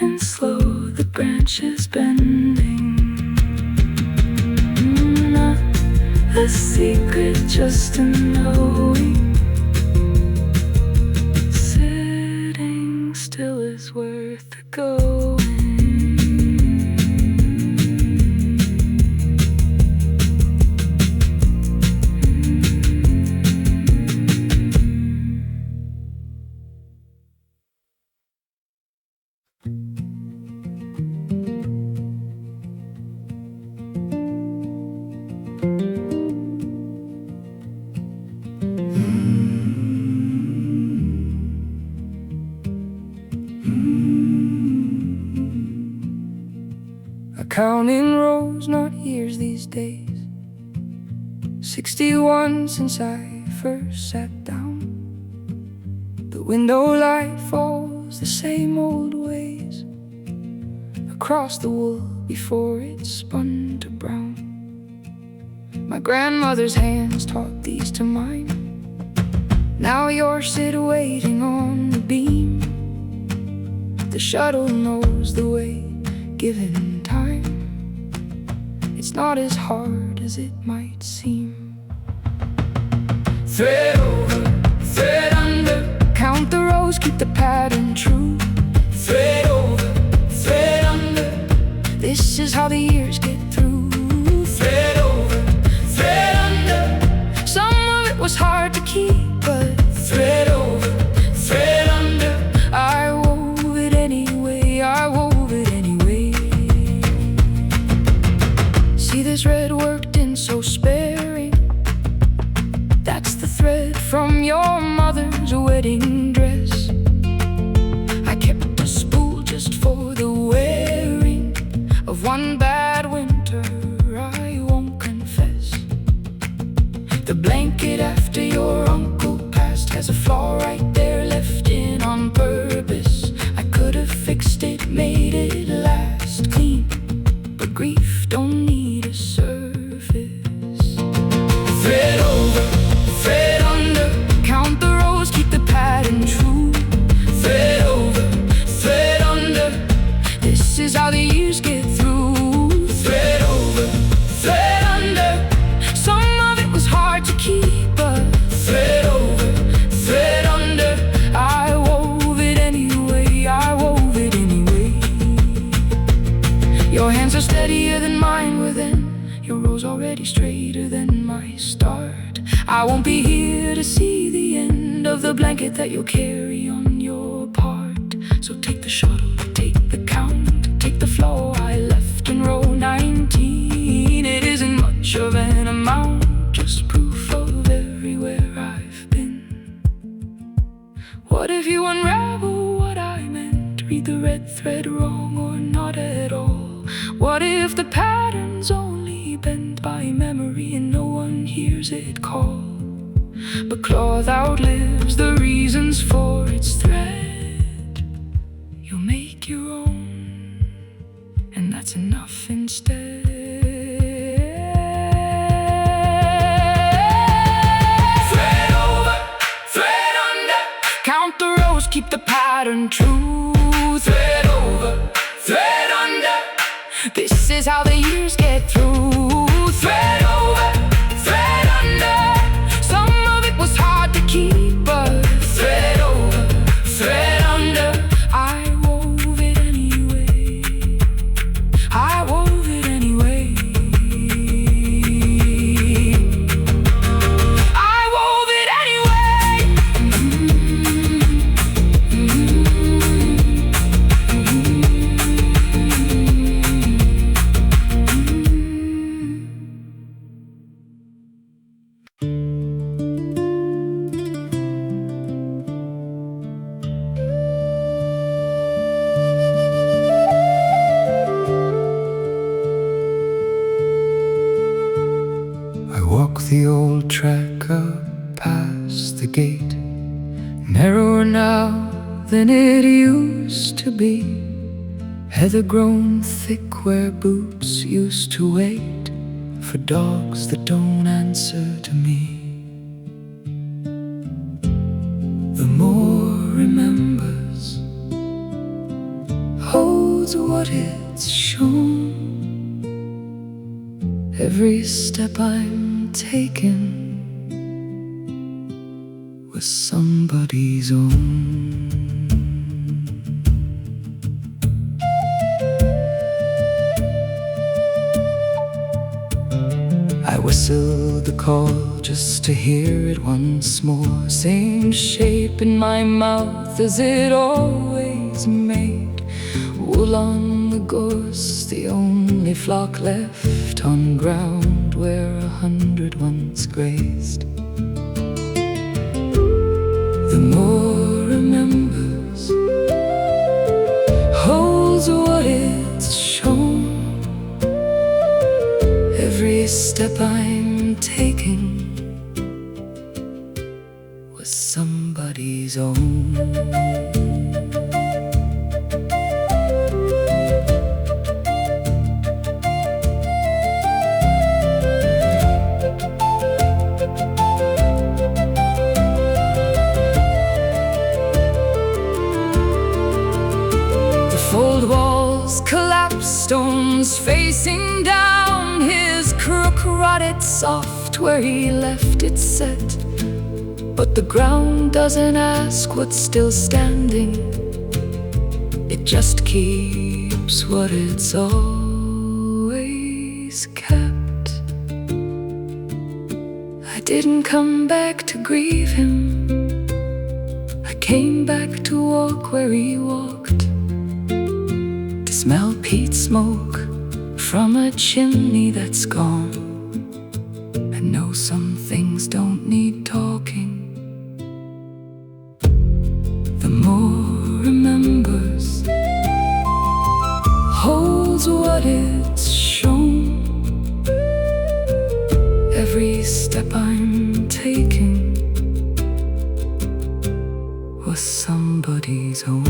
and slow, the branches bending. Not a secret, just a knowing. Sitting still is worth going. Counting rows, not years these days. 61 since I first sat down. The window light falls the same old ways across the wool before it spun to brown. My grandmother's hands taught these to mine. Now you're sit waiting on the beam. The shuttle knows the way, given time. It's not as hard as it might seem. Thread over, thread under, count the rows, keep the pattern true. Thread over, thread under, this is how the years get through. Thread over, thread under, some of it was hard to keep, but thread over, thread under, I wove it anyway, I wove it anyway. See this red worked in so sparing, that's the thread from your mother's wedding dress. I kept a spool just for the wearing of one bad winter, I won't confess. The blanket after your uncle passed has a flaw right there left in on purpose. I could have fixed it, made it last clean, but grief don't need a surface. Thread over, thread under, count the rows, keep the pattern true. Thread over, thread under, this is how the years get through. Thread over, thread under, some of it was hard to keep, but thread over, thread under, I wove it anyway, I wove it anyway. Your hands are steadier than mine within, your rows already straighter than my start. I won't be here to see the end of the blanket that you'll carry on your part. So take the shuttle, take the count, take the flow I left in row 19. It isn't much of an amount, just proof of everywhere I've been. What if you unravel what I meant? Read the red thread wrong or not at all? What if the pattern's only bent by memory and no one hears it call? But cloth outlives the reasons for its thread. You'll make your own, and that's enough instead. Thread over, thread under, count the rows, keep the pattern true. Thread over, thread under, this is how the years get through. Thread over, thread under, some of it was hard to keep, but thread over, thread under, I wove it anyway, I wove it anyway, I wove it anyway. track up past the gate, narrower now than it used to be. Heather grown thick where boots used to wait for dogs that don't answer to me. The more remembers holds what it's shown. Every step I'm taking was somebody's own. I whistled the call just to hear it once more. Same shape in my mouth as it always made. Wool on the gorse, the only flock left on ground where 100 once grazed. The more remembers holds what it's shown. Every step I'm taking was somebody's own. Fold walls, collapsed stones facing down. His crook rotted soft where he left it set. But the ground doesn't ask what's still standing. It just keeps what it's always kept. I didn't come back to grieve him. I came back to walk where he walked. Smell peat smoke from a chimney that's gone. I know some things don't need talking. The more remembers holds what it's shown. Every step I'm taking was somebody's own.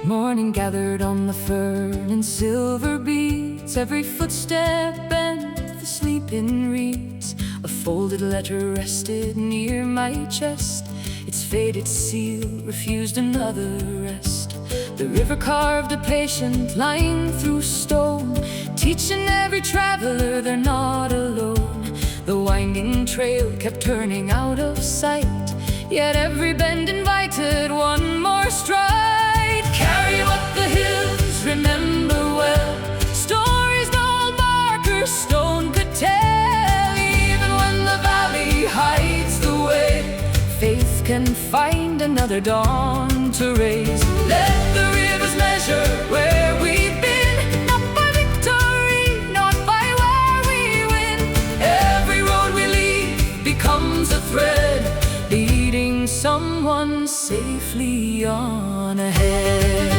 Morning gathered on the fern in silver beads. Every footstep bent the sleeping reeds. A folded letter rested near my chest. Its faded seal refused another rest. The river carved a patient line through stone, teaching every traveler they're not alone. The winding trail kept turning out of sight, yet every bend invited one more stride. Carry what the hills remember well, stories no old marker stone could tell. Even when the valley hides the way, faith can find another dawn to raise. Let the rivers measure where we've been, not by victory, not by where we win. Every road we leave becomes a thread, leading someone safely on ahead.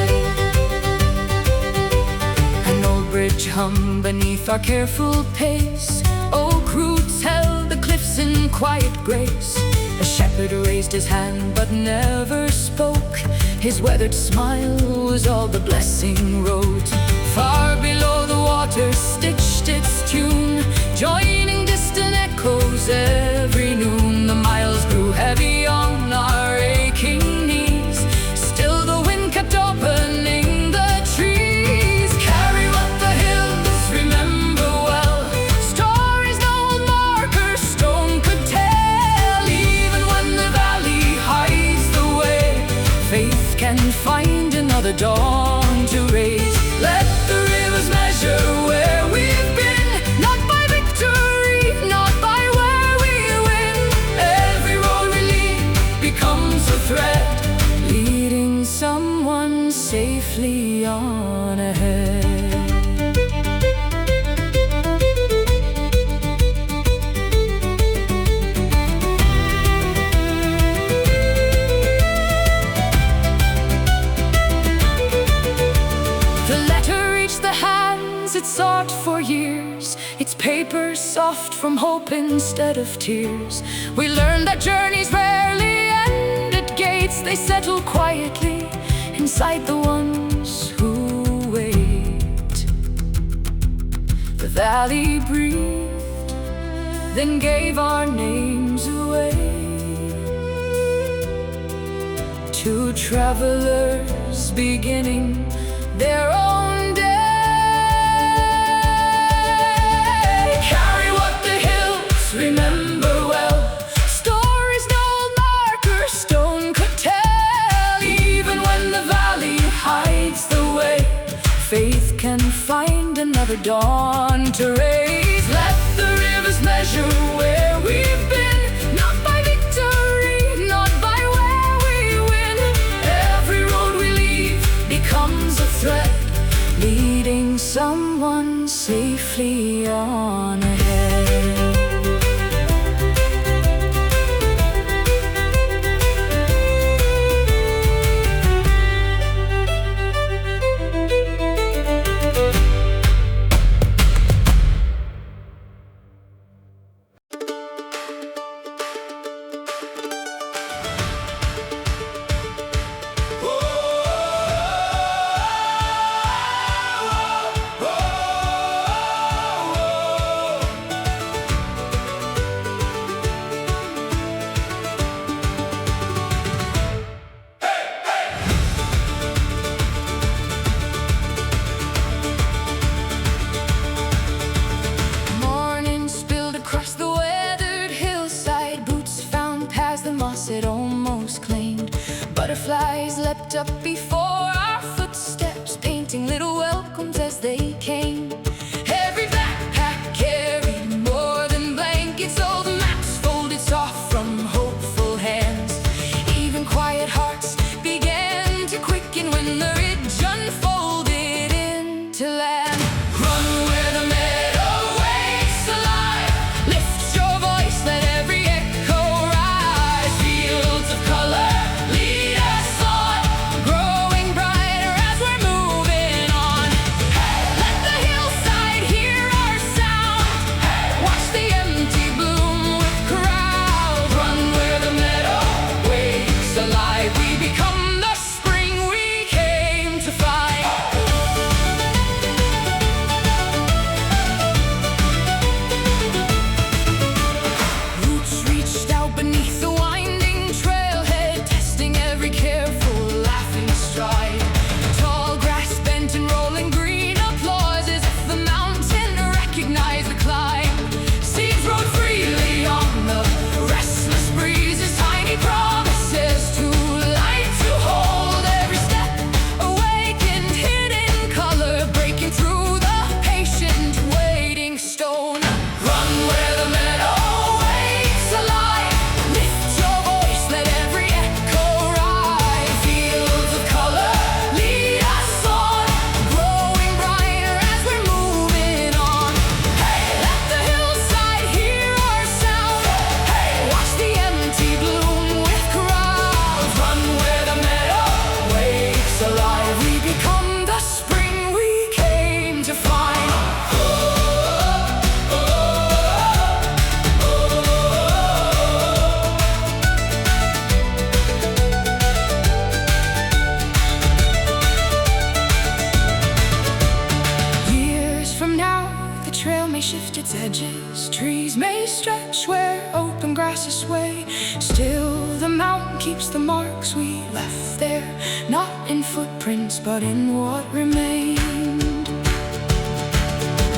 An old bridge hung beneath our careful pace. Oak roots held the cliffs in quiet grace. A shepherd raised his hand but never spoke. His weathered smile was all the blessing wrote. Far below the water stitched its tune, joining distant echoes every noon. The miles grew heavy on our aching knees. Still the wind kept opening the trees. Carry what the hills remember well, stories no old marker stone could tell. Even when the valley hides the way, letter reached the hands it sought for years, its paper soft from hope instead of tears. We learned that journeys rarely end at gates, they settle quietly inside the ones who wait. The valley breathed, then gave our names away to travelers beginning their own day. Carry what the hills remember well, stories no marker stone could tell. Even when the valley hides the way, faith can find another dawn to raise. Let the rivers measure where we've been, not by victory, not by where we win. Every road we leave becomes a thread, leading someone safely on ahead. It almost claimed. Butterflies leapt up before our footsteps, painting little welcomes as they came. Every backpack carried more than blankets, old maps folded soft from hopeful hands. Even quiet hearts began to quicken when the ridge unfolded into land. Run where the meadow wakes alive, lift your voice, let every echo rise. Fields of color lead us on, growing brighter as we're moving on. Hey, let the hillside hear our sound. Hey, watch the empty bloom with crowds. Run where the meadow wakes alive, we become the spring we came to find. Roots reached out beneath the winding trailhead, testing every careful, laughing stride. Tall grass bent and rolling green applause as if the mountain recognized the climb. Seeds rode freely on the restless breezes, tiny promises to light, to hold. Every step awakened hidden color, breaking through the patient waiting stone. Run where the meadow wakes alive, lift your voice, let every echo rise. Fields of color lead us on, growing brighter as we're moving on. Hey, let the hillside hear our sound. Hey, watch the empty bloom with crowds. Run where the meadow wakes alive, we become the spring we came to find. Years from now, the trail may shift its edges, trees may stretch where open grasses sway. Still, the mountain keeps the marks we left there, not in footprints, but in what remained.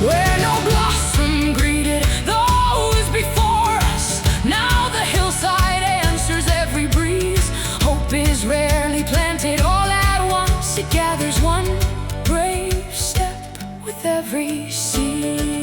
Where no blossom greeted those before us, now the hillside answers every breeze. Hope is rarely planted all at once, it gathers one brave step with every seed.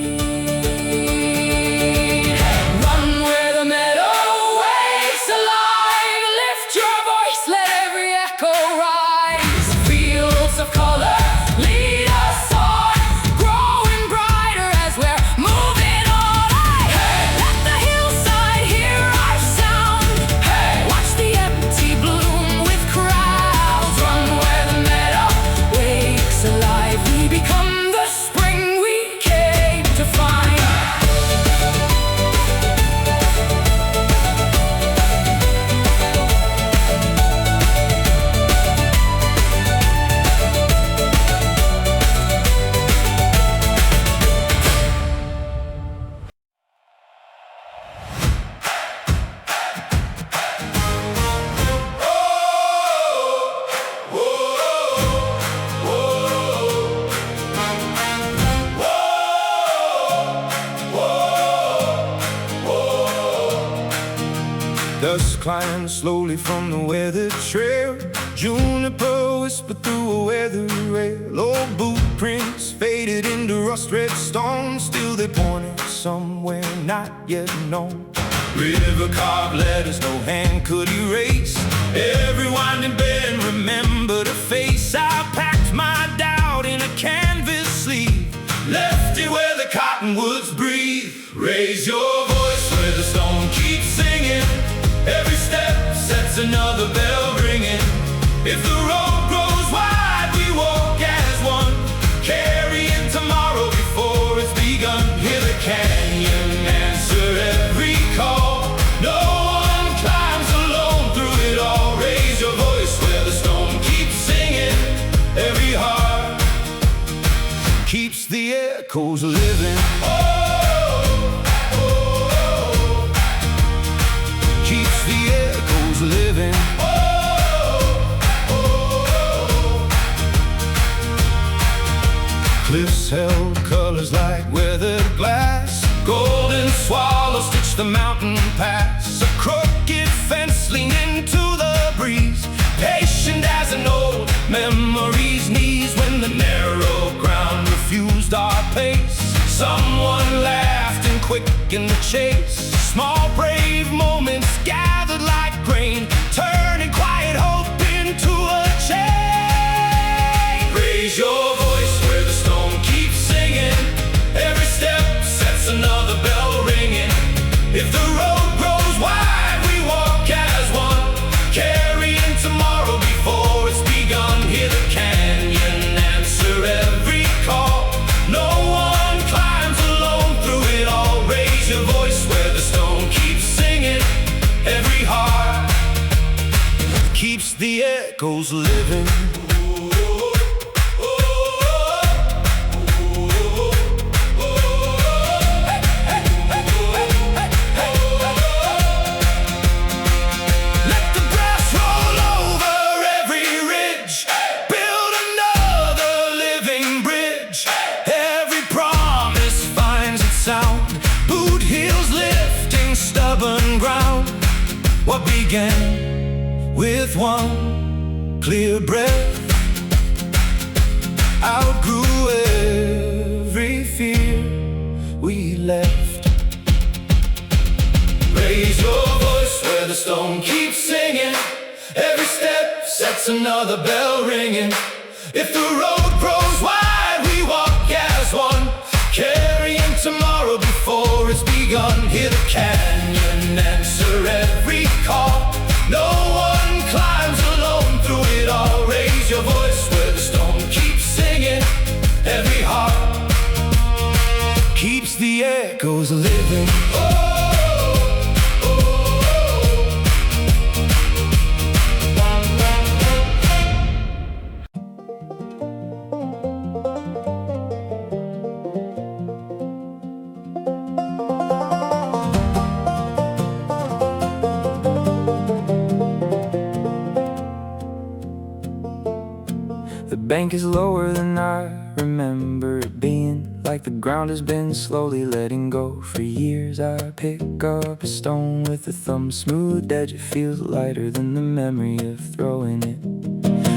Run where the meadow wakes alive, lift your voice, let every echo rise. Fields of color lead us on, growing brighter as we're moving on. Hey, let the hillside hear our sound. Hey, watch the empty bloom with crowds. Run where the meadow wakes alive, we we become the spring we came to find. Dust climbs slowly from the weathered trail. Juniper whispered through a weathered rail. Old boot prints faded into rust-red stone. Still they pointed somewhere not yet known. River carved letters no hand could erase. Every winding bend remembered a face. I packed my doubt in a canvas sleeve, left it where the cottonwoods breathe. Raise your voice where the stone keeps singing. Every step sets another bell ringing. If the road grows wide, we walk as one, carrying tomorrow before it's begun. Hear the canyon answer every call. No one climbs alone through it all. Raise your voice where the stone keeps singing. Every heart keeps the echoes living. Keeps the echoes living. Cliffs held colors like weathered glass. Golden swallows stitch the mountain pass. A crooked fence leaned into the breeze, patient as an old memory's knees. When the narrow ground refused our pace, someone laughed and quickened the chase. Small brave moments gathered like grain, turning quiet hope into a chain. Raise your voice where the stone keeps singing. Every step sets another bell ringing. If the road grows wide, we walk as one, carrying tomorrow before it's begun. Hear the canyon answer every call. No one climbs alone through it all. Raise your voice where the stone keeps singing. Every heart keeps the echoes living. Let the grass roll over every ridge, build another living bridge. Every promise finds its sound, boot heels lifting stubborn ground. What began with one clear breath outgrew every fear we left. Raise your voice where the stone keeps singing. Every step sets another bell ringing. If the road grows wide, we walk as one, carrying tomorrow before it's begun. Hear the canyon answer every call. No one climbs alone through it all. Raise your voice where the stone keeps singing. Every heart keeps the echoes living. The bank is lower than I remember it being, like the ground has been slowly letting go for years. I pick up a stone with a thumb smooth edge. It feels lighter than the memory of throwing it.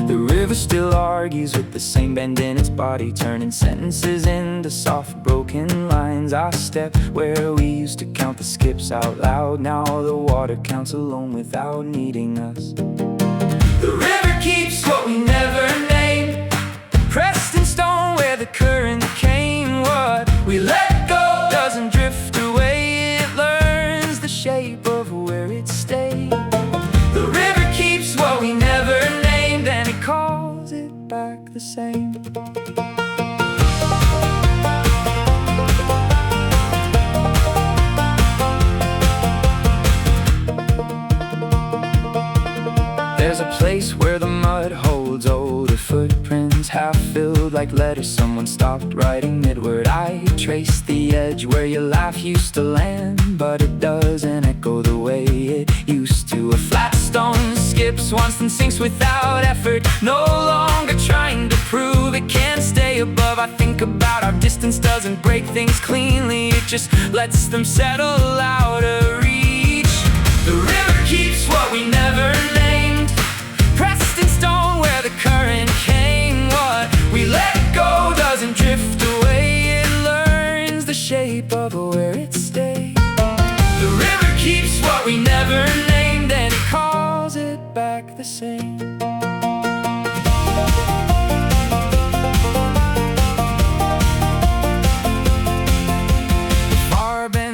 The river still argues with the same bend in its body, turning sentences into soft broken lines. I step where we used to count the skips out loud. Now the water counts alone without needing us. The river keeps what we never named, pressed in stone where the current came. What we let go doesn't drift away, it learns the shape of where it stayed. The river keeps what we never named, and it calls it back the same. place where the mud holds older footprints, half filled like letters someone stopped writing midword. I traced the edge where your laugh used to land, but it doesn't echo the way it used to. A flat stone skips once and sinks without effort, no longer trying to prove it can stay above. I think about our distance doesn't break things cleanly, it just lets them settle out of reach. The river keeps what we never named, pressed in stone where the current came. What we let go doesn't drift away, it learns the shape of where it stayed. The river keeps what we never named, and it calls it back the same.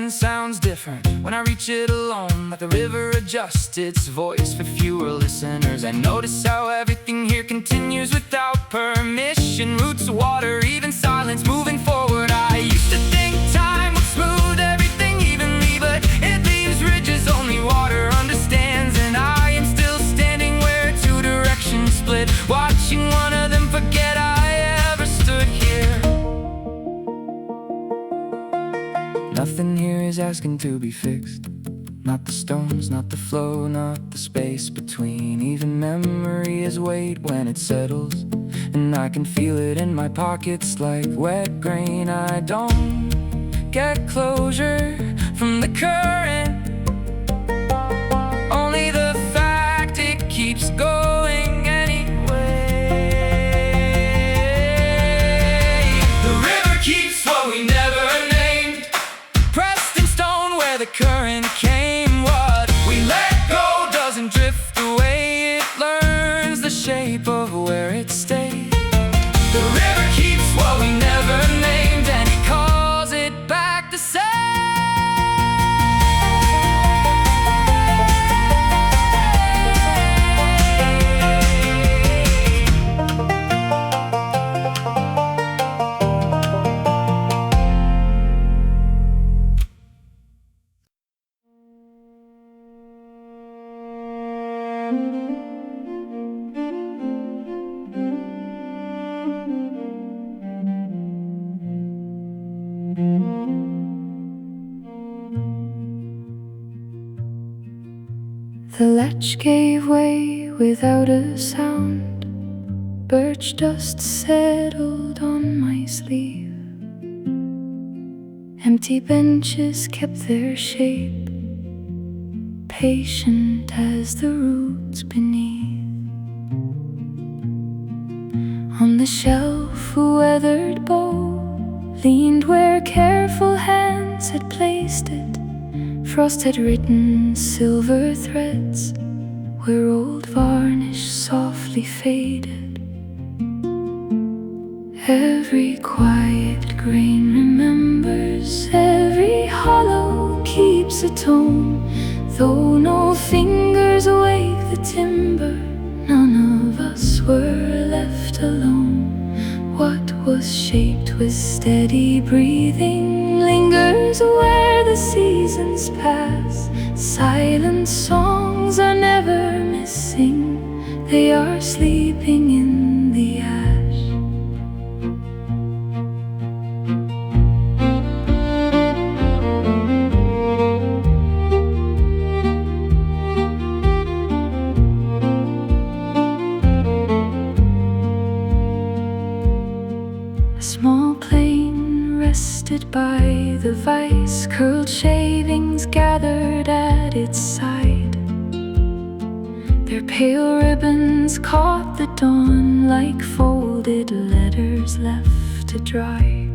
Sounds different when I reach it alone. Let the river adjust its voice for fewer listeners. I notice how everything here continues without permission. Roots, water, even silence moving forward. I used to think time would smooth everything evenly, but it leaves ridges only water understands. And I am still standing where two directions split, watching one of them forget I ever stood here. Nothing here is asking to be fixed. Not the stones, not the flow, not the space between. Even memory is weight when it settles, and I can feel it in my pockets like wet grain. I don't get closure from the current, only the fact it keeps going anyway. The river keeps what we never named, pressed in stone where the current came. What we let go doesn't drift away, it learns the shape of where it stayed. The river keeps what we never named, and it calls it back the same. The latch gave way without a sound. Birch dust settled on my sleeve. Empty benches kept their shape, patient as the roots beneath. On the shelf a weathered bow leaned where careful hands had placed it. Frost had written silver threads where old varnish softly faded. Every quiet grain remembers, every hollow keeps a tone. Though no fingers wake the timber, none of us were left alone. What was shaped with steady breathing lingers where the seasons pass. Silent songs are never missing, they are sleeping in the ash. A small plane rested by the vice, curled shavings gathered at its side. Their pale ribbons caught the dawn like folded letters left to dry.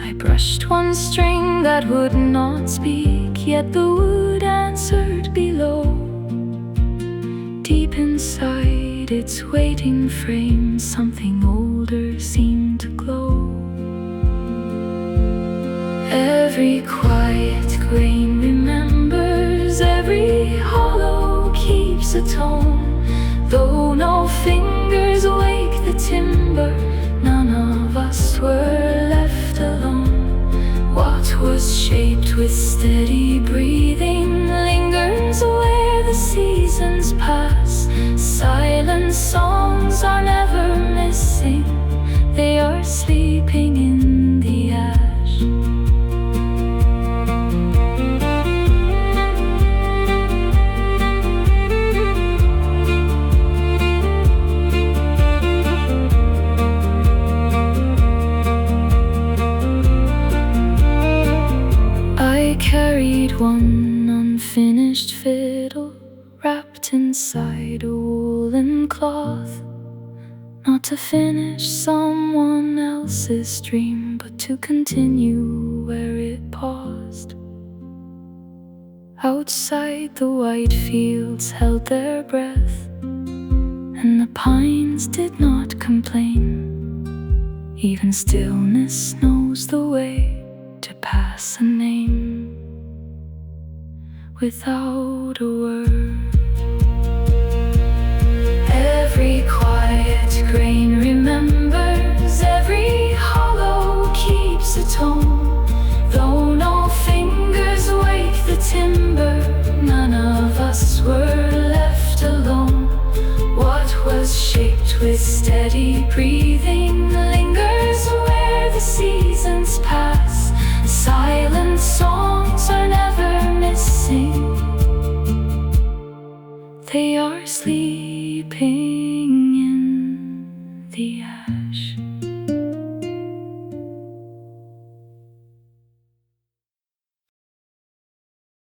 I brushed one string that would not speak, yet the wood answered below. Deep inside its waiting frame, something older seemed to glow. Every quiet grain remembers, every hollow keeps a tone. Though no fingers wake the timber, none of us were left alone. What was shaped with steady breathing lingers where the seasons pass. like one unfinished fiddle wrapped inside a woolen cloth. Not to finish someone else's dream, but to continue where it paused. Outside, the white fields held their breath, and the pines did not complain. Even stillness knows the way to pass a name without a word. Every quiet grain remembers, every hollow keeps a tone. Though no fingers wake the timber, none of us were left alone. What was shaped with steady breathing lingers where the seasons pass. Silent songs are never missing, they are sleeping.